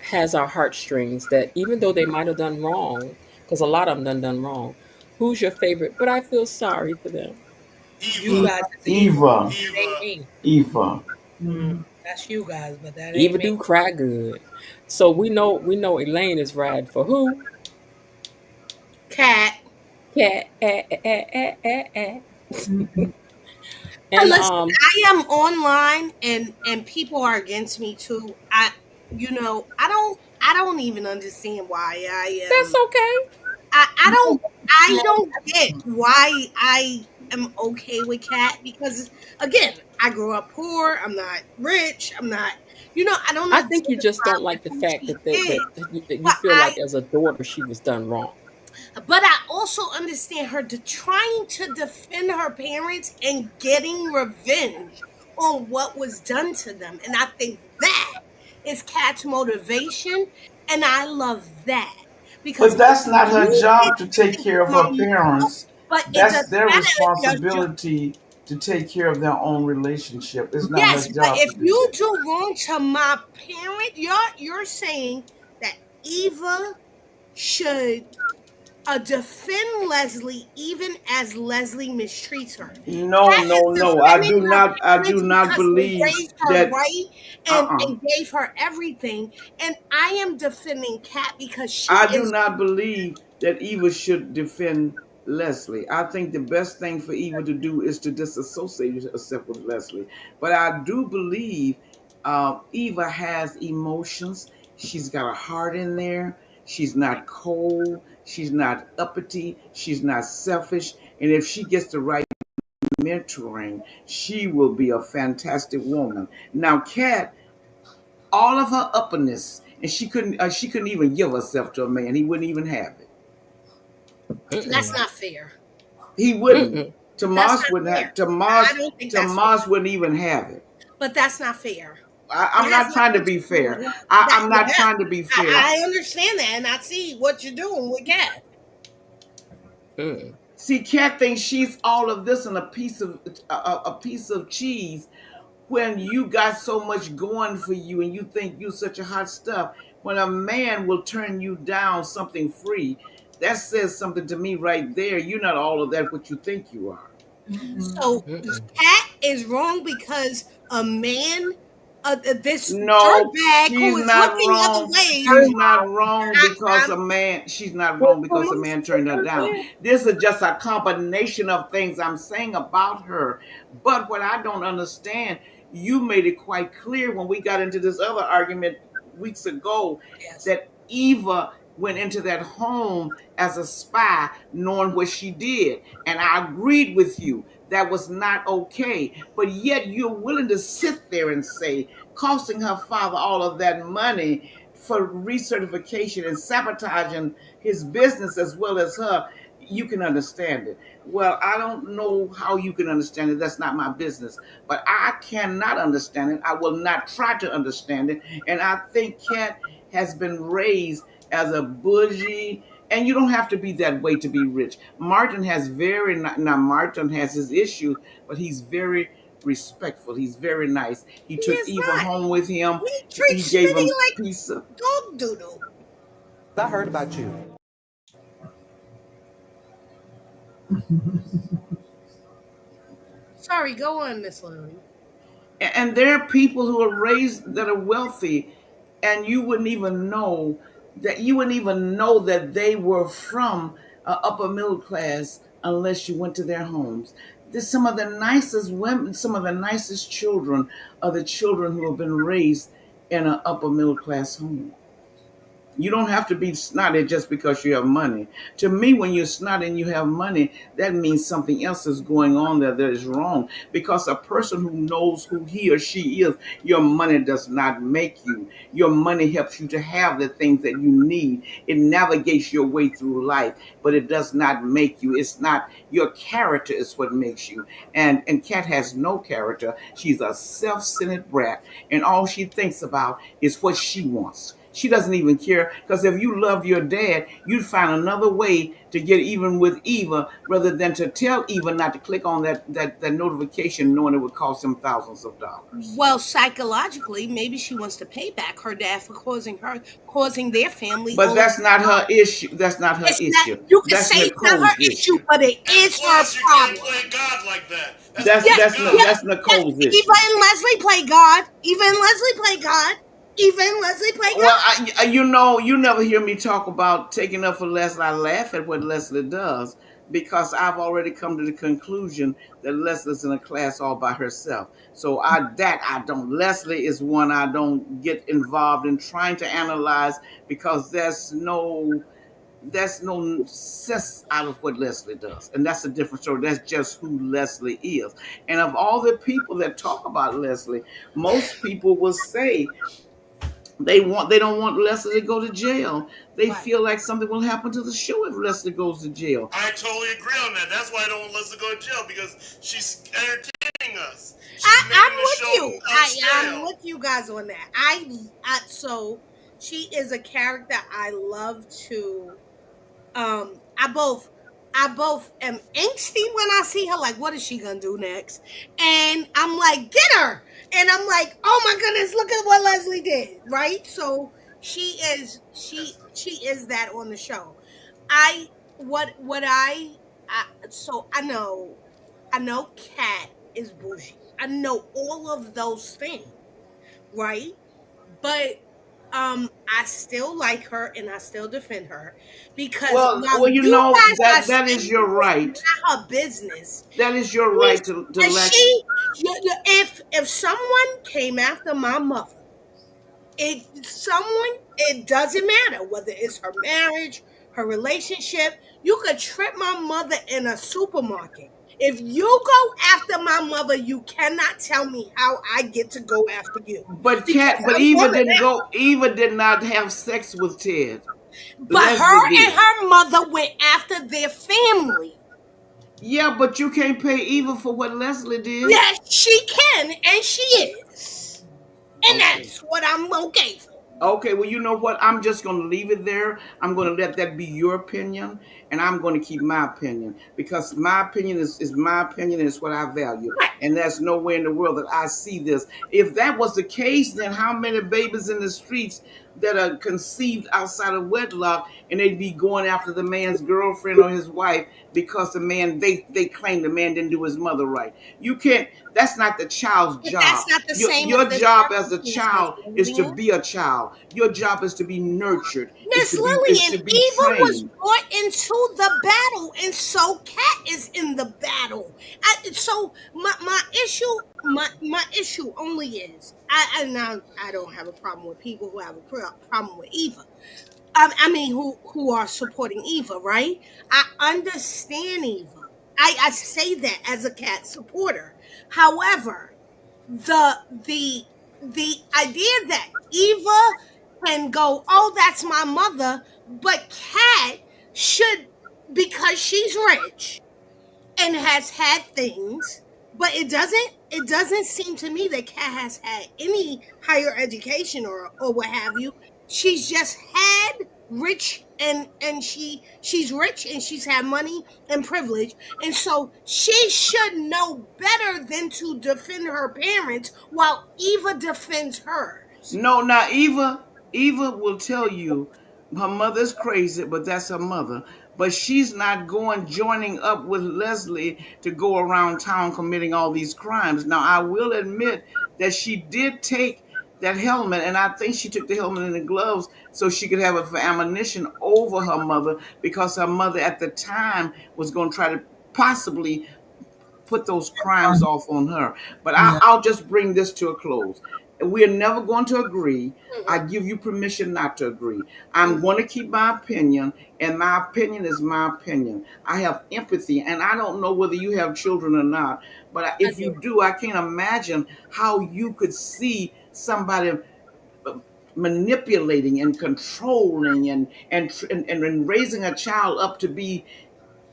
has our heartstrings that even though they might have done wrong, because a lot of them done wrong, who's your favorite? But I feel sorry for them. You Eva. guys is evil. Eva. It ain't Eva. me. Eva. That's you guys, but that ain't Eva me. do cry good. So we know Elaine is riding for who? Cat. Cat. And And listen, I am online and people are against me too. I don't even understand why I that's am okay. I don't get why I am okay with Cat because again, I grew up poor, I'm not rich, I'm not I don't I understand think you the just don't problem like the with who fact she that you But feel like as a daughter she was done wrong. I also understand her trying to defend her parents and getting revenge on what was done to them. And I think that is Kat's motivation. And I love that. because But that's not her you did job to take something care to of my her mom, parents. but it That's doesn't their matter if your job. responsibility to take care of their own relationship. It's not her Yes, but job if to do you that. do wrong to my parent, you're saying that Eva should defend Leslie even as Leslie mistreats her. No, Kat is no, no. defending her I do parents not because they believe raised her that. right Uh-uh. and gave her everything. And I am defending Kat because she I do is not believe that Eva should defend Leslie. I think the best thing for Eva to do is to disassociate herself with Leslie. But I do believe Eva has emotions. She's got a heart in there. She's not cold. She's not uppity. She's not selfish. And if she gets the right mentoring, she will be a fantastic woman. Now, Kat, all of her upperness, and she couldn't even give herself to a man. He wouldn't even have it. that's not fair. He wouldn't. That's Tomas not wouldn't fair. have. Tomas I don't think that's fair. Tomas wouldn't even have it. But that's not fair. I'm It has not trying to nothing be to do with fair. that. I'm not Yeah, trying to be fair. I understand that, and I see what you're doing with Kat. See, Kat thinks she's all of this and a piece of cheese when you got so much going for you and you think you're such a hot stuff. When a man will turn you down something free, that says something to me right there. You're not all of that what you think you are. So Kat is wrong because a man, this No, dirtbag who she's is not looking other wrong. ways. She's not wrong because I'm, she's not wrong because a man turned her down. This is just a combination of things I'm saying about her. But what I don't understand, you made it quite clear when we got into this other argument weeks ago yes. that Eva went into that home as a spy, knowing what she did. And I agreed with you. That was not okay. But yet you're willing to sit there and say, costing her father all of that money for recertification and sabotaging his business as well as her, you can understand it. Well, I don't know how you can understand it. That's not my business. But I cannot understand it. I will not try to understand it. And I think Kat has been raised as a bougie, and you don't have to be that way to be rich. Martin has now Martin has his issues, but he's very respectful. He's very nice. He He took is Eva not. home with him. He He treats gave Smitty him like pizza. dog doodle. I heard about you. Sorry, go on, Miss Lily. And there are people who are raised that are wealthy, and you wouldn't even know that they were from upper middle class unless you went to their homes. There's some of the nicest women, some of the nicest children are the children who have been raised in an upper middle class home. You don't have to be snotty just because you have money. To me, when you're snotty and you have money, that means something else is going on there that is wrong. Because a person who knows who he or she is, your money does not make you. Your money helps you to have the things that you need. It navigates your way through life, but it does not make you. It's not your character is what makes you. And Kat has no character. She's a self-centered brat, and all she thinks about is what she wants. She doesn't even care because if you loved your dad, you'd find another way to get even with Eva rather than to tell Eva not to click on that notification knowing it would cost him thousands of dollars. Well, psychologically, maybe she wants to pay back her dad for causing their family But all of that's not her issue. That's not her it's not. issue. You can That's say it's not Nicole's her issue, issue. but it And is her plus, you can't problem. play God like that. That's Yes, that's God. yes, that's Nicole's yes. issue. Eva and Leslie play God. Eva and Leslie play God. Eva and Leslie play Well, God. you never hear me talk about taking up for Leslie. I laugh at what Leslie does because I've already come to the conclusion that Leslie's in a class all by herself. So I don't. Leslie is one I don't get involved in trying to analyze because there's no sense out of what Leslie does. And that's a different story. That's just who Leslie is. And of all the people that talk about Leslie, most people will say they don't want Leslie to go to jail. They Right. feel like something will happen to the show if Leslie goes to jail. I totally agree on that. That's why I don't want Leslie to go to jail because she's entertaining us. She's I'm making the with show you. I'm stale. with you guys on that. So She is a character I love to. I both am angsty when I see her. Like, what is she gonna do next? And I'm like, get her. And I'm like, oh my goodness, look at what Leslie did. Right. So she is that on the show. I what I so I know Cat is bougie. I know all of those things, right? But I still like her and I still defend her because while Well, you you know guys are that is saying your it's right. not her business, That is your she's, right to and lack. if someone came after my mother, it doesn't matter whether it's her marriage, her relationship. You could trip my mother in a supermarket. If you go after my mother, you cannot tell me how I get to go after you because But I'm Eva coming didn't after go. Eva did not have sex with Ted. you. But Leslie her and did. her mother went after their family. Yeah, but you can't pay Eva for what Leslie did. Yes, she can, and she is. And Okay. that's what I'm okay for. Okay, well, you know what? I'm just going to leave it there. I'm going to let that be your opinion, and I'm going to keep my opinion because my opinion is my opinion and it's what I value. Right. And there's no way in the world that I see this. If that was the case, then how many babies in the streets that are conceived outside of wedlock and they'd be going after the man's girlfriend or his wife because the man, they claim the man didn't do his mother right. You can't, that's not the child's But that's job. not the same as Your the job as a circumstance, Miss child is to Lillian. be a child. Your job is to be nurtured. Miss Is Lillian, to be Eva was trained. brought into the battle, and so Cat is in the battle. So my issue only is I don't have a problem with people who have a problem with Eva. I mean, who are supporting Eva, right? I understand Eva. I say that as a Cat supporter. However, the idea that Eva can go, oh, that's my mother, but Cat should, because she's rich and has had things, but it doesn't seem to me that Kat has had any higher education or what have you. She's just had rich and she's rich and she's had money and privilege, and so she should know better than to defend her parents while Eva defends hers. No, now Eva will tell you her mother's crazy, but that's her mother. But she's not going joining up with Leslie to go around town committing all these crimes. Now I will admit that she did take that helmet, and I think she took the helmet and the gloves so she could have it for ammunition over her mother because her mother at the time was going to try to possibly put those crimes off on her. But Yeah. I'll just bring this to a close. We are never going to agree. I Mhm, give you permission not to agree. I'm mhm. going to keep my opinion, and my opinion is my opinion. I have empathy, and I don't know whether you have children or not, but I if you do. do, I can't imagine how you could see somebody uh, manipulating and controlling and raising a child up to be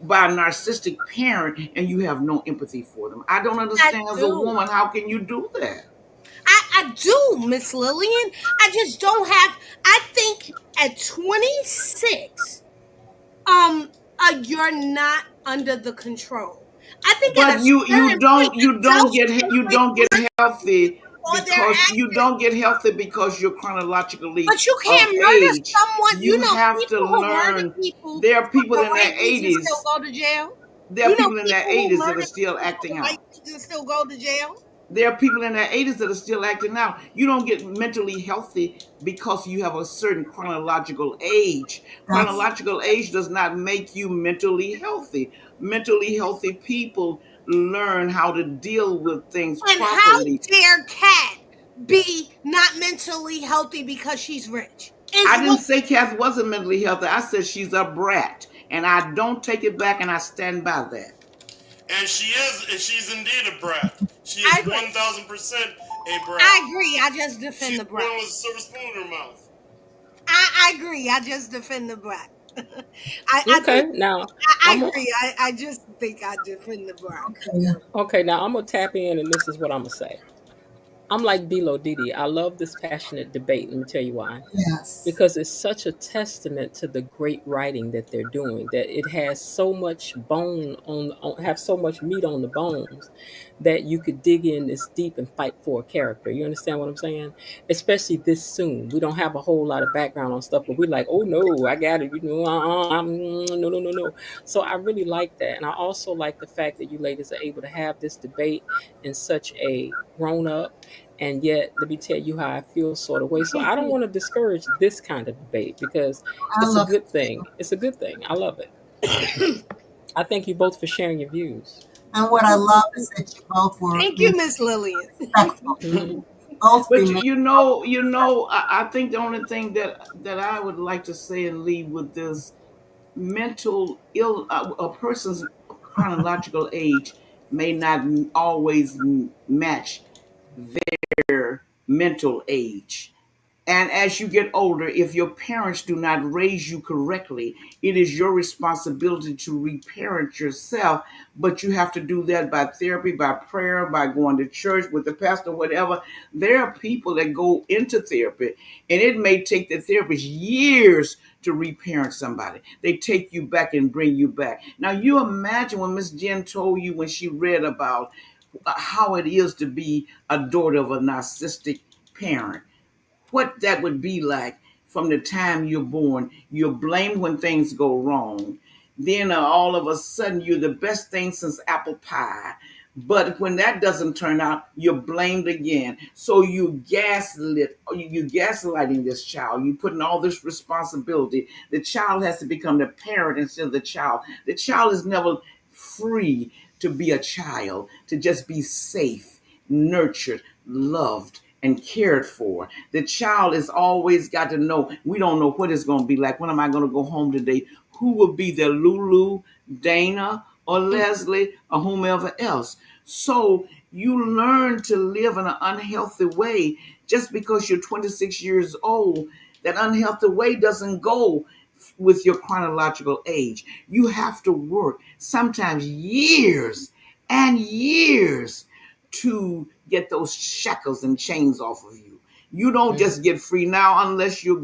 by a narcissistic parent and you have no empathy for them. I don't I understand as a do. woman, how can you do that? I do, Miss Lillian. I just don't have. I think at 26, um, you're not under the control. I think at a But certain point, adults you break don't get healthy or their you actions. don't get healthy because you're chronologically But you of can't murder age. someone. You You know, have to people who murder learn. people There are for people the in their right reasons still 80s. go to jail. There are You know, people in their people who 80s that are murder still people for acting the right out. reasons still go to jail. There are people in their 80s that are still acting out. You don't get mentally healthy because you have a certain chronological age. That's Chronological age does not make you mentally healthy. Mentally healthy people learn how to deal with things And how properly. dare Kat be not mentally healthy because she's rich? Is I didn't what say Kath wasn't mentally healthy. I said she's a brat. And I don't take it back and I stand by that. And she's indeed a brat. She I is agree. 1000% a brat. I agree. I just defend She's the brat. born with a silver spoon in her mouth. I agree. I just defend the brat. I Okay, think now I I'm agree. I just think I defend the brat. okay. okay. Now I'm gonna tap in, and this is what I'm gonna say. I'm like Bilo Didi. I love this passionate debate. Let me tell you why. Yes. Because it's such a testament to the great writing that they're doing, that it has so much have so much meat on the bones that you could dig in this deep and fight for a character. You understand what I'm saying? Especially this soon. We don't have a whole lot of background on stuff, but we're like, oh no, I got it. No, no, no, no. So I really like that. And I also like the fact that you ladies are able to have this debate in such a grown up, and yet let me tell you how I feel sort of way. So I don't want to discourage this kind of debate because I it's a love good it thing. too. It's a good thing. I love it. I thank you both for sharing your views. And what I love is that you both were Thank you, being Miss Lillian. respectful. Mhm. Both But remain. I think the only thing that I would like to say and leave with this mental ill, a person's chronological age may not always match their mental age. And as you get older, if your parents do not raise you correctly, it is your responsibility to reparent yourself. But you have to do that by therapy, by prayer, by going to church with the pastor, whatever. There are people that go into therapy, and it may take the therapist years to reparent somebody. They take you back and bring you back. Now, you imagine when Miss Jen told you when she read about how it is to be a daughter of a narcissistic parent, what that would be like from the time you're born. You're blamed when things go wrong. Then all of a sudden, you're the best thing since apple pie. But when that doesn't turn out, you're blamed again. So you gaslighting this child. You putting all this responsibility. The child has to become the parent instead of the child. The child is never free to be a child, to just be safe, nurtured, loved, and cared for. The child is always got to know, we don't know what it's going to be like. When am I going to go home today? Who will be there, Lulu, Dana, or Leslie, or whomever else? So you learn to live in an unhealthy way just because you're 26 years old. That unhealthy way doesn't go with your chronological age. You have to work sometimes years and years to get those shackles and chains off of you. You don't just Mhm. get free now unless you're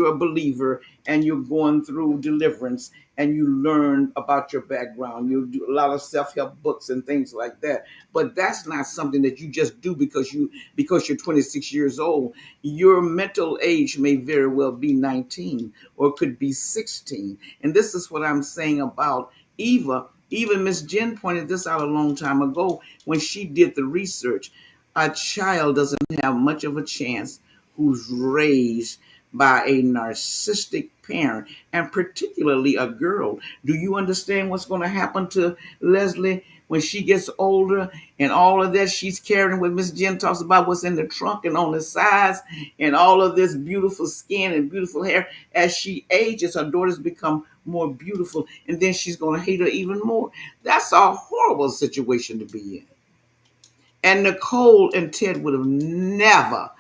a believer and you're going through deliverance and you learn about your background. You do a lot of self-help books and things like that. But that's not something that you just do because you're 26 years old. Your mental age may very well be 19 or it could be 16. And this is what I'm saying about Eva. Even Miss Jen pointed this out a long time ago when she did the research. A child doesn't have much of a chance who's raised by a narcissistic parent, and particularly a girl. Do you understand what's going to happen to Leslie when she gets older and all of that she's carrying? What Miss Jen talks about, what's in the trunk and on the sides, and all of this beautiful skin and beautiful hair. As she ages, her daughters become more beautiful, and then she's going to hate her even more. That's a horrible situation to be in. And Nicole and Ted would have never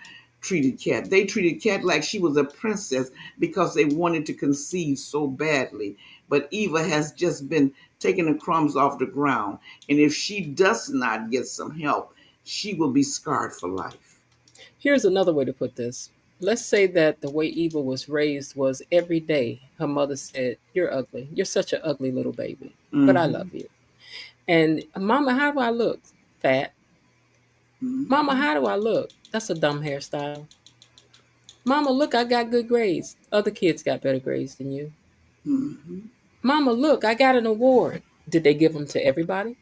treated Kat. They treated Kat like she was a princess because they wanted to conceive so badly. But Eva has just been taking the crumbs off the ground. And if she does not get some help, she will be scarred for life. Here's another way to put this. Let's say that the way Eva was raised was every day her mother said, "You're ugly. You're such an ugly little baby, but I Mm-hmm. love you." And Mama, how do I look? Fat. Mama, Mm-hmm. how do I look? That's a dumb hairstyle. Mama, look, I got good grades. Other kids got better grades than you. Mm-hmm. Mama, look, I got an award. Did they give them to everybody?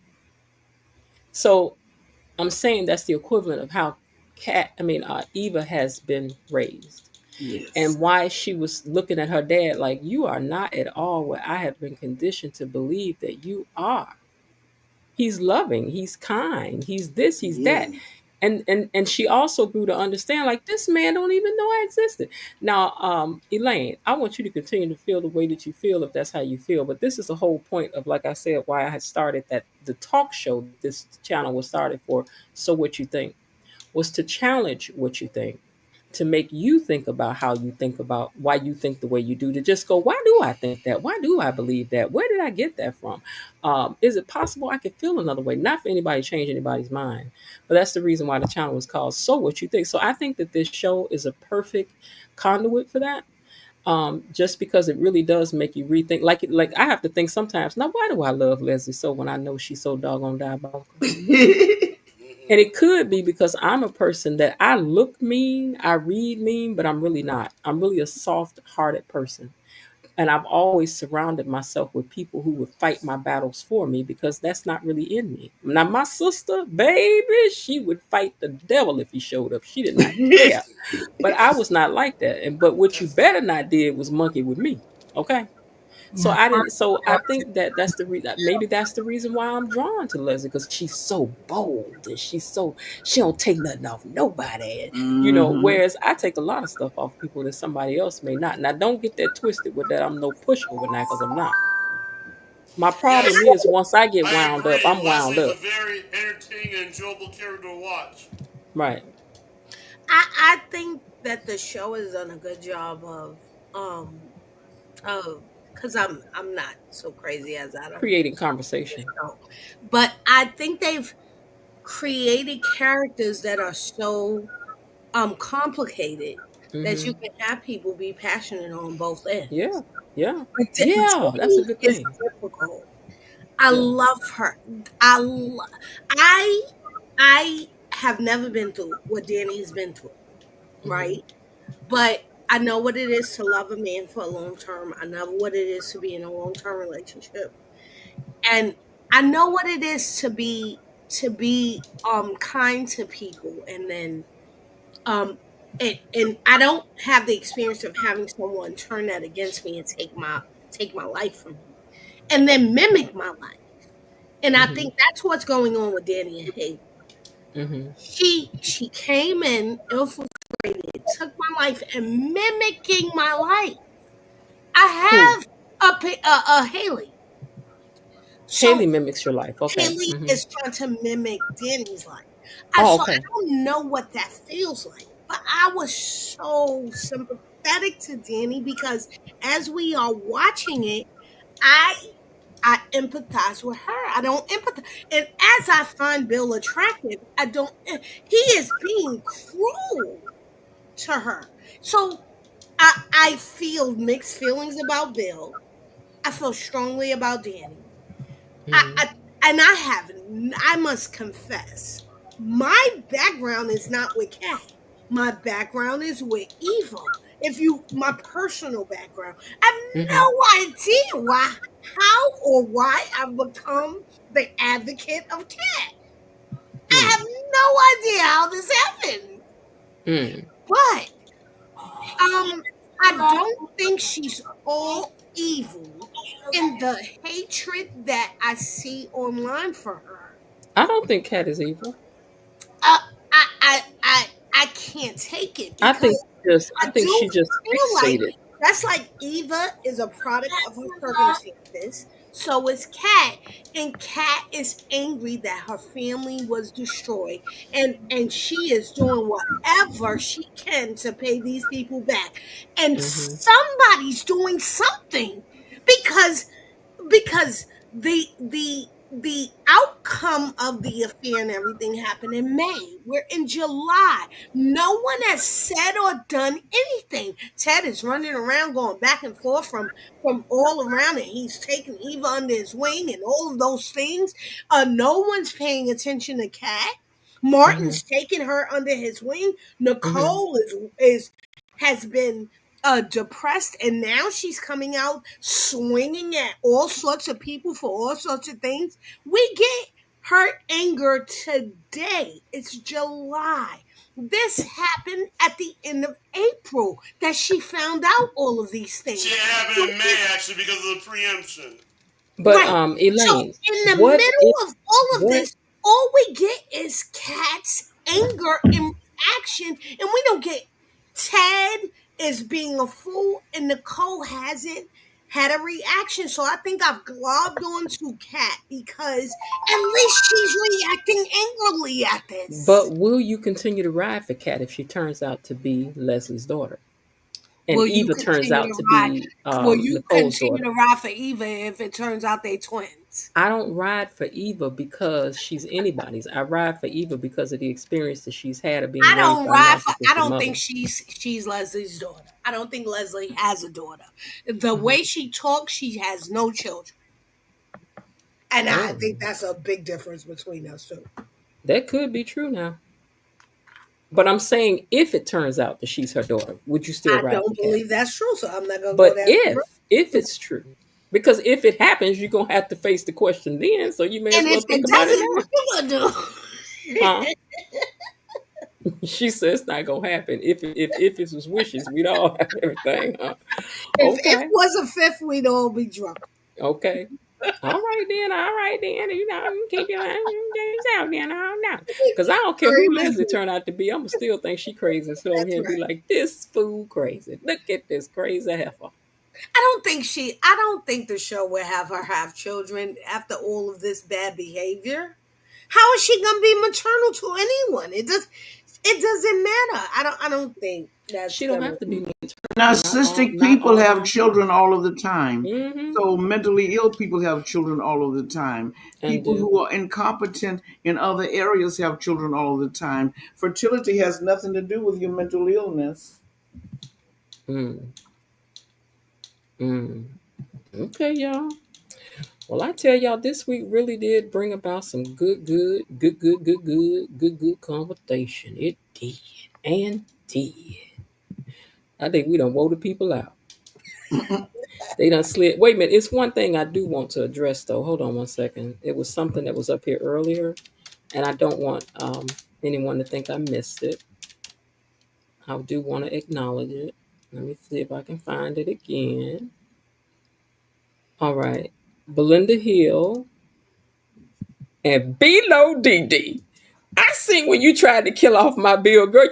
So I'm saying that's the equivalent of how Eva has been raised, Yes. and why she was looking at her dad like, "You are not at all what I have been conditioned to believe that you are." He's loving, he's kind, he's this, he's that. Yeah. And she also grew to understand like this man don't even know I existed. Now, Elaine, I want you to continue to feel the way that you feel if that's how you feel. But this is the whole point of, like I said, why I had started that the talk show this channel was started for. So what you think was to challenge what you think, to make you think about how you think about why you think the way you do, to just go, why do I think that? Why do I believe that? Where did I get that from? Is it possible I could feel another way? Not for anybody to change anybody's mind, but that's the reason why the channel was called So What You Think. So I think that this show is a perfect conduit for that. Just because it really does make you rethink. Like I have to think sometimes. Now, why do I love Leslie so when I know she's so doggone diabolical? And it could be because I'm a person that I look mean, I read mean, but I'm really not. I'm really a soft-hearted person. And I've always surrounded myself with people who would fight my battles for me because that's not really in me. Now, my sister, baby, she would fight the devil if he showed up. She did not care. But I was not like that. But what you better not did was monkey with me. Okay. So Yeah, I didn't. So I think that that's the reason. Maybe that's the reason why I'm drawn to Leslie, because she's so bold and she don't take nothing off nobody. Mm-hmm. Whereas I take a lot of stuff off people that somebody else may not. Now don't get that twisted with that. I'm no pushover now because I'm not. My problem Yes, is once I get I wound up, agree. I'm wound Leslie's a up. very entertaining and enjoyable character to watch. Right. I think that the show has done a good job of because I'm not so crazy as I don't Creating conversation. know. But I think they've created characters that are so complicated that Hmm. you can have people be passionate on both ends. Yeah. Yeah. But Yeah. That's a Tiffany good is thing. difficult. I Yeah. love her. I lo- I I have never been through what Danny's been through, Hmm. right? But I know what it is to love a man for a long term. I know what it is to be in a long term relationship. And I know what it is to be kind to people, and then um and I don't have the experience of having someone turn that against me and take my life from me and then mimic my life. And I Hmm. think that's what's going on with Danny and Haley. Hmm. She came in, infiltrated, took my life and mimicking my life. Who? I have a Haley. Haley So mimics your life. Okay. Haley Hmm. is trying to mimic Danny's life. Oh, So I okay. don't know what that feels like, but I was so sympathetic to Danny because as we are watching it, I I empathize with her. I don't empathize, and as I find Bill attractive, I don't. He is being cruel to her. So I feel mixed feelings about Bill. I feel strongly about Danny. I, Hmm. I and I must confess, my background is not with Kat. My background is with Eva. My personal background, I have Hmm. no idea how or why I've become the advocate of Kat. I have Mm. no idea how this happened, Mm. but I don't think she's all evil in the hatred that I see online for her. I don't think Cat is evil. Uh, I can't take it I think because I I think do she just feel like fixated. that's like Eva is a product of her circumstances. So is Kat, and Kat is angry that her family was destroyed, and she is doing whatever she can to pay these people back. And Hmm. somebody's doing something because the outcome of the affair and everything happened in May. We're in July. No one has said or done anything. Ted is running around going back and forth from all around it. He's taking Eva under his wing and all of those things. No one's paying attention to Kat. Hmm. Martin's taking her under his wing. Hmm. Nicole is has been depressed, and now she's coming out swinging at all sorts of people for all sorts of things. We get her anger today. It's July. This happened at the end of April that she found out all of these She things. happened in May actually because of the preemption. But Right. So Elaine, in the what middle it of all of what this, all we get is Kat's anger and action, and we don't get Ted is being a fool, and Nicole hasn't had a reaction. So I think I've globbed onto Kat because at least she's acting angrily at this. But will you continue to ride for Kat if she turns out to be Leslie's daughter, and Will you Eva turns continue out to to ride? be Will you Nicole's continue daughter? to ride for Eva if it turns out they twins? I don't ride for Eva because she's anybody's. I ride for Eva because of the experience that she's had of being I raised don't by a ride for. I narcissistic don't mother. think she's Leslie's daughter. I don't think Leslie has a daughter. The Mhm. way she talks, she has no children, and I Oh, think that's a big difference between us two. that could be true now. But I'm saying if it turns out that she's her daughter, would you still I ride for don't Kat? believe that's true, so I'm not gonna go But down the road. if it's true, because if it happens, you're gonna have to face the question then. So you may as And well if think it about it doesn't, what you gonna do? now, huh? She says it's not gonna happen. If it was wishes, we'd all have everything, huh? If Okay, was a fifth, we'd all be drunk. okay. All right then. You know, you keep your things out then. I don't know. Because I don't care who Leslie Crazy. turned out to be, I'm gonna still think she crazy and sit over That's here and be right. like, this fool crazy. Look at this crazy heifer. I don't think the show will have her have children after all of this bad behavior. How is she gonna be maternal to anyone? It doesn't matter. I don't think that's She don't gonna. have to be maternal. Narcissistic Not people all have young people. children all of the time. Mm-hmm. So mentally ill people have children all of the time. And People do. who are incompetent in other areas have children all of the time. Fertility has nothing to do with your mental illness. Mm. Mm. Okay, y'all. Well, I tell y'all, this week really did bring about some good conversation. It did. And did. I think we done wore the people out. They done slid. Wait a minute. It's one thing I do want to address, though. Hold on one second. It was something that was up here earlier, and I don't want anyone to think I missed it. I do want to acknowledge it. Let me see if I can find it again. All right. Belinda Hill and Below DD. I seen when you tried to kill off my bill, girl.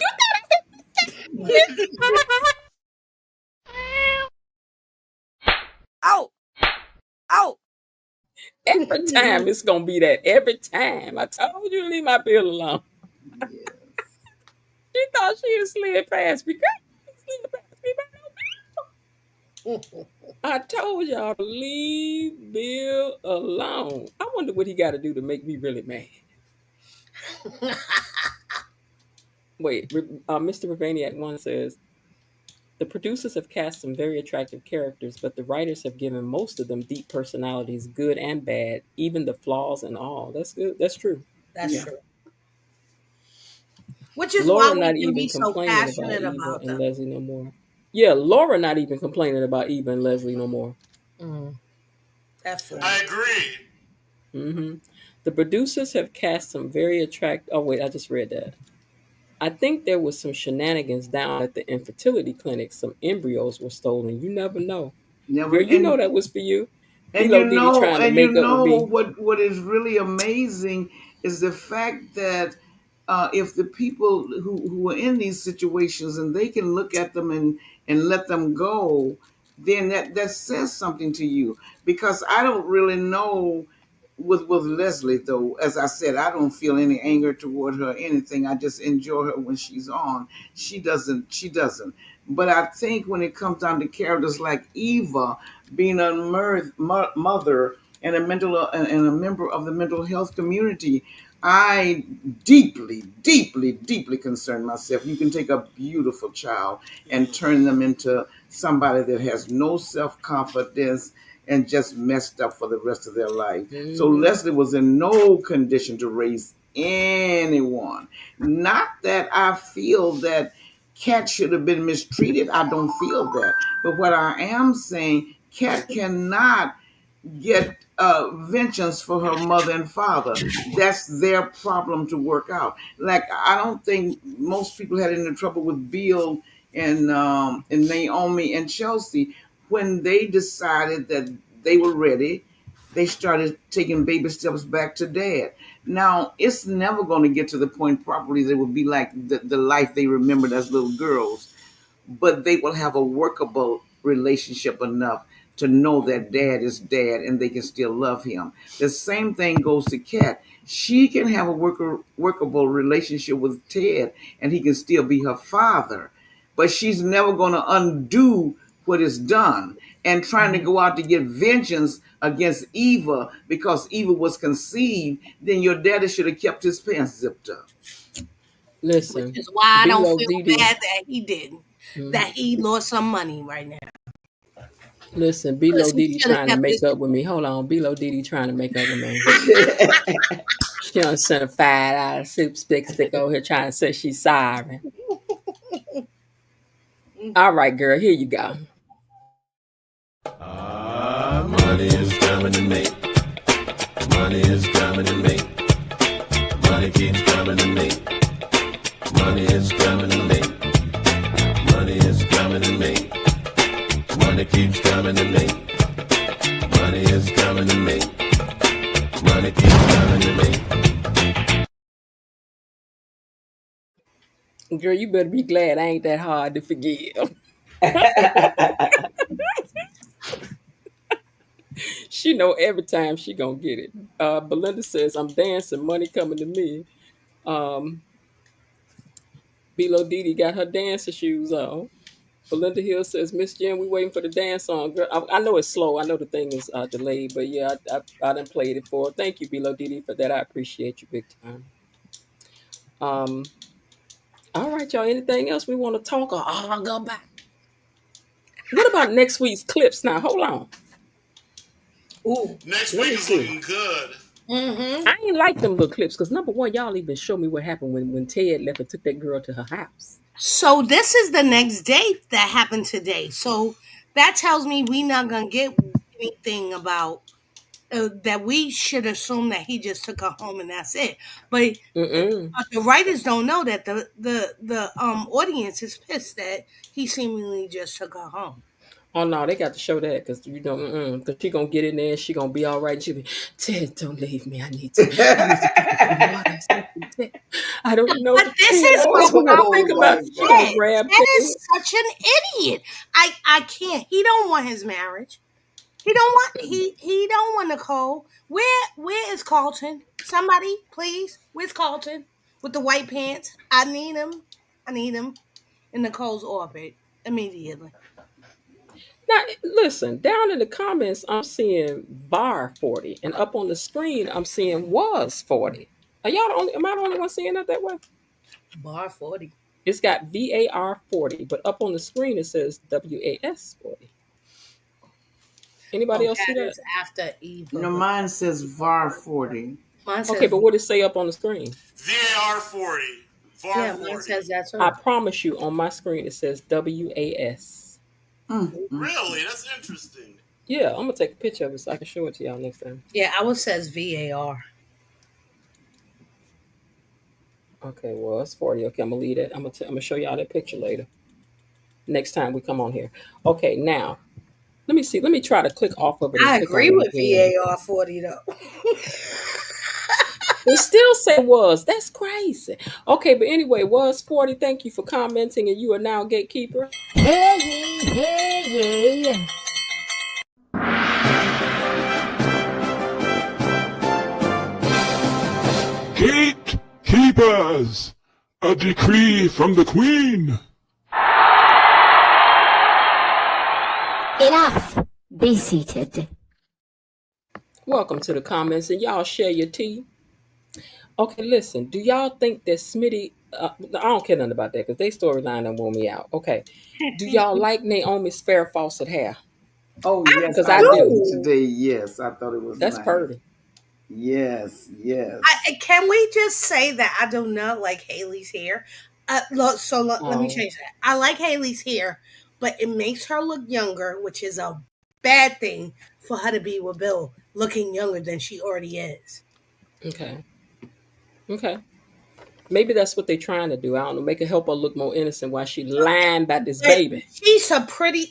Oh, oh. Every time it's gonna be that. Every time. I told you to leave my bill alone. She thought she had slid past me. Girl, you slid past me by no bill. I told y'all to leave Bill alone. I wonder what he got to do to make me really mad. Wait, Mr. Ravaniac 1 says, the producers have cast some very attractive characters, but the writers have given most of them deep personalities, good and bad, even the flaws and all. That's good. That's true. That's Yeah. true. Which is why Laura we not can even be so complaining about passionate Eva about and them. Leslie no more. Yeah, Laura not even complaining about Eva and Leslie no more. That's I agree. Mm-hmm. The producers have cast some very attractive. Oh wait, I just read that. I think there was some shenanigans down at the infertility clinic. Some embryos were stolen. You never know. Never Girl, you know and that was for you. And Bilo Diddy trying to make up with me. what is really amazing is the fact that if the people who are in these situations and they can look at them and let them go, then that says something to you. Because I don't really know with Leslie though, as I said, I don't feel any anger toward her or anything. I just enjoy her when she's on. She doesn't. But I think when it comes down to characters like Eva, being a mother and a member of the mental health community, I deeply concern myself. You can take a beautiful child and turn them into somebody that has no self confidence and just messed up for the rest of their life. So Mm-hmm. Leslie was in no condition to raise anyone. Not that I feel that Cat should have been mistreated. I don't feel that. But what I am saying, Cat cannot get vengeance for her mother and father. That's their problem to work out. Like I don't think most people had any trouble with Bill and Naomi and Chelsea when they decided that they were ready. They started taking baby steps back to dad. Now it's never going to get to the point properly that will be like the life they remembered as little girls, but they will have a workable relationship enough to know that dad is dad and they can still love him. The same thing goes to Kat. She can have a workable relationship with Ted and he can still be her father, but she's never going to undo what is done and trying to go out to get vengeance against Eva because Eva was conceived. Then your daddy should have kept his pants zipped up. Which Listen, is why I don't B-Lo feel Didi. bad that he didn't, that he lost some money right now. Listen, B-Lo Because he Didi should have trying to kept make his. up with me. Hold on, B-Lo Didi trying to make up with me. She done sent a $5 soup stick over here trying to say she's sorry. All right, girl, here you go. Money is coming to me. Money is coming to me. Money keeps coming to me. Money is coming to me. Money is coming to me. Money keeps coming to me. Money is coming to me. Money keeps coming to me. Girl, you better be glad I ain't that hard to forgive. She know every time she gonna get it. Belinda says, I'm dancing, money coming to me. Um, B-Lo Didi got her dancing shoes on. Belinda Hill says, Miss Jen, we waiting for the dance song. Girl, I know it's slow. I know the thing is delayed, but yeah, I done played it for her. Thank you, B-Lo Didi, for that. I appreciate you big time. All right, y'all. Anything else we want to talk or I'll go back? What about next week's clips now? Hold on. Ooh. Next Let week me is see. looking good. Mm-hmm. I ain't like them little clips because number one, y'all even show me what happened when Ted left and took that girl to her house. So this is the next date that happened today. So that tells me we not gonna get anything about that. We should assume that he just took her home and that's it. But Mm-mm. the writers don't know that the audience is pissed that he seemingly just took her home. Oh no, they got to show that because because she gonna get in there and she gonna be all right. She be Ted, don't leave me. I need to pick up some water or something. Ted, I don't know, But but this Ted, is oh, my that's what I problem think Oh about. my with She gonna God. Ted. grab Ted Ted. is such an idiot. I can't. He don't want his marriage. He don't want Nicole. Where is Carlton? Somebody, please. Where's Carlton with the white pants? I need him. I need him in Nicole's orbit immediately. Now, listen, down in the comments, I'm seeing VAR 40, and up on the screen, I'm seeing was 40. Are y'all the only? Am I the only one seeing it that way? Bar 40. It's got VAR 40, but up on the screen it says WAS 40. Anybody Oh, else see that that? is after Eva. No, But mine says VAR 40. mine Okay, says but what does it say up on the screen? VAR 40. VAR yeah, mine 40. says that I too. promise you, on my screen it says WAS. Mm, mm. Really? That's interesting. Yeah, I'm gonna take a picture of it so I can show it to y'all next time. Yeah, ours says VAR. Okay, well it's 40. Okay, I'm gonna leave it. I'm gonna show y'all that picture later. Next time we come on here. Okay, now let me see. Let me try to click off of it and I click agree on it with again. VAR 40 though. It still say was. That's crazy. Okay, but anyway, was 40. Thank you for commenting, and you are now gatekeeper. Hear ye, hear ye. Gatekeepers! A decree from the Queen! Enough. Be seated. Welcome to the comments, and y'all share your tea. Okay, listen. Do y'all think that Smitty? I don't care nothing about that because they storyline and wore me out. Okay. Do y'all like Naomi's fair faucet hair? Oh, I yes, Because I I do. did do. today. Yes, I thought it was That's nice. purty. Yes, yes. Can we just say that I do not like Haley's hair? Let me Oh, change that. I like Haley's hair, but it makes her look younger, which is a bad thing for her to be with Bill, looking younger than she already is. okay. Okay. Maybe that's what they're trying to do. I don't know. Make her help her look more innocent while she lying about this But baby.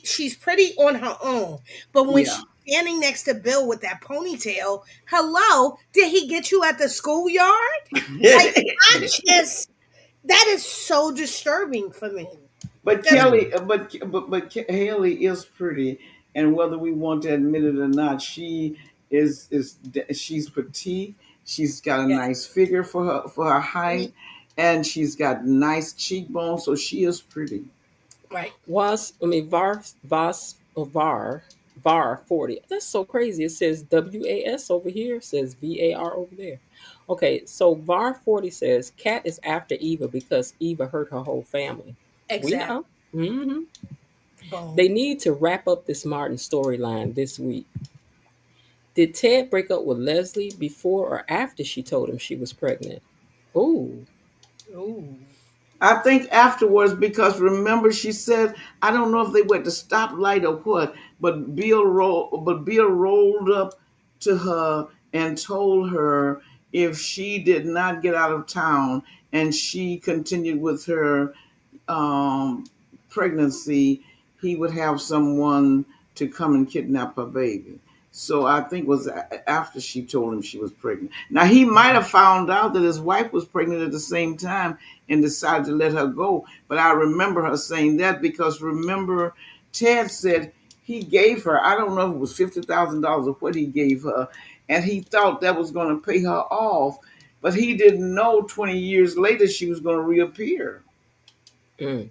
she's pretty on her own. But when Yeah. she's standing next to Bill with that ponytail, hello, did he get you at the schoolyard? Like I just that is so disturbing for me. But Just Kelly, but Haley is pretty. and whether we want to admit it or not, is she's petite. She's got a Yeah. nice figure for her height, and she's got nice cheekbones, so she is pretty. Right. VAR 40. That's so crazy. It says WAS over here, says VAR over there. Okay, so VAR 40 says Cat is after Eva because Eva hurt her whole family. We Exactly. know. Hmm. Boom. They need to wrap up this Martin storyline this week. Did Ted break up with Leslie before or after she told him she was pregnant? Ooh. Ooh. I think afterwards, because remember she said, I don't know if they went to stoplight or what, but Bill rolled up to her and told her if she did not get out of town and she continued with her um, pregnancy, he would have someone to come and kidnap her baby. So I think it was after she told him she was pregnant. Now he might have found out that his wife was pregnant at the same time and decided to let her go. But I remember her saying that because remember Ted said he gave her, I don't know if it was $50,000 or what he gave her, and he thought that was going to pay her off, but he didn't know 20 years later she was going to reappear. Mm.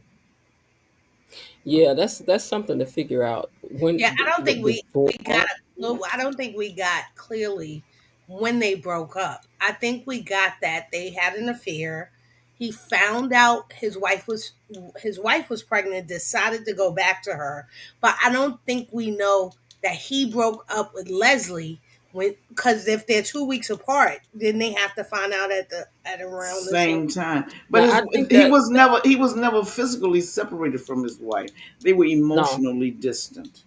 Yeah, that's something to figure out when Yeah, I don't the think we got. divorce. Well, I don't think we got clearly when they broke up. I think we got that they had an affair. He found out his wife was pregnant, decided to go back to her, but I don't think we know that he broke up with Leslie when, because if they're 2 weeks apart, then they have to find out at around the same. Same time, but Now I think he that was never physically separated from his wife. They were no. emotionally distant.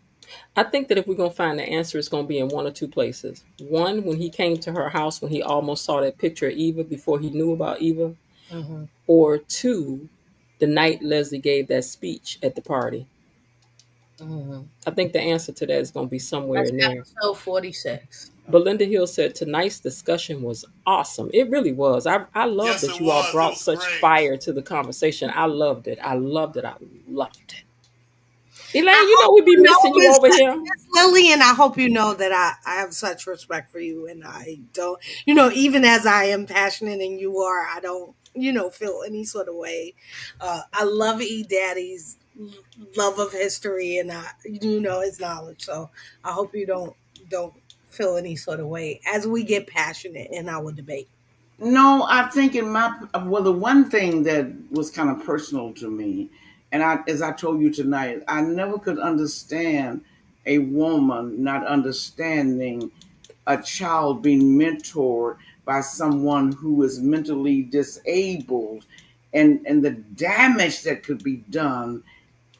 I think that if we're gonna find the answer, it's gonna be in one or two places. One, when he came to her house when he almost saw that picture of Eva before he knew about Eva, Hmm. or two, the night Leslie gave that speech at the party. Hmm. I think the answer to that is gonna be somewhere That's in there. episode 46. Belinda Hill said tonight's discussion was awesome. It really was. I love Yes, that it you all was. It brought was such great. fire to the conversation. I loved it. I loved it. I loved it. I Elaine, you know hope we be you know, missing you over here. Miss Lillian, I hope you know that I have such respect for you, and I don't, even as I am passionate and you are, I don't, feel any sort of way. I love E Daddy's love of history, and his knowledge. So I hope you don't feel any sort of way as we get passionate in our debate. No, I think in my well, the one thing that was kind of personal to me, and as I told you tonight, I never could understand a woman not understanding a child being mentored by someone who is mentally disabled, and the damage that could be done,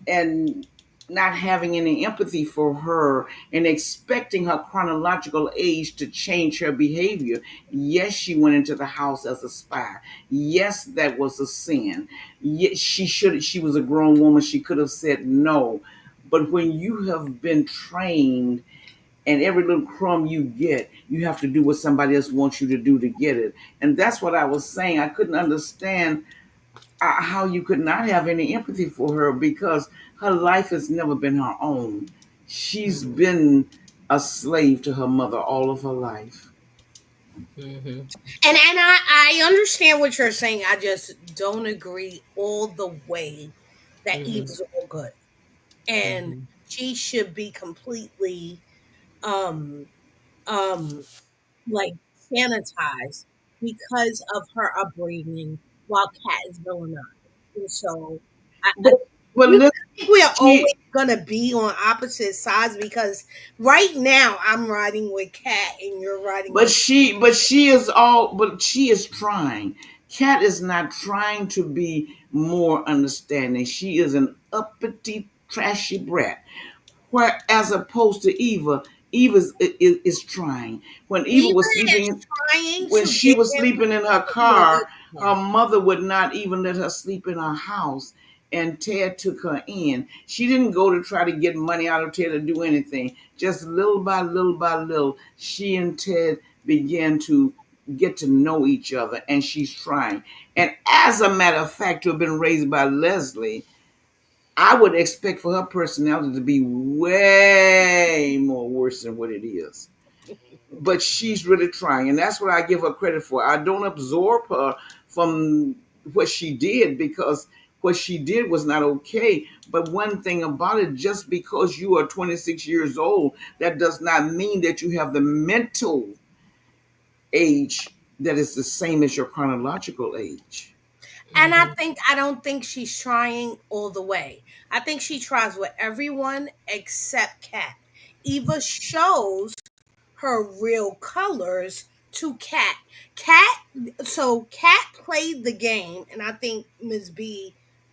and not having any empathy for her and expecting her chronological age to change her behavior. Yes, she went into the house as a spy. Yes, that was a sin. Yes, she was a grown woman. She could have said no. But when you have been trained and every little crumb you get, you have to do what somebody else wants you to do to get it. And that's what I was saying. I couldn't understand how you could not have any empathy for her because her life has never been her own. She's Hmm. been a slave to her mother all of her life. Hmm. And I understand what you're saying. I just don't agree all the way that Hmm. Eve's all good. And Hmm. she should be completely um um like sanitized because of her upbringing while Kat is villainized. And so I But but look, I think we are she always gonna be on opposite sides because right now I'm riding with Kat and you're riding with but she is trying. Kat is not trying to be more understanding. She is an uppity, trashy brat. Where as opposed to Eva, is trying. When Eva Eva was is sleeping, trying when to she get was him sleeping in her to car, her him. mother would not even let her sleep in her house. And Ted took her in. She didn't go to try to get money out of Ted or do anything. Just little by little, she and Ted began to get to know each other, and she's trying. And as a matter of fact, to have been raised by Leslie, I would expect for her personality to be way more worse than what it is. But she's really trying, and that's what I give her credit for. I don't absorb her from what she did, because what she did was not okay. But one thing about it, just because you are 26 years old, that does not mean that you have the mental age that is the same as your chronological age. And I don't think she's trying all the way. I think she tries with everyone except Kat. Eva shows her real colors to Kat. Kat played the game, and I think Ms. B,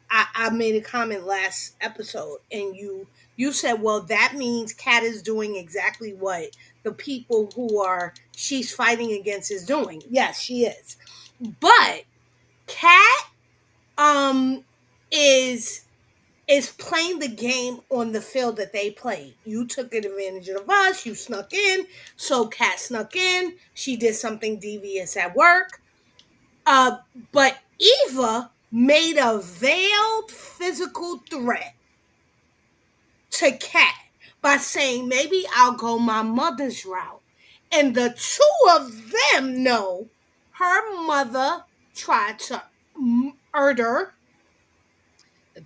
I made a comment last episode, and you said, well, that means Kat is doing exactly what the people who are she's fighting against is doing. Yes, she is. But Kat um is playing the game on the field that they played. You took advantage of us, you snuck in, so Kat snuck in, she did something devious at work. Uh but Eva made a veiled physical threat to Kat by saying, maybe I'll go my mother's route. And the two of them know her mother tried to murder,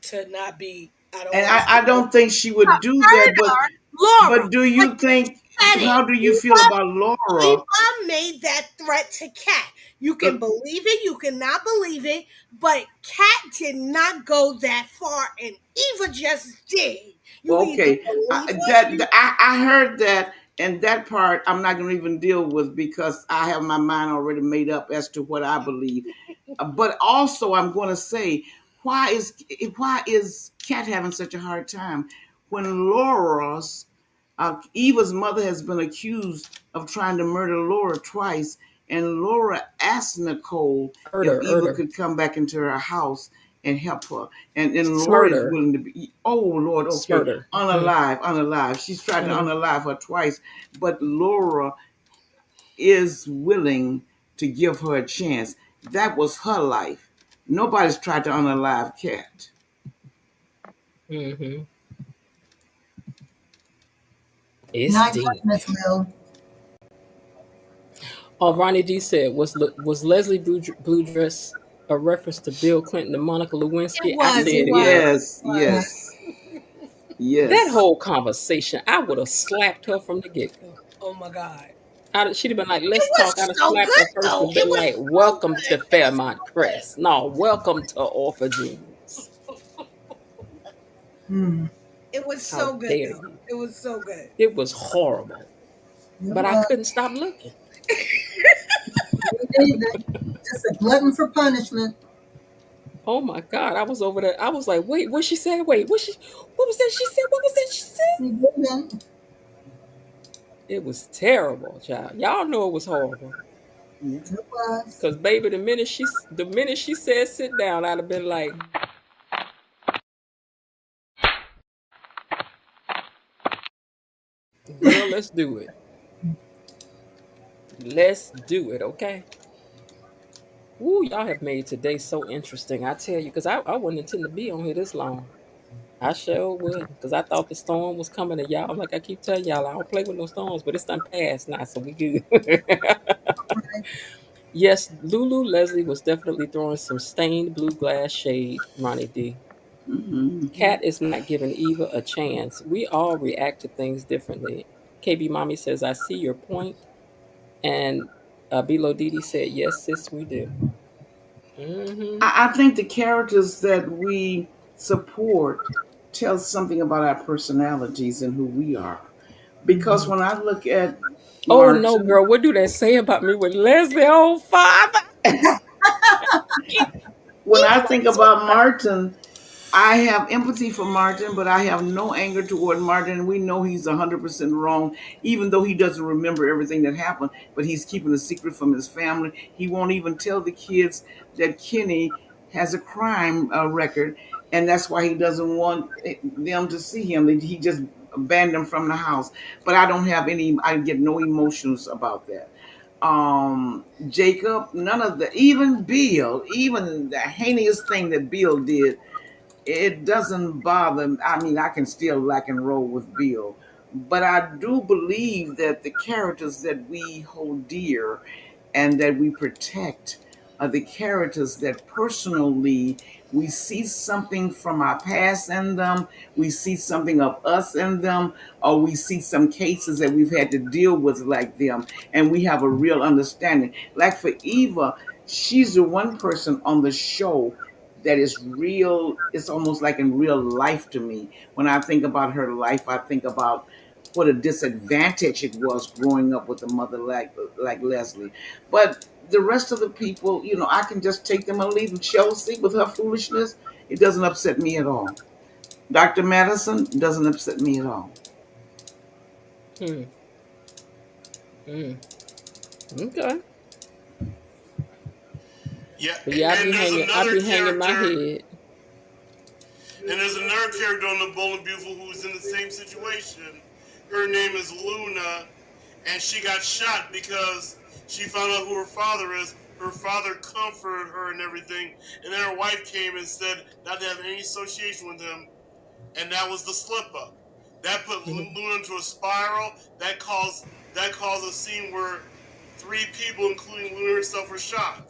to not be, I don't And want to I say don't think she would do that, murder Laura. but do But you she think, said it. how do you feel about Laura? Eva made that threat to Kat. You can believe it, you cannot believe it, but Kat did not go that far, and Eva just did. You can either Okay, believe I heard that, and that part I'm not going to even deal with, because I have my mind already made up as to what I believe. But also, I'm going to say, why is Kat having such a hard time when Eva's mother has been accused of trying to murder Laura twice, and Laura asked Nicole if Eva Murder. could come back into her house and help her, and Laura is Murder. willing to be. Oh Lord, okay, Murder. unalive. She's tried to unalive her twice, but Laura is willing to give her a chance. That was her life. Nobody's tried to unalive Cat. Mm-hmm. It's Not deep. yet, Miss Will. Ronnie D said, was Leslie Blue Dress a reference to Bill Clinton and Monica it Lewinsky? I was, said it it was. was, Yes, it was. yes, That yes. whole conversation, I would have slapped her from the get go. Oh my God. She'd have been like, It let's was talk. I'd have so slapped good her first though. and It been was like, so welcome to good. It was Fairmont Press. No, welcome to Orpha Jeans. It was How so good dare though. you? It was so good. It was horrible. It But I was. couldn't stop looking. Just a glutton for punishment. Oh my God. I was over there. I was like, wait, what she said? Wait, what was that she said? What was that she said? He didn't. It was terrible, child. Y'all know it was horrible. Yes, it was. Cause baby, the minute she said sit down, I'd have been like, girl, let's do it. Let's do it, okay? Ooh, y'all have made today so interesting. I tell you, because I wouldn't intend to be on here this long. I sure would, because I thought the storm was coming to y'all. Like I keep telling y'all, I don't play with no storms, but it's done passed now, so we good. Yes, Lulu Leslie was definitely throwing some stained blue glass shade, Ronnie D. Mm-hmm. Kat is not giving Eva a chance. We all react to things differently. KB Mommy says, I see your point. And Bilo Didi said, yes, sis, we do. Mm-hmm. I think the characters that we support tell something about our personalities and who we are. Because when I look at Oh, no, Martin, girl. What do they say about me with Leslie? Oh, father. when I think about Martin, I have empathy for Martin, but I have no anger toward Martin. We know he's 100% wrong, even though he doesn't remember everything that happened, but he's keeping a secret from his family. He won't even tell the kids that Kenny has a crime record, and that's why he doesn't want them to see him. He just banned them from the house. But I get no emotions about that. Jacob, none of the, even Bill, even the heinous thing that Bill did, it doesn't bother. I mean, I can still lack and roll with Bill, but I do believe that the characters that we hold dear and that we protect are the characters that personally we see something from our past in them, we see something of us in them, or we see some cases that we've had to deal with like them, and we have a real understanding. Like for Eva, she's the one person on the show that is real. It's almost like in real life to me. When I think about her life, I think about what a disadvantage it was growing up with a mother like Leslie. But the rest of the people, I can just take them and leave them. Chelsea with her foolishness, it doesn't upset me at all. Dr. Madison doesn't upset me at all. Hmm. Mm. Okay. Yeah, But yeah, and there's I another be hanging my character, head. and there's another character on the Bold and Beautiful who's in the same situation. Her name is Luna, and she got shot because she found out who her father is. Her father comforted her and everything, and then her wife came and said not to have any association with him, and that was the slip up. That put Luna into a spiral. That caused a scene where three people, including Luna herself, were shot.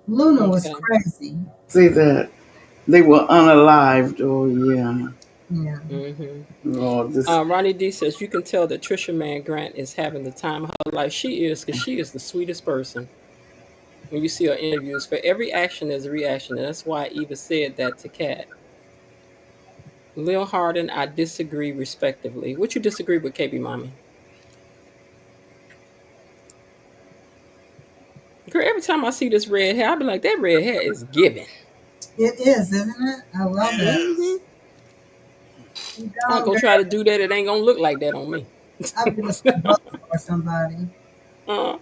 Luna was Okay. crazy. Say that they were unalived. Oh yeah. Yeah. Mm-hmm. Oh, this. Ronnie D says you can tell that Trisha Mann Grant is having the time of her life. She is, because she is the sweetest person. When you see her interviews, for every action there's a reaction, and that's why Eva said that to Kat. Lil Harden, I disagree respectively. What you disagree with, KB Mommy? Girl, every time I see this red hair, I be like, that red hair is giving. It is, isn't it? I love It it. Mm-hmm. is. You I'm not go, gonna girl. try to do that. It ain't gonna look like that on me. I'd be looking like Bozo or somebody. uh,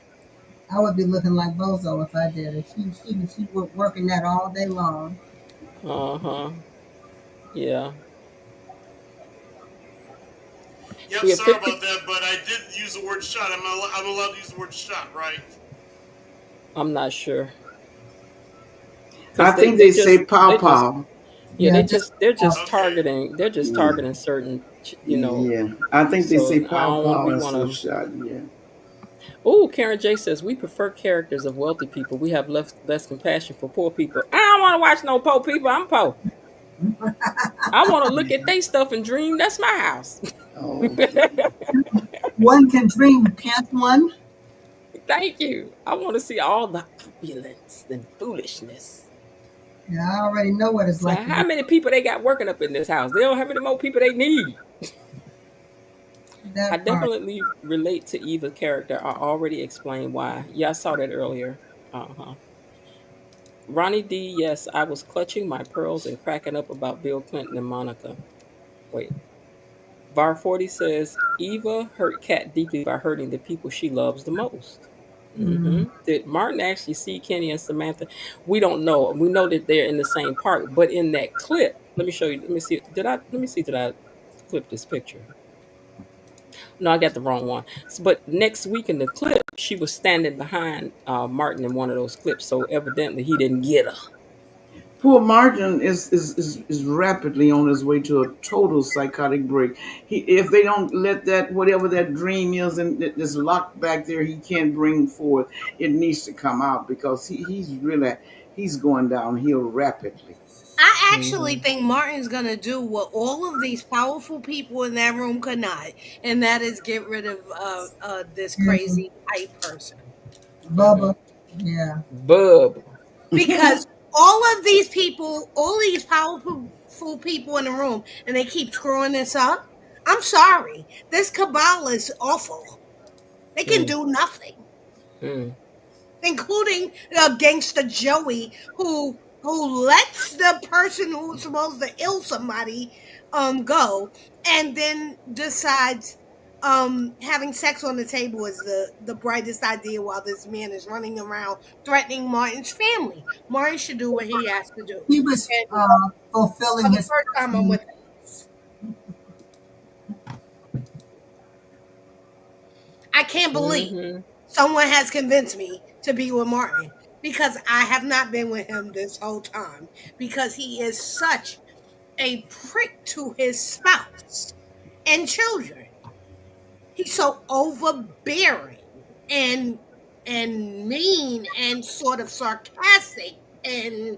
I would be looking like Bozo if I did it. She was working that all day long. uh-huh. Yeah. Yep, We have sorry 50. about that, but I did use the word shot. I'm allowed to use the word shot, right? I'm not sure. I Because think they say pow they just pow. yeah, Yeah, they're just Okay. Yeah, targeting certain yeah. I think they so say I pow don't want to pow be one instead of of them. shot. Yeah. Oh, Karen J says we prefer characters of wealthy people. We have less compassion for poor people. I don't want to watch no poor people. I'm poor. I want to look at their stuff and dream that's my house. Okay. one can dream, can't one? Thank you. I want to see all the opulence and foolishness. Yeah, I already know what it's So like to how be many people they got working up in this house? They don't have any more people they need. I that part. definitely relate to Eva's character. I already explained why. Yeah, I saw that earlier. Uh-huh. Ronnie D, yes, I was clutching my pearls and cracking up about Bill Clinton and Monica. Wait. Var 40 says Eva hurt Kat deeply by hurting the people she loves the most. Mm. Did Martin actually see Kenny and Samantha? We don't know. We know that they're in the same park, but in that clip, let me show you. Let me see. Did I clip this picture? No, I got the wrong one. But next week in the clip, she was standing behind Martin in one of those clips. So evidently he didn't get her. Poor Martin is rapidly on his way to a total psychotic break. If they don't let that whatever that dream is and that's locked back there, he can't bring forth. It needs to come out because he's going downhill rapidly. I actually Hmm. think Martin's gonna do what all of these powerful people in that room could not, and that is get rid of this Mm. crazy hype person. Hmm. Bubba. Yeah. Bub. Because all of these people, all these powerful people in the room, and they keep screwing this up. I'm sorry, this cabal is awful. They can Hmm. do nothing, Hmm. including gangster Joey, who lets the person who's supposed to ill somebody go, and then decides having sex on the table is the brightest idea while this man is running around threatening Martin's family. Martin should do what he has to do. He was And for fulfilling the his first time, I'm personal with him. needs. I can't believe Hmm. someone has convinced me to be with Martin. because I have not been with him this whole time because he is such a prick to his spouse and children. He's so overbearing and mean and sort of sarcastic and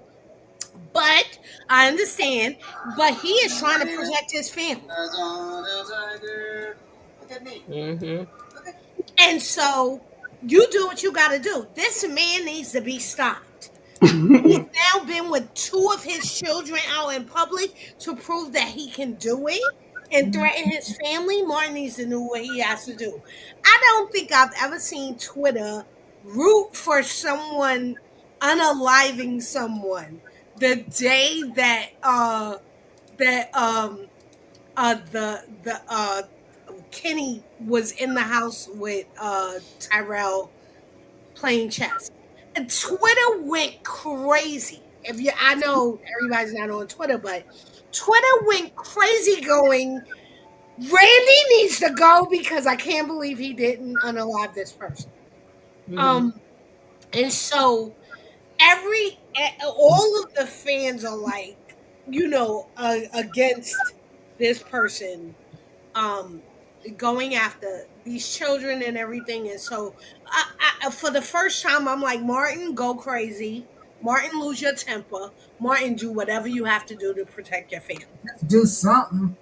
but I understand, but he is trying to protect his family. Mm-hmm. And so you do what you got to do. This man needs to be stopped. He's now been with two of his children out in public to prove that he can do it and threaten his family. Martin needs to know what he has to do. I don't think I've ever seen Twitter root for someone unaliving someone the day that that the Kenny was in the house with Tyrell playing chess. And Twitter went crazy. If you, I know everybody's not on Twitter, but Twitter went crazy going. Randy needs to go because I can't believe he didn't unalive this person. Mm-hmm. Um, and so all of the fans are like, against this person um going after these children and everything. And so for the first time I'm like, Martin, go crazy. Martin, lose your temper. Martin, do whatever you have to do to protect your family. Do something.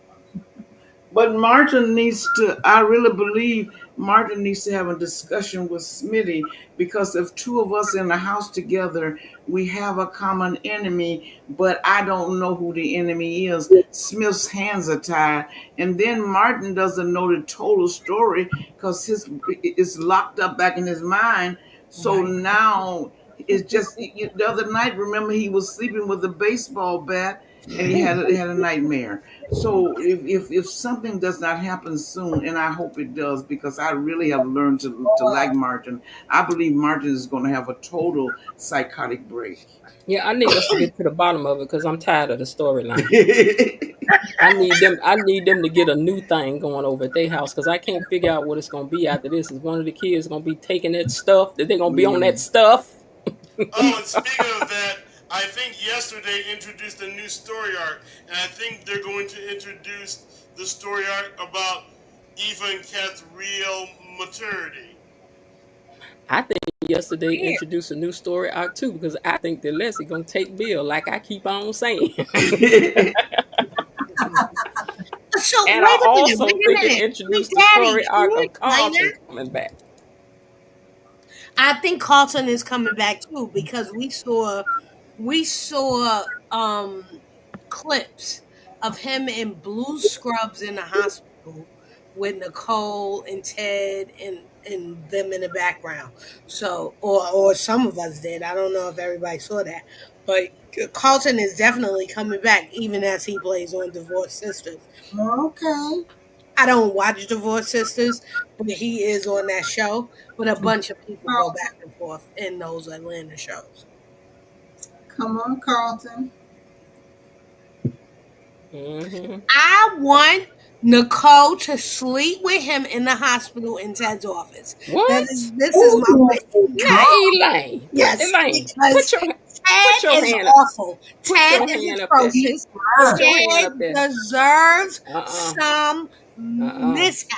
But Martin needs to, I really believe Martin needs to have a discussion with Smitty because if two of us in the house together, we have a common enemy, but I don't know who the enemy is. Smith's hands are tied. And then Martin doesn't know the total story because his it's locked up back in his mind. So Right. now it's just the other night, remember he was sleeping with a baseball bat and he had a nightmare. So if something does not happen soon, and I hope it does, because I really have learned to like Martin. I believe Martin is going to have a total psychotic break. Yeah, I need us to get to the bottom of it because I'm tired of the storyline. I need them. I need them to get a new thing going over at their house because I can't figure out what it's gonna be after this. Is one of the kids gonna be taking that stuff? That they're gonna be on that Mm. stuff? Oh, and speaking of that, I think yesterday introduced a new story arc, and I think they're going to introduce the story arc about Eva and Kat's real maturity. I think yesterday Weird. introduced a new story arc too because I think that Leslie gonna take Bill, like I keep on saying. So And I wait a minute, also wait a think it minute. Wait, introduced the Daddy, story can arc you of explain Carlton that? coming back. I think Carlton is coming back too because we saw clips of him in blue scrubs in the hospital with Nicole and Ted and them in the background. So or some of us did. I don't know if everybody saw that. But Carlton is definitely coming back even as he plays on Divorced Sisters. Okay. I don't watch Divorced Sisters, but he is on that show. But a bunch of people go back Carlton. and forth in those Atlanta shows. Come on, Carlton. Hmm. I want Nicole to sleep with him in the hospital in Ted's office. What? This is my wish. Now, Yes, Elaine, yes, Elaine, because put Ted your is hand up. awful. Put Ted your is hand up there. atrocious. Put your hand Ted up there. deserves Uh-uh. some Uh-uh. mishap.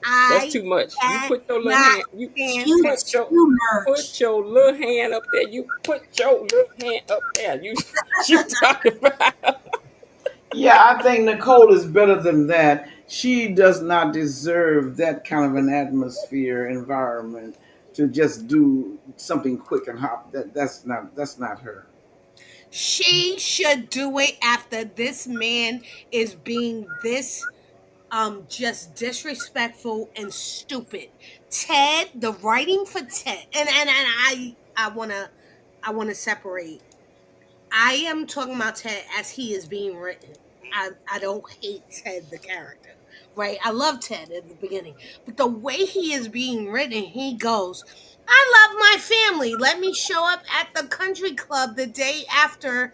That's I too much. You put your little cannot hand. You stand You him. too put much. your little hand up there. You put your little hand up there. You talking about? Yeah, I think Nicole is better than that. She does not deserve that kind of an atmosphere environment to just do something quick and hop. That's not her. She should do it after this man is being this just disrespectful and stupid. Ted, the writing for Ted, and I wanna separate. I am talking about Ted as he is being written. I don't hate Ted the character, right? I love Ted at the beginning, but the way he is being written, he goes, "I love my family. Let me show up at the country club the day after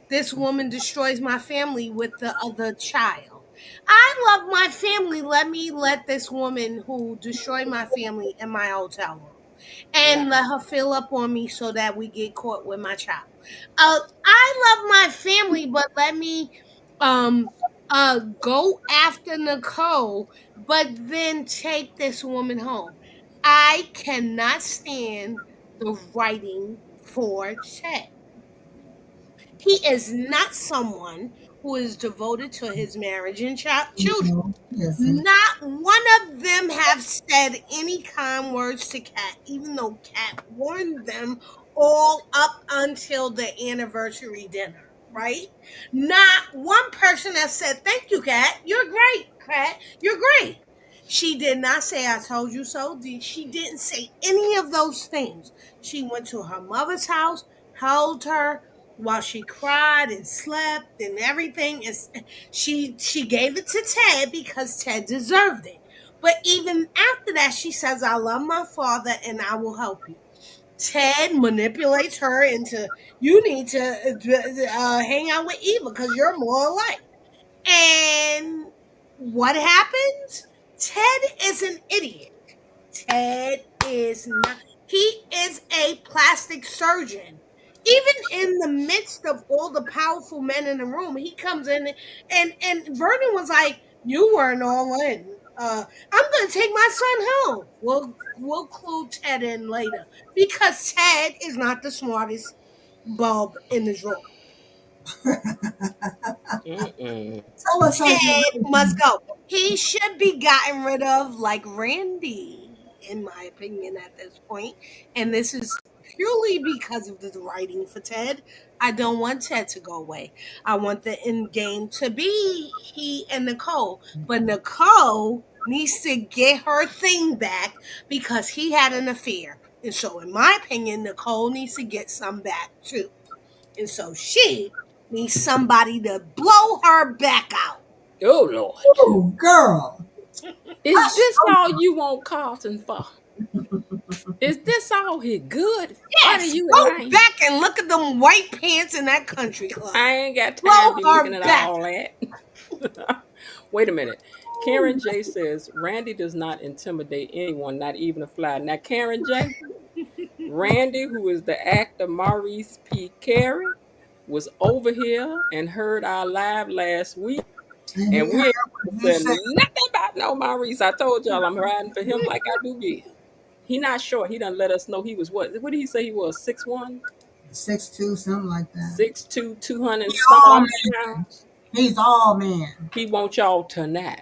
this woman destroys my family with the other child. I love my family. Let me let this woman who destroyed my family in my hotel room." and let her fill up on me so that we get caught with my child. I love my family, but let me um go after Nicole, but then take this woman home. I cannot stand the writing for Chet. He is not someone who is devoted to his marriage and children. No, he isn't. Not one of them have said any kind words to Kat, even though Kat warned them all up until the anniversary dinner, right? Not one person has said, "Thank you, Kat. You're great, Kat. You're great." She did not say, "I told you so." She didn't say any of those things. She went to her mother's house, held her while she cried and slept and everything. She gave it to Ted because Ted deserved it. But even after that, she says, "I love my father and I will help you." Ted manipulates her into, "You need to hang out with Eva because you're more alike." And what happens? Ted is an idiot. Ted is not. He is a plastic surgeon. Even in the midst of all the powerful men in the room, he comes in and Vernon was like, "You weren't all in. I'm gonna take my son home." We'll clue Ted in later because Ted is not the smartest bulb in the drawer. Mm-mm. Tell us how you Ted really must feel. go. He should be gotten rid of like Randy, in my opinion, at this point. And this is purely because of the writing for Ted. I don't want Ted to go away. I want the end game to be he and Nicole. But Nicole needs to get her thing back because he had an affair. And so, in my opinion, Nicole needs to get some back too. And so she needs somebody to blow her back out. Oh Lord. Oh, girl. Is Hush. this all you want Carlton for? Is this all he good? Are Yes, you go lying? back and look at them white pants in that country club. I ain't got time Blow to be her looking at back. all that. Wait a minute. Karen J says Randy does not intimidate anyone, not even a fly. Now, Karen J, Randy, who is the actor Maurice P. Carey, was over here and heard our live last week, And he and we heard ain't what you said said. nothing about no Maurice. I told y'all I'm riding for him like I do Bill. He not short. He done let us know he was what? What did he say he was? 6'1", 6'2", something like that. 6'2", 200 He and some all odd man. pounds. He's all man. He wants y'all to know.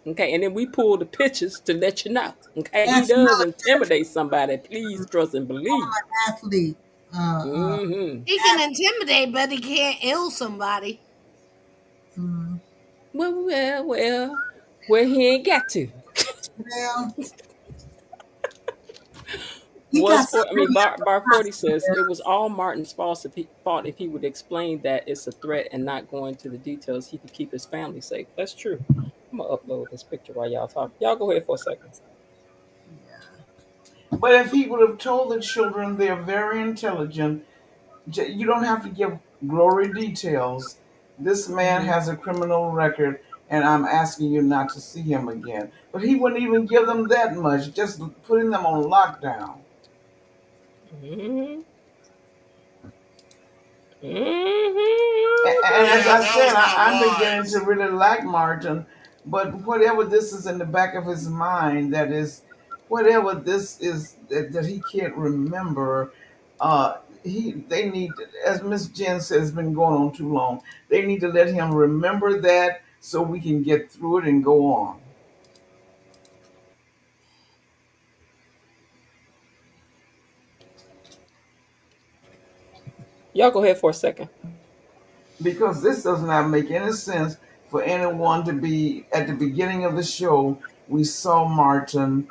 Okay, and then we pull the pictures to let you know. Okay, he That's does another intimidate somebody. Please trust and believe. athlete. Mm-hmm. He can intimidate, but he can't ill somebody. Mm, Well, he ain't got to. well, he Was got for I something mean, really Bar 40 says there. it was all Martin's fault if he would explain that it's a threat and not go into the details. He could keep his family safe. That's true. I'm gonna upload this picture while y'all talk. Y'all go ahead for a second. But if he would have told the children they're very intelligent, you don't have to give glory details. This man Mm-hmm. has a criminal record, and I'm asking you not to see him again. But he wouldn't even give them that much, just putting them on lockdown. Mm-hmm. And as Yeah, I that said, was not I'm beginning to wise. really like Martin, but whatever this is in the back of his mind, that is, whatever this is that he can't remember, they need, as Miss Jen says, it's been going on too long. They need to let him remember that so we can get through it and go on. Y'all go ahead for a second. Because this does not make any sense for anyone to be at the beginning of the show. We saw Martin.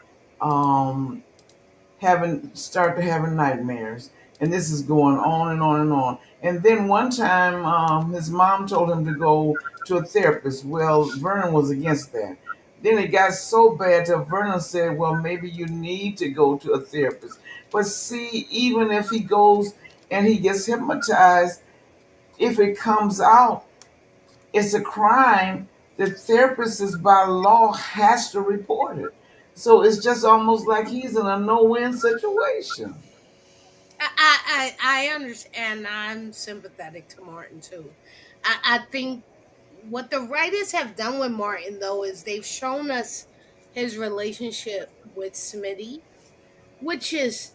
Having start to having nightmares, and this is going on and on and on. And then one time, his mom told him to go to a therapist. Well, Vernon was against that. Then it got so bad that Vernon said, "Well, maybe you need to go to a therapist." But see, even if he goes and he gets hypnotized, if it comes out it's a crime, the therapist is by law has to report it. So it's just almost like he's in a no-win situation. I understand. I'm sympathetic to Martin too. I think what the writers have done with Martin though is they've shown us his relationship with Smitty, which is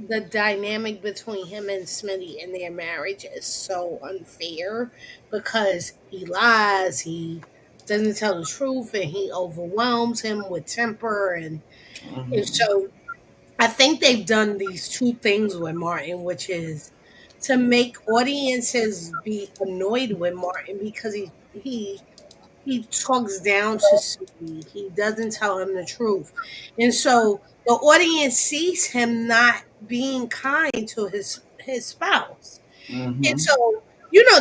the dynamic between him and Smitty in their marriage is so unfair because he lies, he doesn't tell the truth, and he overwhelms him with temper and Hmm. so I think they've done these two things with Martin, which is to make audiences be annoyed with Martin because he talks down to Sweetie. He doesn't tell him the truth. And so the audience sees him not being kind to his spouse. And Hmm. so,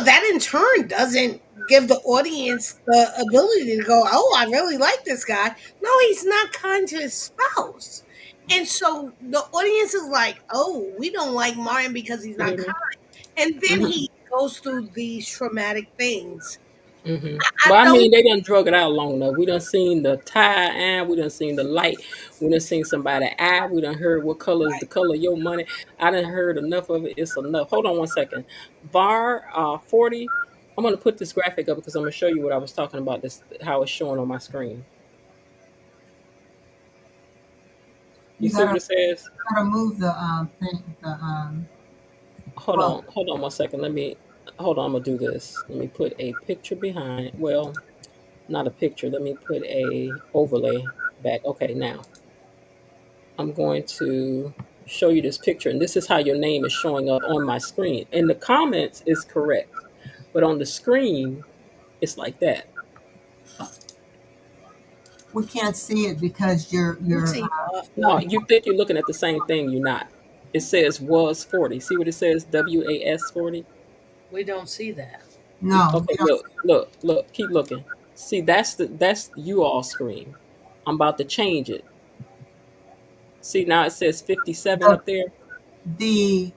that in turn doesn't give the audience the ability to go, oh, I really like this guy. No, he's not kind to his spouse. And so the audience is like, oh, we don't like Martin because he's not Mhm. kind. And then Mhm. he goes through these traumatic things. Mhm. I Well, I don't mean, they done drug it out long enough. We done seen the tie, and we done seen the light. We done seen somebody eye. We done heard what color is the color of your money. I done heard enough of it. It's enough. Hold on one second. VAR 40. I'm gonna put this graphic up because I'm gonna show you what I was talking about. This how it's showing on my screen. You You see what gotta it says? move the thing, the quote. Hold on one second. Hold on. I'm gonna do this. Let me put a picture behind. Well, not a picture. Let me put a overlay back. Okay, now I'm going to show you this picture, and this is how your name is showing up on my screen. In the comments is correct, but on the screen it's like that. We can't see it because we you're see off No, though. you think you're looking at the same thing. You're not. It says was 40. See what it says? WAS 40. We don't see that. no, we Okay, don't. look. Keep looking. See, that's you all screen. I'm about to change it. See now it says 57 The, up there. the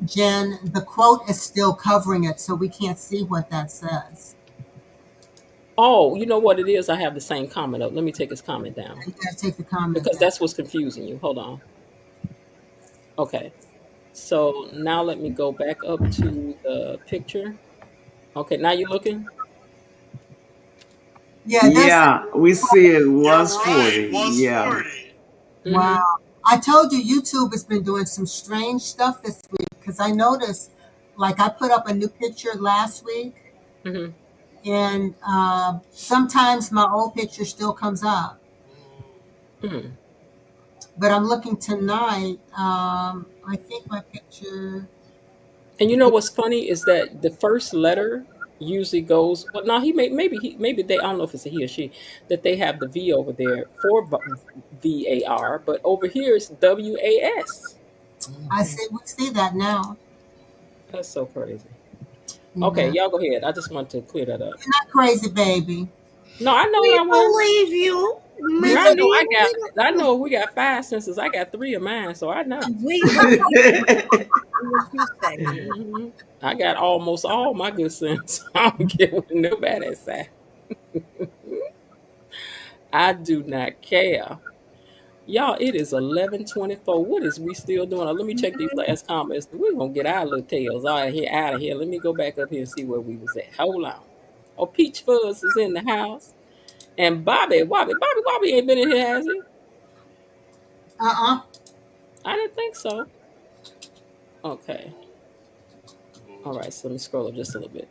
Jen, the quote is still covering it, so we can't see what that says. Oh, you know what it is? I have the same comment up. Let me take his comment down You gotta take the comment because down. that's what's confusing you. Hold on. Okay. So now let me go back up to the picture. Okay, now you're looking? Yeah, there's Yeah, we see it You're was right. 40. Was Yeah. 40. wow. Mm-hmm. I told you YouTube has been doing some strange stuff this week because I noticed, like, I put up a new picture last week, Mm-hmm. and sometimes my old picture still comes up. Hmm. But I'm looking tonight. I think my picture. And you know what's funny is that the first letter usually goes well now maybe they I don't know if it's a he or she that they have the V over there for VAR, but over here it's WAS. I see. We see that now. That's so crazy. Okay, Yeah. y'all go ahead. I just want to clear that up. You're not crazy, baby. No, I know We I was. believe you, We I Miss know believe. I got. D. I know we got five senses. I got three of mine, so I know. We believe what you say. Mhm. I got almost all my good sense. I don't care what nobody say. I do not care. Y'all, it is 11:24. What is we still doing? Let me check these last comments. We're gonna get our little tails out of here. Let me go back up here and see where we was at. Hold on. Oh, Peach Fuzz is in the house. And Bobby ain't been in here, has he? Uh-uh. I didn't think so. Okay. All right, so let me scroll up just a little bit.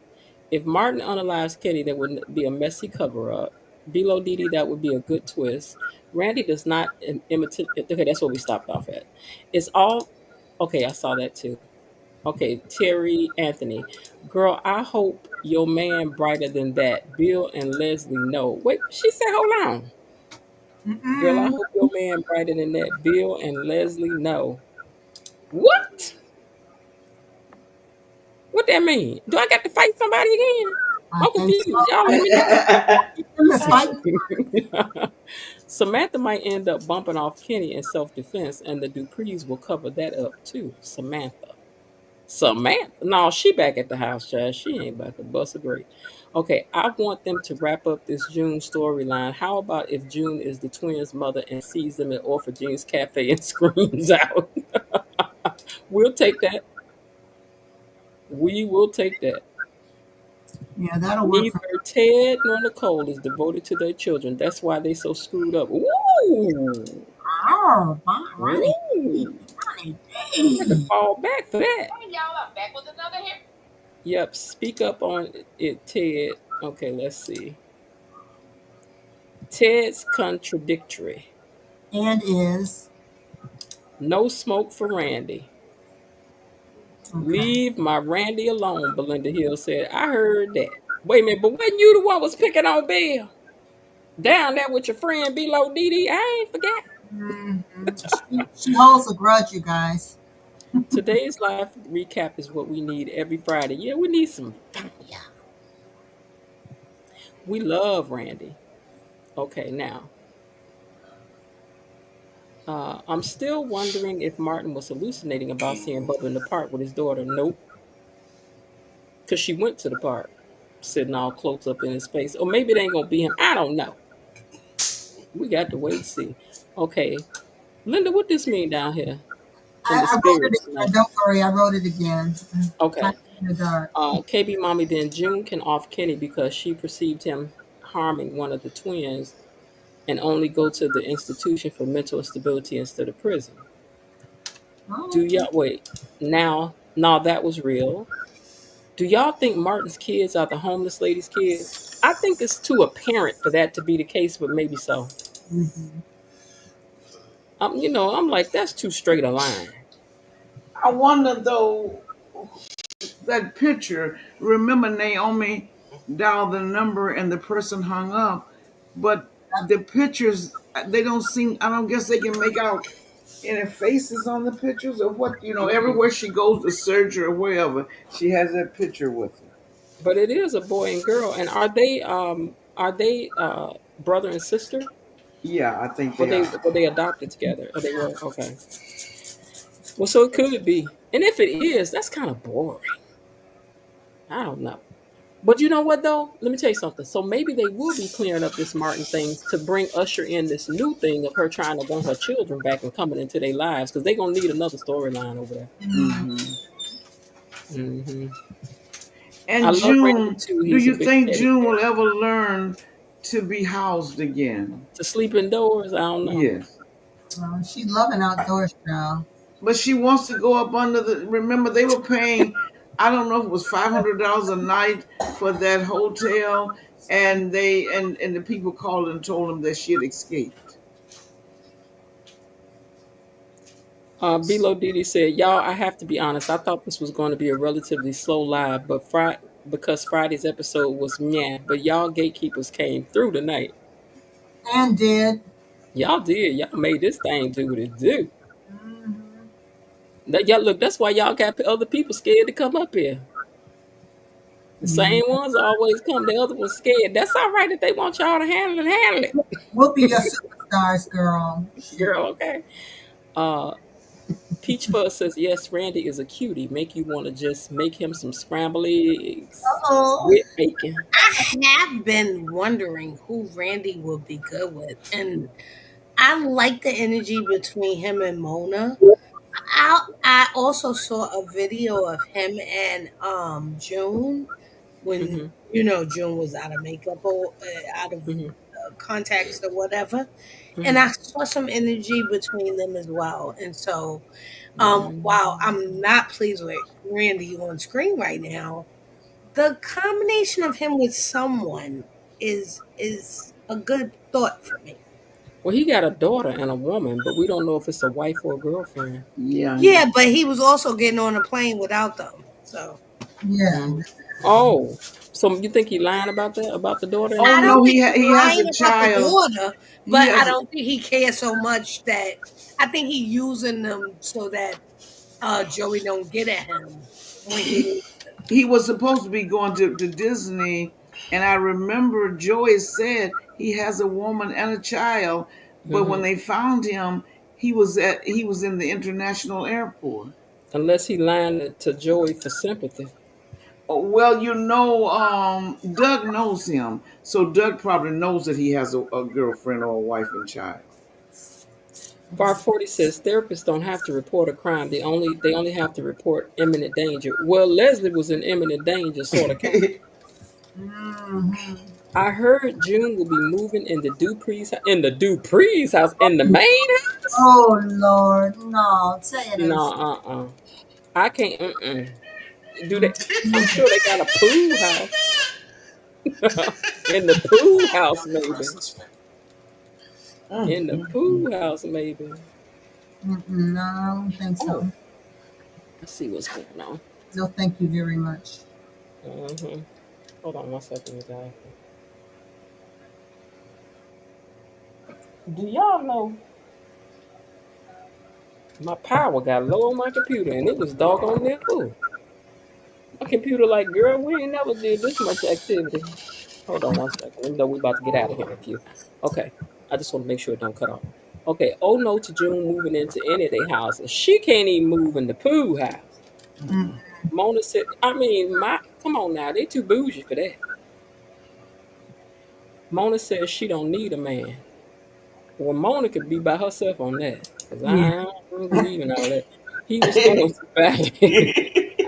If Martin unalives Kenny, that would be a messy cover up. Below Didi, that would be a good twist. Randy does not imitate. Okay, that's where we stopped off at. It's all okay. I saw that too. Okay, Terry Anthony, girl, I hope your man brighter than that. Bill and Leslie know. Wait, she said, hold on, girl. I Mm-mm. hope your man brighter than that. Bill and Leslie know. What? What that mean? Do I got to fight somebody again? I I'm think confused. so. Y'all let me know. Miss Fight. Samantha might end up bumping off Kenny in self defense, and the Duprees will cover that up too. Samantha. Samantha. No, she back at the house, child. She ain't about to bust a grape. Okay, I want them to wrap up this June storyline. How about if June is the twins' mother and sees them at Orpha Jean's Cafe and screams out? We'll take that. We will take that. Yeah, that'll work for Neither Ted nor Nicole is devoted to their children. That's why they so screwed up. Ooh. oh, Ronnie. Ooh. Ronnie I had to D. fall back for that. Y'all are back with another hit. Yep, speak up on it, Ted. Okay, let's see. Ted's contradictory. And is. No smoke for Randy. Okay. Leave my Randy alone, Belinda Hill said. I heard that. Wait a minute, but wasn't you the one was picking on Bill? Down there with your friend below Dee. I ain't forgot. She holds a grudge, you guys. Today's live recap is what we need every Friday. Yeah, we need some fire. We love Randy. Okay, now. I'm still wondering if Martin was hallucinating about seeing Bubba in the park with his daughter. Nope. Because she went to the park, sitting all close up in his face. Or maybe it ain't going to be him. I don't know. We got to wait and see. Okay. Linda, what this mean down here in the I wrote it spirits again. tonight? Don't worry, I wrote it again. Okay. In the dark. KB Mommy, then June can off Kenny because she perceived him harming one of the twins and only go to the institution for mental instability instead of prison. Do y'all wait? Now that was real. Do y'all think Martin's kids are the homeless lady's kids? I think it's too apparent for that to be the case, but maybe so. Mm-hmm. I'm like, that's too straight a line. I wonder though, that picture. Remember, Naomi dialed the number and the person hung up, but the pictures they don't seem. I don't guess they can make out any faces on the pictures or what. Everywhere she goes to surgery or wherever, she has that picture with her. But it is a boy and girl, and are they brother and sister? Yeah, I think Were they they are. were they adopted together? Or they were okay. Well, so it could be, and if it is, that's kind of boring. I don't know. But you know what though? Let me tell you something. So maybe they will be clearing up this Martin thing to bring Usher in this new thing of her trying to want her children back and coming into their lives because they're gonna need another storyline over there. Mm-hmm. Hmm. I And love Randy June, too. do He's a you big think teddy June bear. will ever learn to be housed again? To sleep indoors, I don't know. Yes. She's loving outdoors now. But she wants to go up under the. Remember, they were paying. I don't know if it was $500 a night for that hotel, and the people called and told them that she had escaped. Bilo Didi said, "Y'all, I have to be honest. I thought this was going to be a relatively slow live, but because Friday's episode was meh, but y'all gatekeepers came through tonight. And did. Y'all did. Y'all made this thing do what it do. Mm-hmm. Y'all look. That's why y'all got other people scared to come up here. The Yeah. same ones always come. The other ones scared. That's all right if they want y'all to handle it, We'll be your superstars, girl. girl. Okay." Peach Fuzz says, "Yes, Randy is a cutie. Make you want to just make him some scrambled eggs Oh. with bacon." I have been wondering who Randy will be good with, and I like the energy between him and Mona. I also saw a video of him and June when Hmm. June was out of makeup or out of Hmm. contacts or whatever, and Hmm. I saw some energy between them as well. And so, Hmm. while I'm not pleased with Randy on screen right now, the combination of him with someone is a good thought for me. Well, he got a daughter and a woman, but we don't know if it's a wife or a girlfriend. Yeah. Yeah, but he was also getting on a plane without them. So Yeah. Mm. Oh, so you think he lying about that, about the daughter and the Oh I woman? don't no, think he's he has lying a about the child. daughter, He but I has. don't think he cares so much that I think he's using them so that Joey don't get at him when he He, needs to. he was supposed to be going to Disney, and I remember Joey said he has a woman and a child, but when Hmm. they found him, he was in the international airport. Unless he lied to Joey for sympathy. Well, Doug knows him, so Doug probably knows that he has a girlfriend or a wife and child. Bar 40 says therapists don't have to report a crime. They only have to report imminent danger. Well, Leslie was in imminent danger, sort of. Mhm. I heard June will be moving in the Dupree's house in the main house. Oh Lord, no, say it No, ain't. I can't. Do they? I'm sure they got a pool house. In the pool house, maybe. In the pool house, maybe. No, I don't think so. Oh, let's see what's going on. No, thank you very much. Hold on 1 second, you guys. Do y'all know my power got low on my computer and it was doggone near full? My computer like, girl, we ain't never did this much activity. Hold on 1 second. Even though we about to get out of here in a few. Okay. I just want to make sure it don't cut off. Okay. Oh no to June moving into any of their houses. She can't even move in the pool house. Mm. Mona said, come on now, they too bougie for that. Mona says she don't need a man. Well, Mona could be by herself on that. Because I don't believe in all that. He was supposed to back.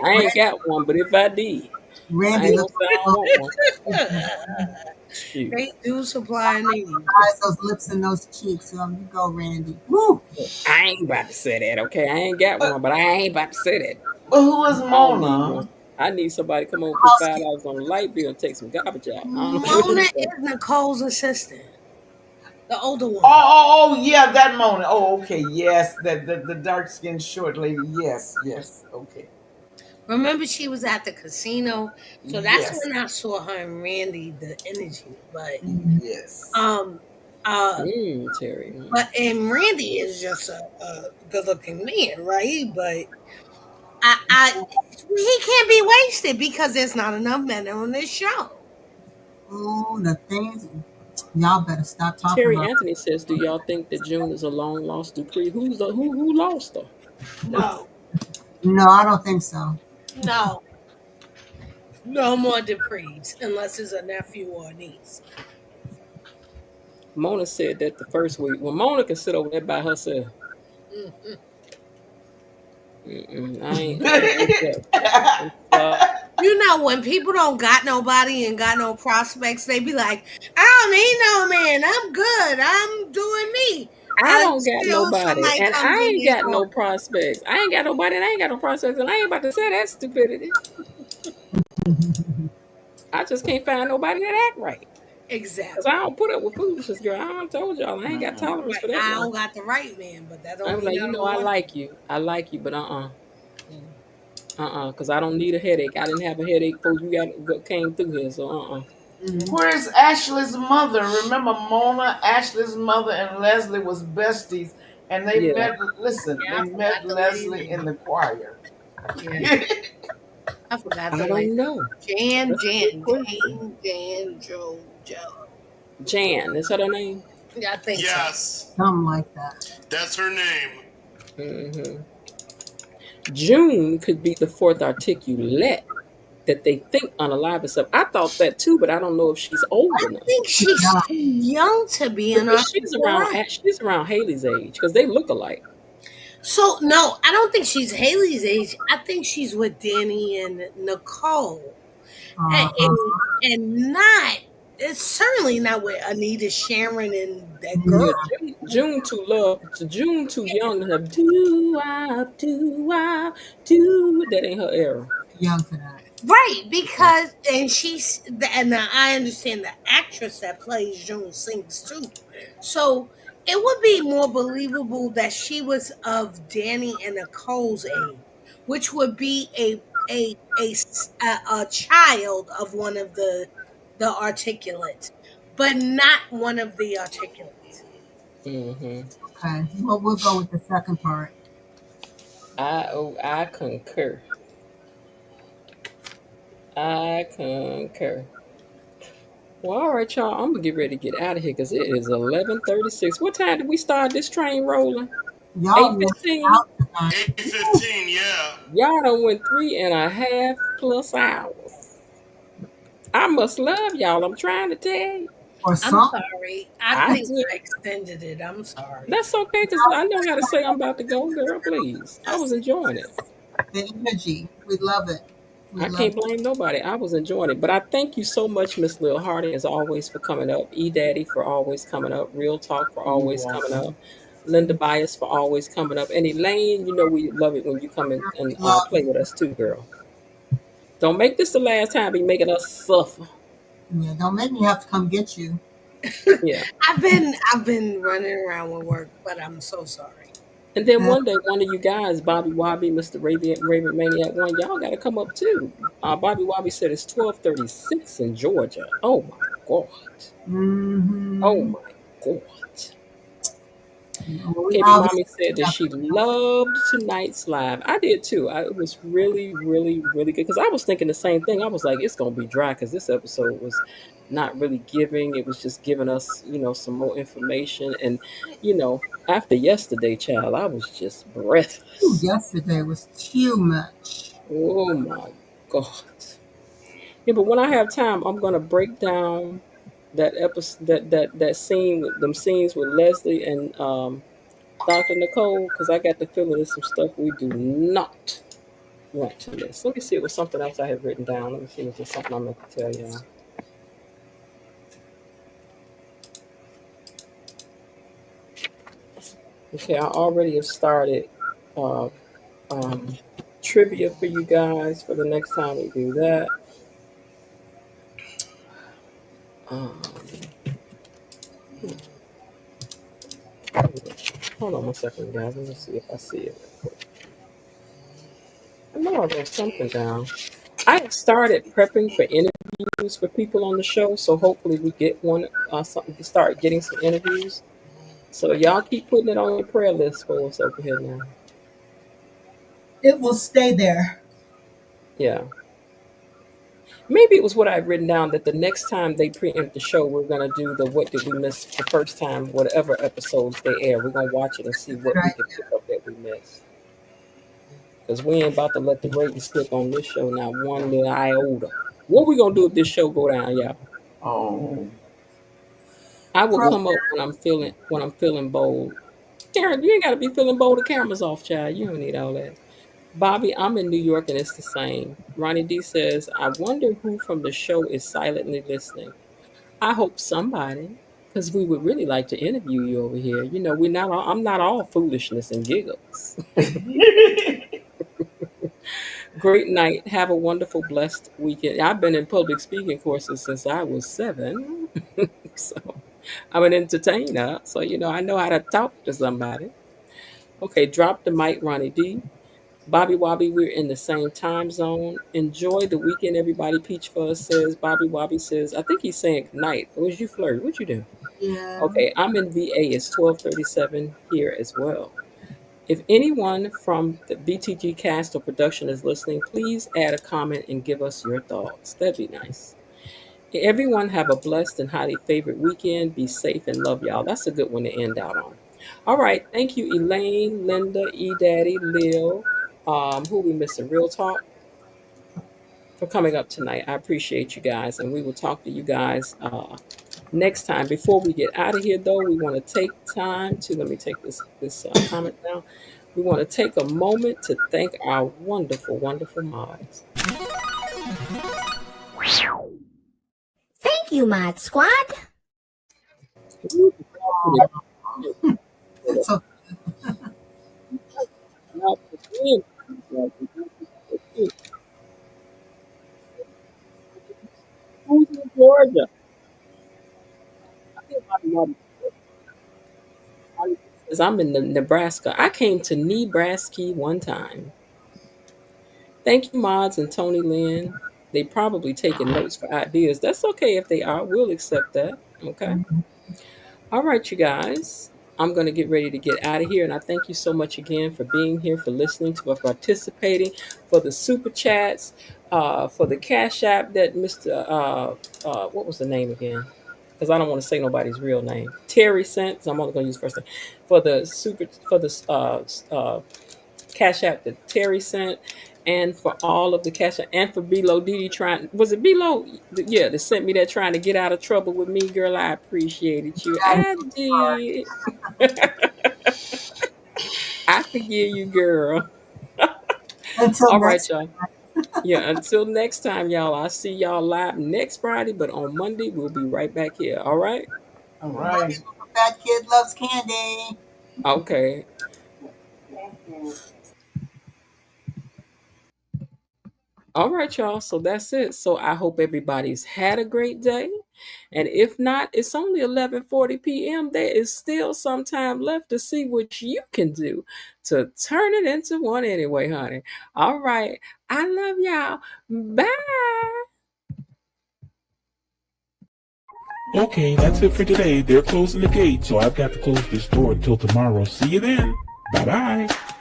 I ain't got one, but if I did, I Randy, ain't look gonna say I don't want one. Shoot. They do supply a need. eyes, those lips, and those cheeks. You go, Randy. Woo! I ain't about to say that, okay? I ain't got one, but I ain't about to say that. But who is I don't need Mona? one. I need somebody to come over and put $5 on the light bill and take some garbage out. I don't know what Mona it is Nicole's assistant, the older one. Oh, yeah, that Mona. Oh, okay, yes, the dark skinned short lady. Yes, okay. Remember, she was at the casino, so that's Yes. when I saw her and Randy, the energy. But Yes. Terry. and Randy is just a good-looking man, right? But he can't be wasted because there's not enough men on this show. Ooh, the things. Y'all better stop talking Terry about. Anthony says, "Do y'all think that June is a long lost Dupree? Who lost her?" No, No, I don't think so. no, no more Duprees unless it's a nephew or a niece. Mona said that the first week. Well, Mona can sit over there by herself. I ain't that. You know, when people don't got nobody and got no prospects, they be like, I don't need no man. I'm good. I'm doing me. I don't got Until nobody, somebody and comes I in ain't your got no door. prospects. I ain't got nobody, and I ain't got no prospects, and I ain't about to say that stupidity. I just can't find nobody that act right. Exactly. Cause I don't put up with foolishness, girl. I done told y'all I ain't got tolerance for that. I Now. don't got the right man, but that don't I'm mean like, I don't I want like you. I like you, but cause I don't need a headache. I didn't have a headache before you came through here, so Where's Ashley's mother? Remember Mona, Ashley's mother, and Leslie was besties, and they Yeah. met. Listen, Yeah, I they forgot met the lady Leslie name. in the choir. Yeah. I forgot I the don't lady. know. Jan, That's a good question. Joe. Jan, is that her name? Yeah, I think so. Yes, Something like that. that's her name. Mm-hmm. June could be the fourth articulate that they think unalive herself. I thought that too, but I don't know if she's old I enough. think she's Yeah. too young to be an Because articulate. she's around Haley's age, because they look alike. So no, I don't think she's Haley's age. I think she's with Danny and Nicole, and Uh-huh. and not. It's certainly not with Anita, Sharon, and that Yeah, girl. June June too young to have do. That ain't her era. Young for that. Right, because and now I understand the actress that plays June sings too, so it would be more believable that she was of Danny and Nicole's age, which would be a child of one of the articulates, but not one of the articulates. Mm-hmm. Okay. Well, we'll go with the second part. I concur. I concur. Well, all right, y'all. I'm gonna get ready to get out of here because it is 11:36. What time did we start this train rolling? Y'all missed 8:15. out tonight. Uh, 8:15. Yeah. Y'all done went 3.5 plus hours. I must love y'all. I'm trying to tell you. or I'm something. sorry. I I think did. I extended it. I'm sorry. That's okay because I know how to say I'm about to go, girl. Please. I was enjoying it. The energy. We love it. We I love can't it. blame nobody. I was enjoying it. But I thank you so much, Miss Lil Harding, as always, for coming up. E Daddy for always coming up. Real Talk for You're always coming up. welcome. Linda Bias for always coming up. And Elaine, you know we love it when you come in and We love play with us too, girl. Don't make this the last time you making us suffer. it. Yeah, don't make me have to come get you. Yeah. I've been running around with work, but I'm so sorry. And then Yeah. one day, one of you guys, Bobby Wobby, Mr. Raven Maniac One, y'all got to come up too. Bobby Wobby said it's 12:36 in Georgia. Oh my God. Oh Mm-hmm. my God. We KB obviously Mommy said that have she to come. loved tonight's live. I did too. It was really, really, really good because I was thinking the same thing. I was like, it's gonna be dry because this episode was not really giving. It was just giving us, some more information. And, after yesterday, child, I was just Ooh, breathless. yesterday was too much. Oh my God. Yeah, but when I have time, I'm gonna break down that episode, that scene with them scenes with Leslie and Dr. Nicole, because I got the feeling there's some stuff we do not want to miss. Let me see. It was something else I had written down. Let me see. Was there something I meant to tell y'all? Okay, I already have started uh, um, trivia for you guys for the next time we do that. Um, hold on one second, guys. Let me see if I see it real quick. I know I wrote something down. I have started prepping for interviews for people on the show, so hopefully we get one. We start getting some interviews. So y'all keep putting it on your prayer list for us over here now. It will stay there. Yeah. Maybe it was what I'd written down that the next time they preempt the show, we're gonna do the what did we miss the first time, whatever episodes they air. We're gonna watch it and see Good what we can idea. pick up that we missed. Because we ain't about to let the ratings slip on this show now one little iota. What we gonna do if this show go down, y'all? Oh, I will Pro- come up when I'm feeling bold. Karen, you ain't gotta be feeling bold. The camera's off, child. You don't need all that. Bobby, I'm in New York and it's the same. Ronnie D says, I wonder who from the show is silently listening. I hope somebody, because we would really like to interview you over here. I'm not all foolishness and giggles. Great night. Have a wonderful, blessed weekend. I've been in public speaking courses since I was 7. So I'm an entertainer. So, I know how to talk to somebody. Okay, drop the mic, Ronnie D. Bobby Wobby, we're in the same time zone. Enjoy the weekend, everybody. Peach Fuzz says. Bobby Wobby says, I think he's saying good night. Or was you flirting? What'd you do? yeah. Okay, I'm in VA. It's 12:37 here as well. If anyone from the BTG cast or production is listening, please add a comment and give us your thoughts. That'd be nice. Everyone have a blessed and highly favored weekend. Be safe and love y'all. That's a good one to end out on. All right. Thank you, Elaine, Linda, E Daddy, Lil. Who we missing? Real Talk for coming up tonight. I appreciate you guys, and we will talk to you guys next time. Before we get out of here, though, we want to take time to let me take this comment down. We want to take a moment to thank our wonderful, wonderful mods. Thank you, Mod Squad. It's a Who's in Georgia? I think Bobby says I'm in Nebraska. I came to Nebraska one time. Thank you, mods and Tony Lynn. They probably taking notes for ideas. That's okay if they are. We'll accept that. Okay. All right, you guys. I'm going to get ready to get out of here. And I thank you so much again for being here, for listening, for participating, for the super chats, for the Cash App that Mr. What was the name again? Because I don't want to say nobody's real name. Terry sent. So I'm only going to use first name. For the super, for the cash app that Terry sent, and for all of the cash app, and for Below Didi trying, was it Below? Yeah, that sent me that trying to get out of trouble with me, girl. I appreciated you. That I is hard. did. I forgive you, girl. Until All right, next y'all. Yeah, until next time, y'all. I'll see y'all live next Friday, but on Monday, we'll be right back here. All right? All love you, right. little fat kid loves candy. Okay. All right, y'all. So that's it. So I hope everybody's had a great day. And if not, it's only 11:40 p.m. There is still some time left to see what you can do to turn it into one anyway, honey. All right. I love y'all. Bye. Okay, that's it for today. They're closing the gate, so I've got to close this door until tomorrow. See you then. Bye bye.